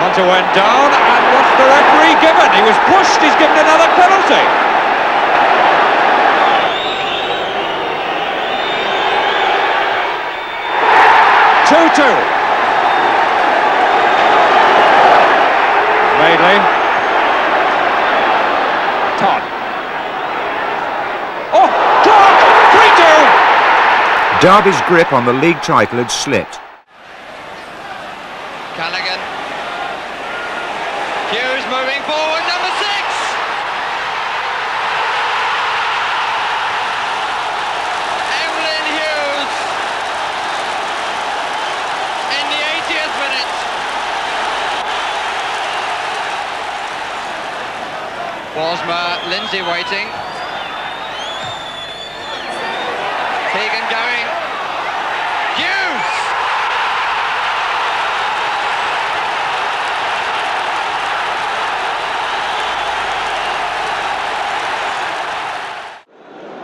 Hunter went down, and what's the referee given? He was pushed, he's given another penalty. Madeley. Todd. Oh, Clark! 3-2! Derby's grip on the league title had slipped. Callaghan. Hughes moving forward, number 6! Evelyn Hughes in the 80th minute. Bosma, Lindsay waiting. Keegan going. Hughes!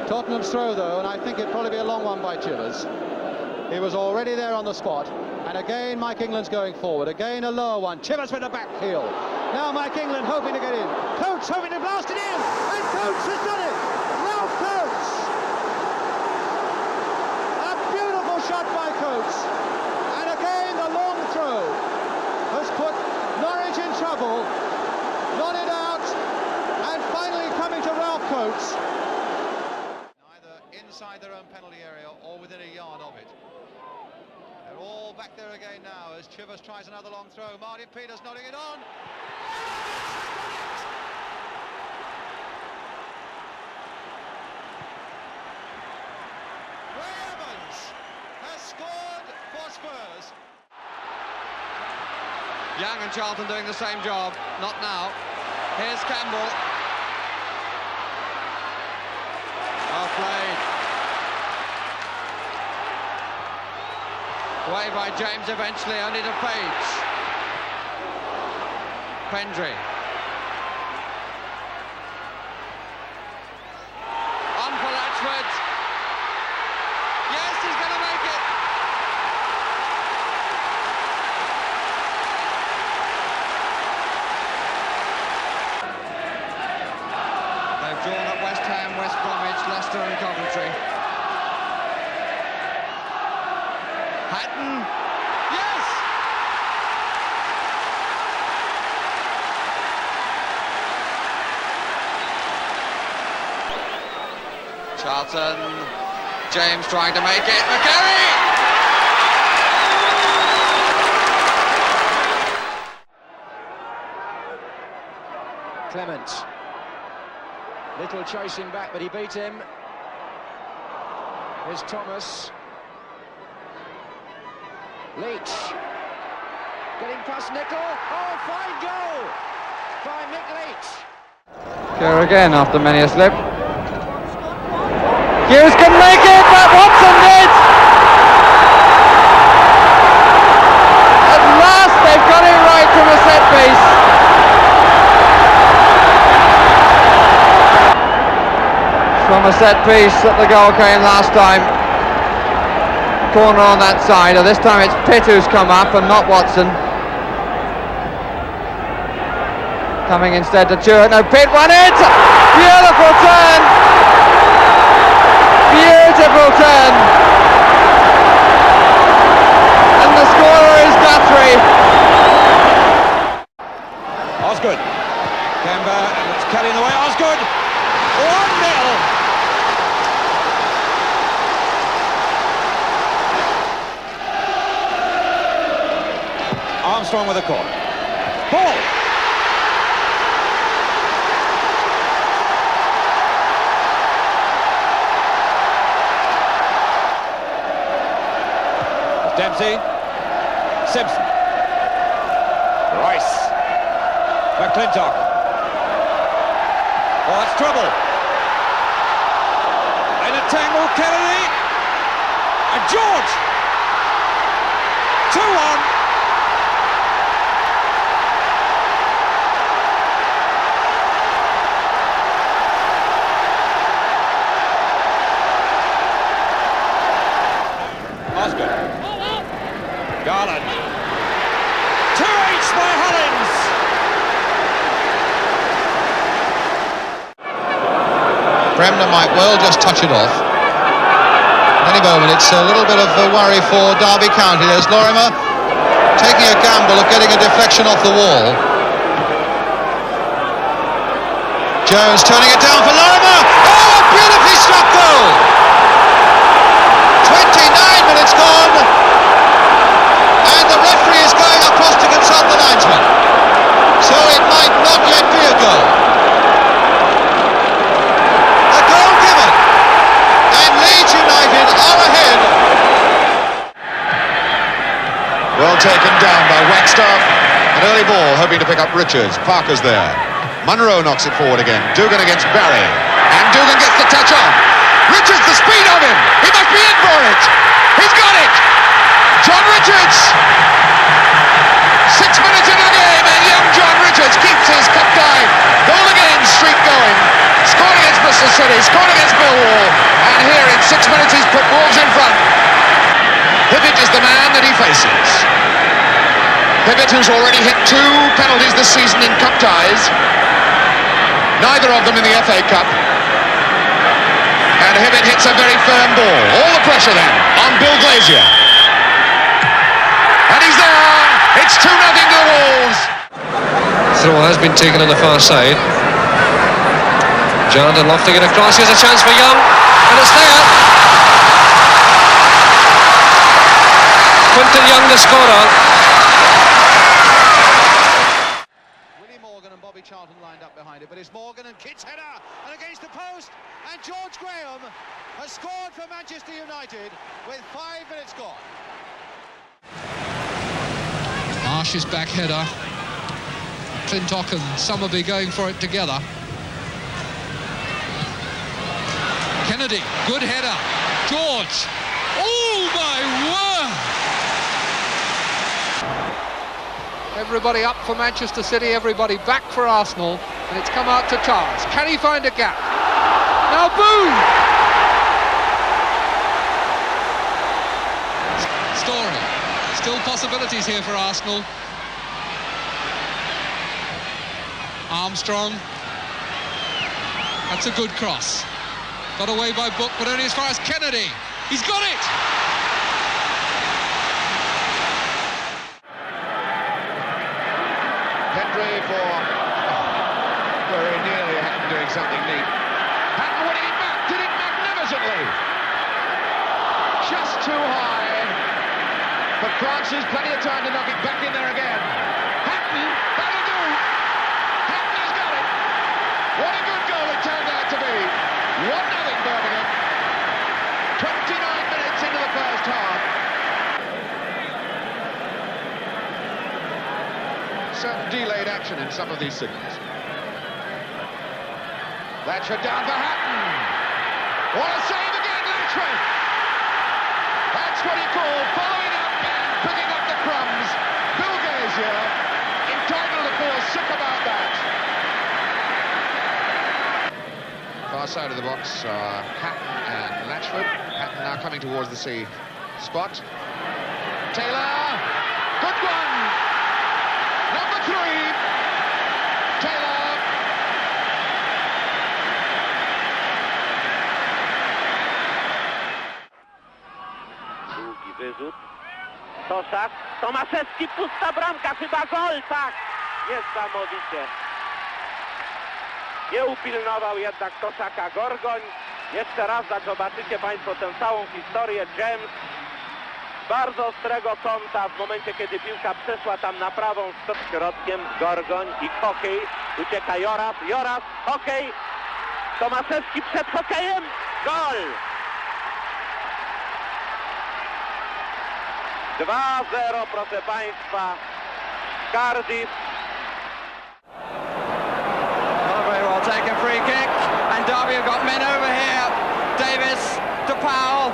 Tottenham's throw though, and I think it'd probably be a long one by Chivers. He was already there on the spot, and again Mike England's going forward. Again a lower one. Chivers with the back heel. Now Mike England hoping to get in. Coates hoping to blast it in, and Coates has done it. Ralph Coates. A beautiful shot by Coates, and again the long throw has put Norwich in trouble. Nodded out, and finally coming to Ralph Coates. Inside their own penalty area or within a yard of it. They're all back there again now as Chivers tries another long throw. Martin Peters nodding it on. Ray Evans has scored for Spurs. Young and Charlton doing the same job. Not now. Here's Campbell. Well played. Away by James eventually, only to Page. Pendry. On for Latchford. Yes, he's going to make it. They've drawn at West Ham, West Bromwich, Leicester and Coventry. Hatton, yes! Charlton, James trying to make it, McGarry! Clement. Little chasing back, but he beat him. Here's Thomas. Leach, getting past Nicol. Oh, fine goal by Mick Leach. Here again after many a slip. Hughes can make it, but Watson did! At last they've got it right from a set piece. From a set piece that the goal came last time. Corner on that side, and this time it's Pitt who's come up and not Watson. Coming instead to Stewart. No, Pitt won it! Beautiful turn! Beautiful turn! And the scorer is Guthrie. Osgood. Kemba, and it's Kelly in the way. Osgood! 1-0! Armstrong with a corner. Ball. Dempsey. Simpson. Rice. McClintock. Oh, that's trouble. In a tangle, Kennedy. And George. 2-1. Osgood. Garland. 2-8 by Hollins. Bremner might well just touch it off. At any moment, it's a little bit of a worry for Derby County. There's Lorimer taking a gamble of getting a deflection off the wall. Jones turning it down for Lorimer. Oh, a beautifully struck goal! 29 minutes gone, and the referee is going across to consult the linesman. So it might not yet be a goal. A goal given, and Leeds United are ahead. Well taken down by Wagstaff. An early ball, hoping to pick up Richards. Parker's there. Munro knocks it forward again. Dugan against Barry. And Dugan gets the touch on. Richards, the speed of him. He must be in for it. He's got it. John Richards. 6 minutes into the game, and young John Richards keeps his cup dive. Goal again, streak going. Scored against Bristol City, scored against Millwall. And here in 6 minutes he's put Wolves in front. Hibbett is the man that he faces. Hibbett, who's already hit 2 penalties this season in cup ties. Neither of them in the FA Cup. And Hibbett hits a very firm ball. All the pressure then on Bill Glazier. And he's there. It's 2-0 to the Wolves. Throw has been taken on the far side. Jonathan lofting it across. Here's a chance for Young. And it's there. Quinton Young, the scorer. Morgan and Bobby Charlton lined up behind it, but it's Morgan and Kitt's header, and against the post, and George Graham has scored for Manchester United with 5 minutes gone. Marsh's back header. Clintock and Summerby going for it together. Kennedy, good header. George. Oh my word! Everybody up for Manchester City, everybody back for Arsenal, and it's come out to Charles. Can he find a gap? Now boom! Story. Still possibilities here for Arsenal. Armstrong. That's a good cross. Got away by Book, but only as far as Kennedy. He's got it! Hendry for very nearly Hatton doing something neat. Hatton winning it back, did it magnificently. Just too high. But Francis, plenty of time to knock it back in there again. Hatton, that'll do. Hatton has got it. What a good goal it turned out to be. 1-0 Birmingham. 29 minutes into the first half. Certain delayed action in some of these signals. Latchford down for Hatton. What a save again, Latchford! That's what he called following up and picking up the crumbs. Bill Glazier entitled to feel sick about that. Far side of the box are Hatton and Latchford. Hatton now coming towards the C spot. Taylor, good one! Number 3, Taylor. Długi wyrzut. Toszak, Tomaszewski, pusta bramka, chyba gol, tak! Niesamowicie. Nie upilnował jednak Toszaka Gorgoń. Jeszcze raz zobaczycie Państwo tę całą historię. James bardzo ostrego kąta w momencie, kiedy piłka przeszła tam na prawą stronę. Środkiem Gorgoń i hokej. Ucieka Joras, hokej. Tomaszewski przed hokejem. Gol! 2-0, proszę Państwa. Cardiff. Not a very well taken free kick, and Derby have got men over here. Davis to Powell.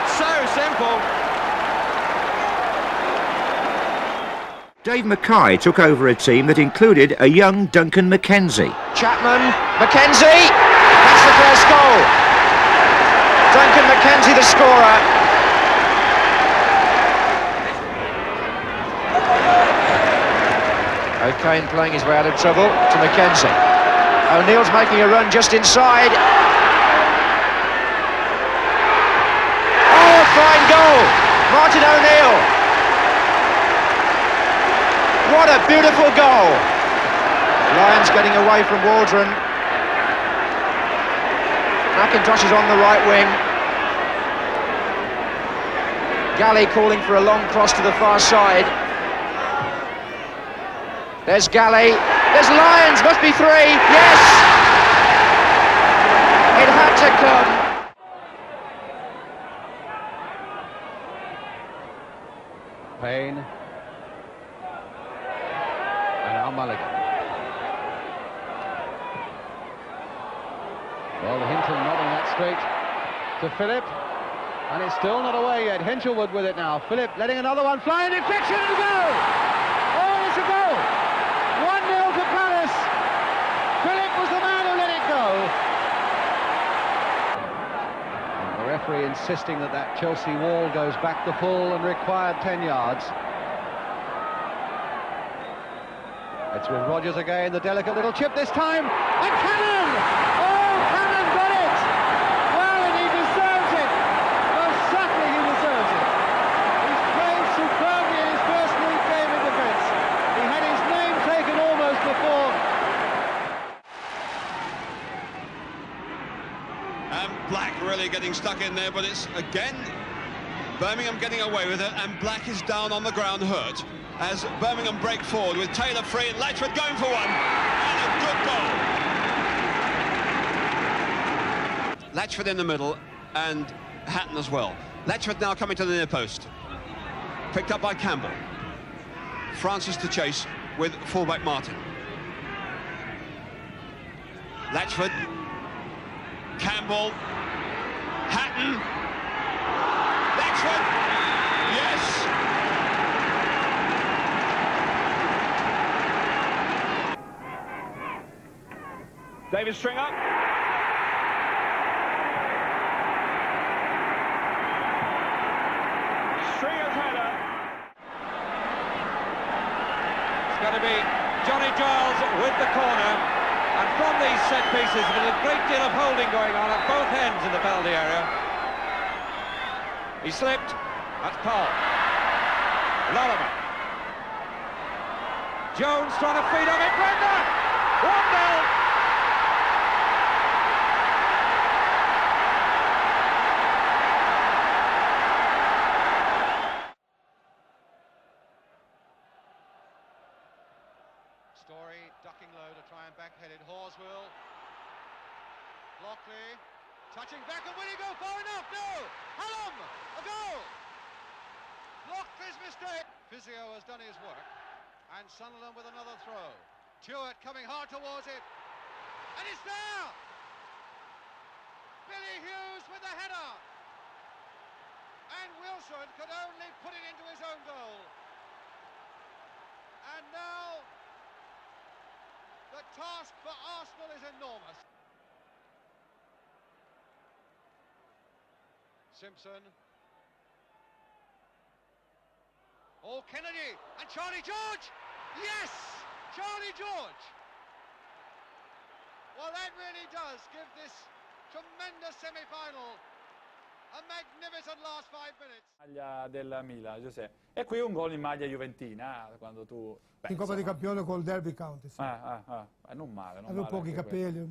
So simple. Dave Mackay took over a team that included a young Duncan McKenzie. Chapman, McKenzie, that's the first goal. Duncan McKenzie, the scorer. O'Kane playing his way out of trouble to McKenzie. O'Neill's making a run just inside. Oh, fine goal! Martin O'Neill. What a beautiful goal! Lions getting away from Waldron. McIntosh is on the right wing. Galley calling for a long cross to the far side. There's Galley. There's Lyons. Must be three. Yes! It had to come. Payne. And now Mulligan. Well, Hinton nodding that straight to Phillip. And it's still not away yet. Hinchelwood with it now. Phillip letting another one fly, and deflection and a goal! Oh, it's a goal! 1-0 to Palace. Phillip was the man who let it go. And the referee insisting that that Chelsea wall goes back the full and required 10 yards. It's with Rodgers again, the delicate little chip this time. And Cannon! Oh, Cannon got it! Well, and he deserves it. Most certainly he deserves it. He's played superbly in his first league game in defence. He had his name taken almost before. And Black really getting stuck in there, but it's again Birmingham getting away with it, and Black is down on the ground hurt as Birmingham break forward with Taylor free and Latchford going for one, and a good goal. Latchford in the middle and Hatton as well. Latchford now coming to the near post, picked up by Campbell. Francis to chase with fullback Martin. Latchford, Campbell, Hatton, Latchford, yes! David Stringer. Stringer's header. It's going to be Johnny Giles with the corner. And from these set pieces, there's a great deal of holding going on at both ends in the penalty area. He slipped. That's Paul. Lorimer. Jones trying to feed on it. Brenda! 1-0. Story ducking low to try and backhead it. Horswell. Lockley. Touching back, and will he go far enough? No! Hallam! A goal! Lockley's mistake. Physio has done his work. And Sunderland with another throw. Stewart coming hard towards it. And it's there! Billy Hughes with the header. And Wilson could only put it into his own goal. And now the task for Arsenal is enormous. Simpson. Oh, Kennedy and Charlie George. Yes, Charlie George. Well, that really does give this tremendous semi-final a magnificent last 5 minutes. Maglia del Milan, Giuseppe. E qui un gol in maglia juventina, quando tu... in Coppa di Campione col Derby County, sì. Non male, non avevo male pochi capelli.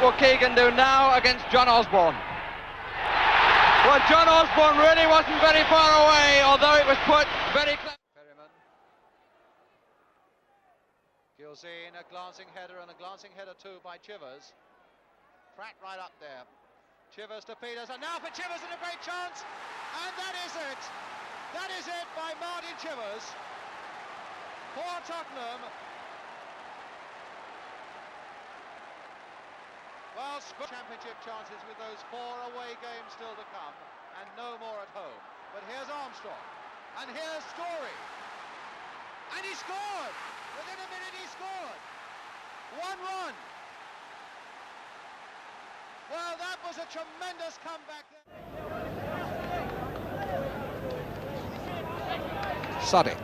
will Keegan do now against John Osborne? Well, John Osborne really wasn't very far away, although it was put very close. Gilzine, a glancing header, and a glancing header too by Chivers. Pratt right up there. Chivers to Peters, and now for Chivers, and a great chance, and that is it. That is it by Martin Chivers. For Tottenham. Well, championship chances with those 4 away games still to come, and no more at home. But here's Armstrong, and here's Story, and he scored. Within a minute he scored. 1-1. Well, that was a tremendous comeback there. Sadiq.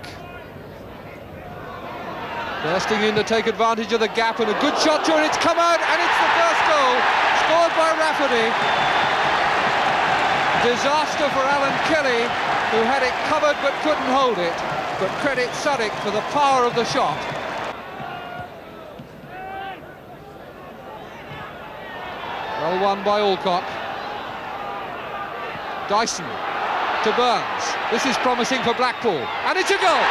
Bursting in to take advantage of the gap, and a good shot to it. It's come out, and it's the first goal scored by Rafferty. Disaster for Alan Kelly, who had it covered but couldn't hold it. But credit Sadiq for the power of the shot. Well won by Alcock. Dyson to Burns. This is promising for Blackpool, and it's a goal!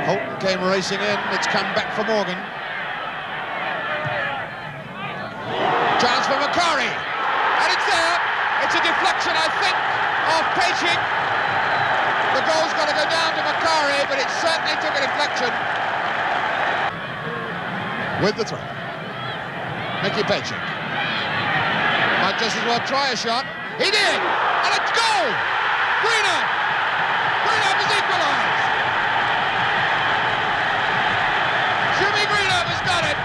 Holton came racing in, it's come back for Morgan. Chance for Macari, and it's there. It's a deflection, I think, of Pechik. The goal's got to go down to Macari, but it certainly took a deflection. With the throw, Mickey Pechik might just as well try a shot. He did, and it's goal. Greenup has equalised. Jimmy Greenup has done it.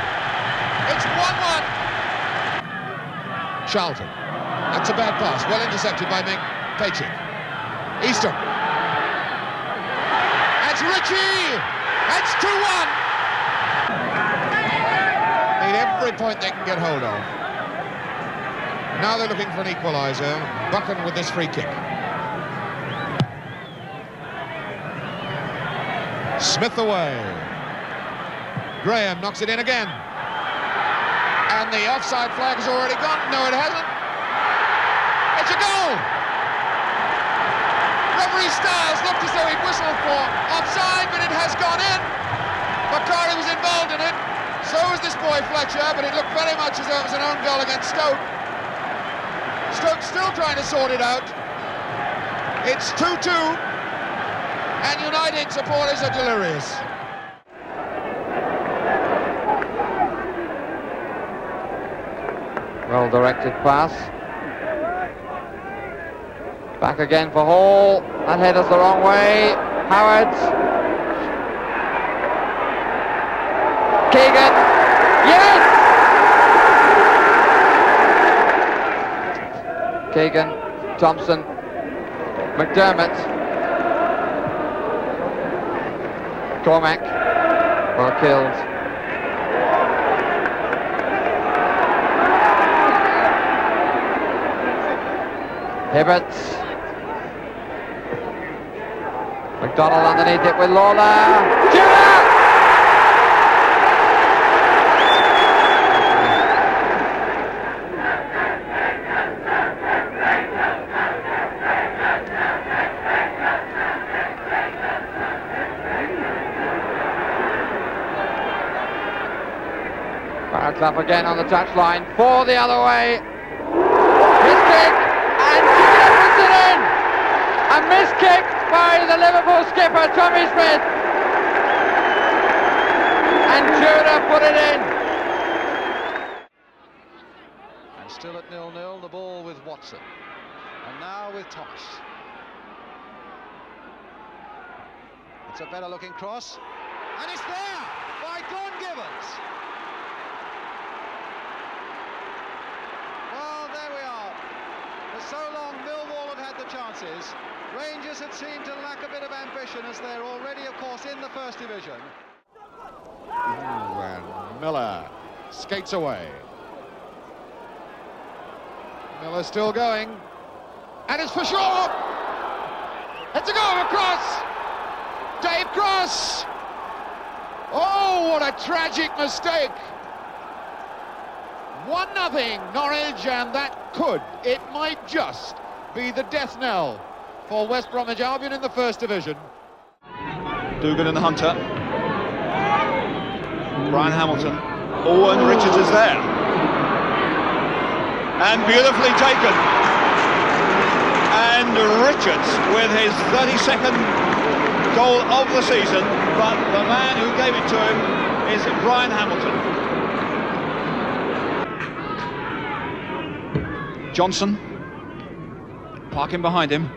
It's 1-1. Charlton. That's a bad pass. Well intercepted by Pechik. Easton. That's Ritchie. That's 2-1. Need every point they can get hold of. Now they're looking for an equaliser. Buchan with this free kick. Smith away. Graham knocks it in again. And the offside flag has already gone. No, it hasn't. It's a goal! Referee Stiles looked as though he'd whistled for offside, but it has gone in. Macari was involved in it. So was this boy Fletcher, but it looked very much as though it was an own goal against Stoke. Stoke still trying to sort it out. It's 2-2, and United supporters are delirious. Well-directed pass. Back again for Hall. That header's the wrong way. Howard. Keegan. Yes! Keegan. Thompson. McDermott. Cormac. Well killed. Hibbert. McDonald underneath it with Lawler. Tudor! Barraclough again on the touchline for the other way. His kick, and Tudor puts it in. A missed kick by the Liverpool skipper, Tommy Smith. And Tudor put it in. And still at 0-0, the ball with Watson. And now with Thomas. It's a better looking cross. And it's there by Don Gibbons. Well, there we are. For so long, Millwall had had the chances. Rangers had seemed to lack a bit of ambition, as they're already, of course, in the First Division. And Miller skates away. Miller still going. And it's for sure. It's a goal across. Dave Cross. Oh, what a tragic mistake. 1-0 Norwich, and that it might just be the death knell for West Bromwich Albion in the First Division. Dugan and Hunter. Brian Hamilton. Owen Richards is there. And beautifully taken. And Richards with his 32nd goal of the season, but the man who gave it to him is Brian Hamilton. Johnson, parking behind him.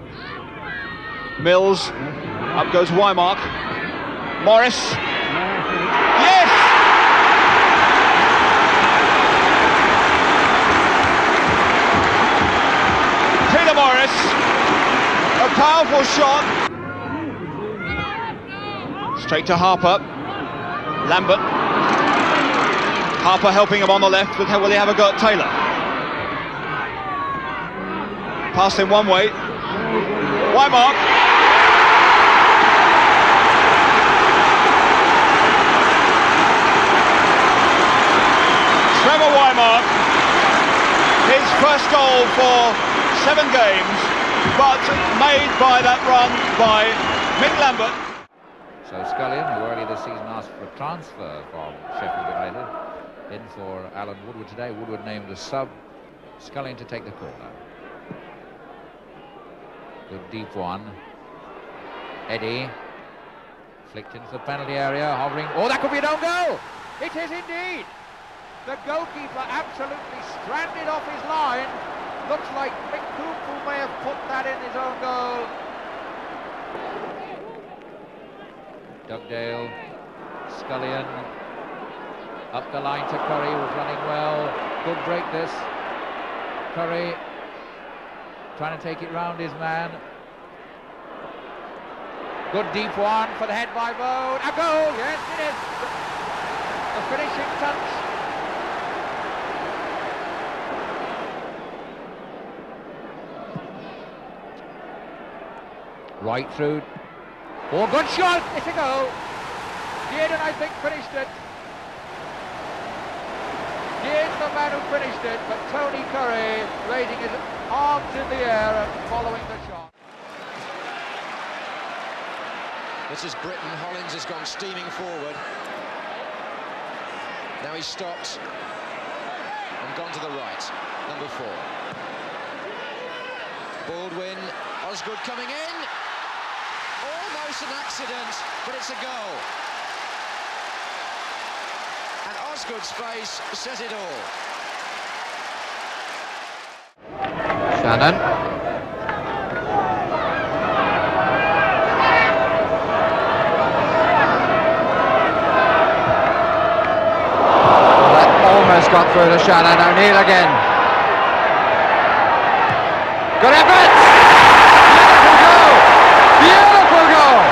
Mills, up goes Wymark. Morris, yes! Taylor Morris, a powerful shot. Straight to Harper. Lambert. Harper helping him on the left, but will he have a go at Taylor? Passed him one way. Wymark. Trevor Wymark. His first goal for 7 games, but made by that run by Mick Lambert. So Scullion, who earlier this season asked for a transfer from Sheffield United, in for Alan Woodward today. Woodward named as sub. Scullion to take the corner. Good deep one. Eddie flicked into the penalty area, hovering. Oh, that could be an own goal! It is indeed! The goalkeeper absolutely stranded off his line. Looks like Mick Cooper may have put that in his own goal. Dugdale, Scullion, up the line to Curry, who's running well. Good break this. Curry trying to take it round his man. Good deep one for the head by Bone. A goal, yes it is. The finishing touch. Right through. Oh, good shot! It's a goal. Dearden, I think, finished it. Dearden's the man who finished it, but Tony Curry raising his arms in the air and following the shot. This is Britain. Hollins has gone steaming forward. Now he's stopped and gone to the right. Number 4. Baldwin. Osgood coming in. Almost an accident, but it's a goal. And Osgood's face says it all. Shannon. That almost got through to Shannon. O'Neill again. Good effort! Beautiful goal!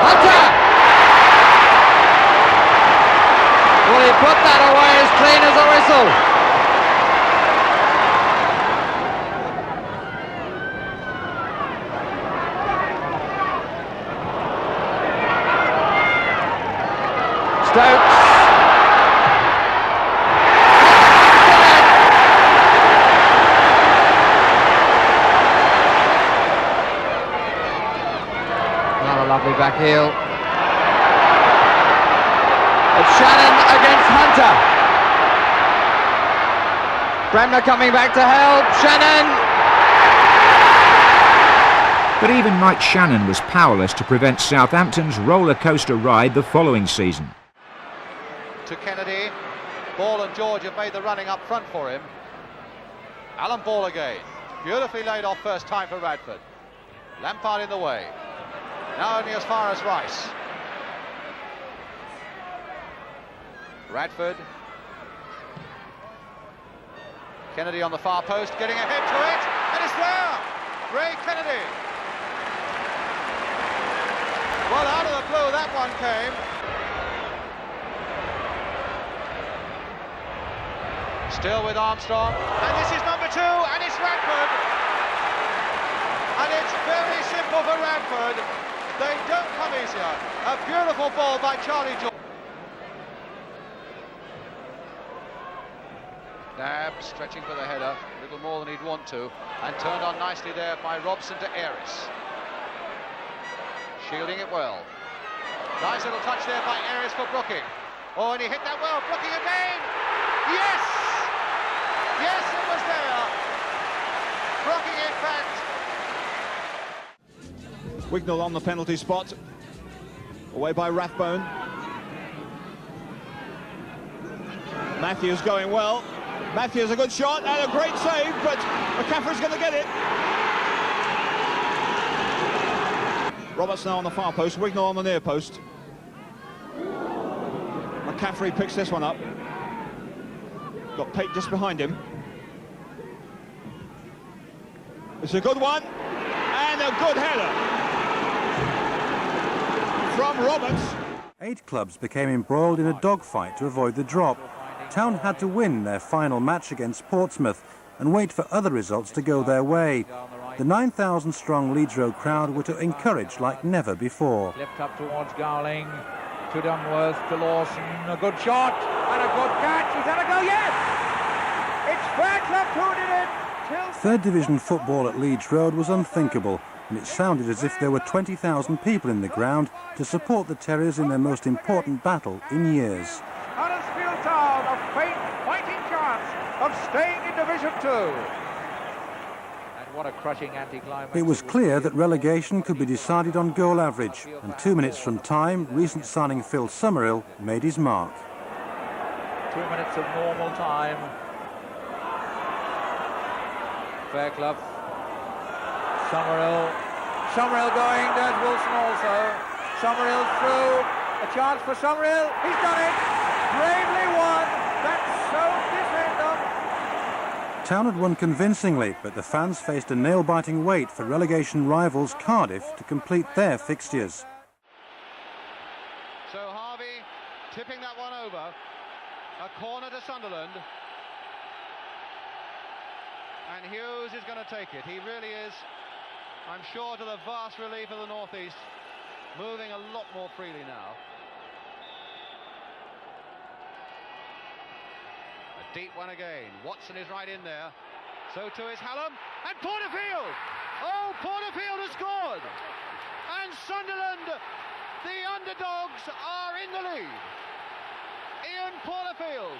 Hunter! Will he put that away as clean as a whistle? Stokes. Another lovely back heel. It's Shannon against Hunter. Bremner coming back to help. Shannon. But even Mike Shannon was powerless to prevent Southampton's roller coaster ride the following season. To Kennedy. Ball and George have made the running up front for him. Alan Ball again. Beautifully laid off first time for Radford. Lampard in the way. Now only as far as Rice. Radford. Kennedy on the far post, getting ahead to it, and it's there! Ray Kennedy Well, out of the blue that one came. Still with Armstrong, and this is number 2, and it's Radford. And it's very simple for Radford. They don't come easier. A beautiful ball by Charlie George. Nab stretching for the header, a little more than he'd want to, and turned on nicely there by Robson to Aris. Shielding it well. Nice little touch there by Aris for Brooking. Oh, and he hit that well. Brooking again. Yes! Yes, it was there. Brooking, in fact. Wignall on the penalty spot. Away by Rathbone. Matthews going well. Matthews a good shot and a great save, but McCaffrey's going to get it. Roberts now on the far post, Wignall on the near post. McCaffrey picks this one up. Got Pate just behind him. It's a good one, and a good header from Roberts. 8 clubs became embroiled in a dogfight to avoid the drop. Town had to win their final match against Portsmouth and wait for other results to go their way. The 9,000-strong Leeds Road crowd were to encourage like never before. Left up towards Gowling, to Dunworth, to Lawson, a good shot and a good catch. He's had a go, yes! It's Fairclough who did it! Third Division football at Leeds Road was unthinkable, and it sounded as if there were 20,000 people in the ground to support the Terriers in their most important battle in years. Huddersfield Town, a faint fighting chance of staying in Division 2. And what a crushing anticlimax. It was clear that relegation could be decided on goal average, and 2 minutes from time, recent signing Phil Summerhill made his mark. 2 minutes of normal time. Fairclough. Summerhill going, there's Wilson also. Summerhill through, a chance for Summerhill, he's done it! Bravely won, that's so different. Town had won convincingly, but the fans faced a nail-biting wait for relegation rivals Cardiff to complete their fixtures. So Harvey tipping that one over. A corner to Sunderland. And Hughes is going to take it. He really is, I'm sure, to the vast relief of the North East, moving a lot more freely now. A deep one again. Watson is right in there. So too is Hallam. And Porterfield! Oh, Porterfield has scored! And Sunderland, the underdogs, are in the lead. Ian Porterfield.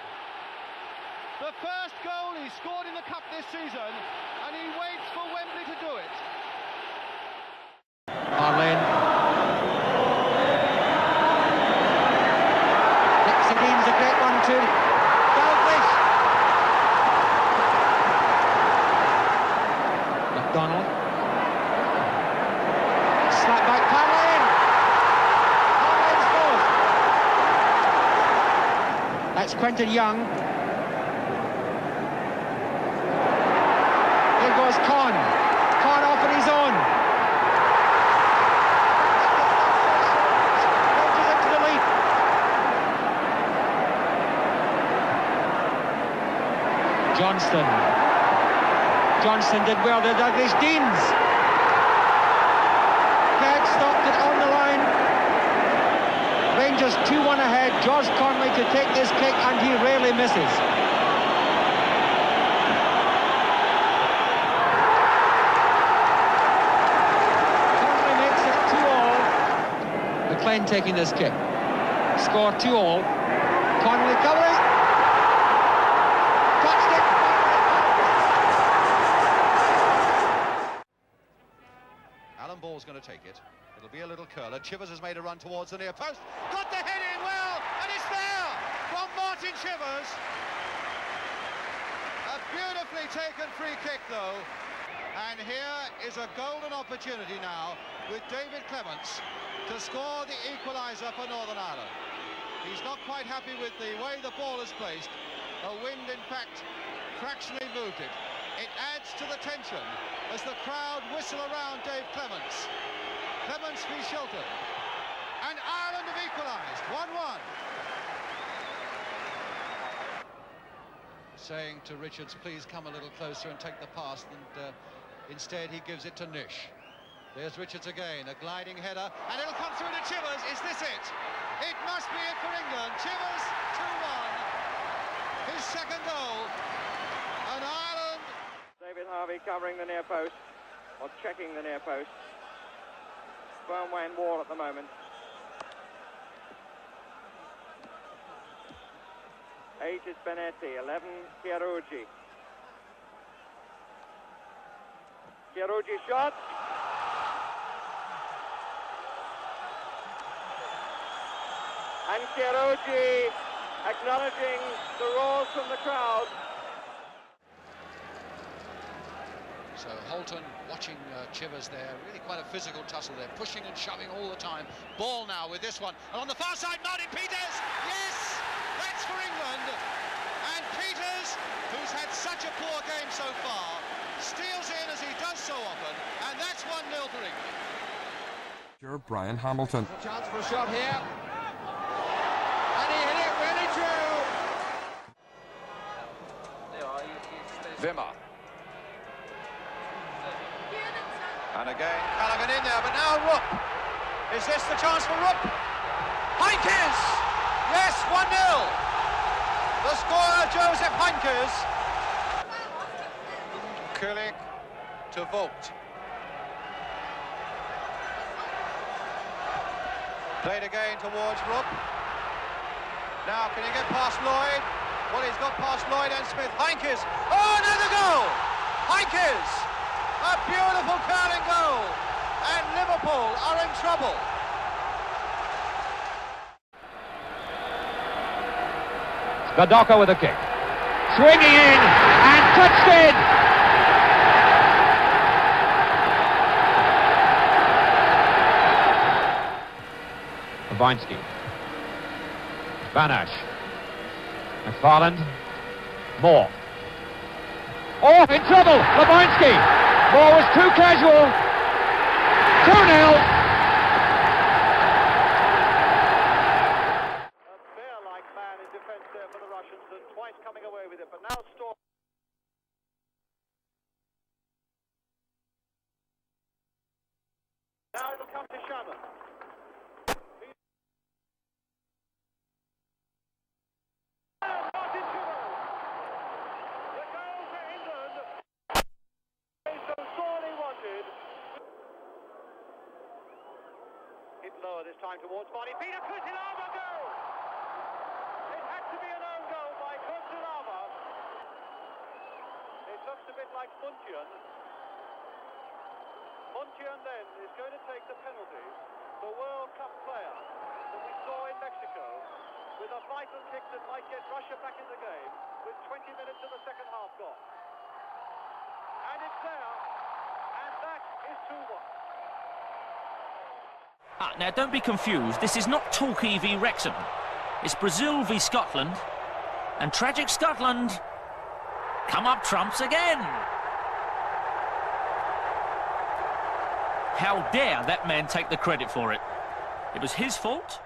The first goal he scored in the Cup this season, and he waits for Wembley to do it. Arlen. Dixie a great one to Dalglish. McDonald. Slap back Carlin. Carlin scores. That's Quentin Young. Here goes Con. Con off on his own. Launches into the lead. Johnston did well to Douglas Deans. Head stopped it on the line. Rangers 2-1 ahead. George Conley to take this kick, and he rarely misses. McLean taking this kick. Score 2-all. Conley covering. Touched it. Alan Ball's going to take it. It'll be a little curler. Chivers has made a run towards the near post. Got the head in well, and it's there from Martin Chivers. A beautifully taken free kick, though. And here is a golden opportunity now with David Clements to score the equaliser for Northern Ireland. He's not quite happy with the way the ball is placed. A wind, in fact, fractionally moved it. It adds to the tension as the crowd whistle around Dave Clements. Clements v. Shelton. equalised, 1-1. Saying to Richards, please come a little closer and take the pass, and instead he gives it to Nish. There's Richards again, a gliding header, and it'll come through to Chivers. Is this it? It must be it for England. Chivers, 2-1. His second goal. And Ireland... David Harvey covering the near post, or checking the near post. Firm-Wayne Wall at the moment. 8 is Benetti, 11 Chiarugi. Chiarugi shot. And Chiarugi acknowledging the roars from the crowd. So Holton watching Chivers there, really quite a physical tussle there, pushing and shoving all the time. Ball now with this one, and on the far side, Martin Peters, yes, that's for England. And Peters, who's had such a poor game so far, steals in as he does so often, and that's 1-0 for England. You're Brian Hamilton. Chance for a shot here. And he hit it really true. Wimmer. And again, Callaghan in there, but now Rupp. Is this the chance for Rupp? Heinkes! Yes, 1-0. The scorer, Joseph Heinkes. Kulik to Vogt. Played again towards Rupp. Now, can he get past Lloyd? Well, he's got past Lloyd and Smith. Heinkes. Oh, another goal! Heinkes! A beautiful curling goal, and Liverpool are in trouble. Gadoka with a kick. Swinging in and touched in. Babinski. Banash. McFarland. Moore. Oh, in trouble! Babinski. Moore was too casual. 2-0. Bear-like man in defence there for the Russians, and twice coming away with it, but now Storm. Now it'll come to Shannon. Lower this time towards Barney. Peter Kutilava goal! It had to be an own goal by Kutilava. It looks a bit like Muntian. Muntian then is going to take the penalty. The World Cup player that we saw in Mexico with a vital kick that might get Russia back in the game with 20 minutes of the second half gone. And it's there, and that is 2-1. Now, don't be confused. This is not Torquay v Wrexham. It's Brazil v Scotland. And tragic Scotland come up trumps again. How dare that man take the credit for it? It was his fault.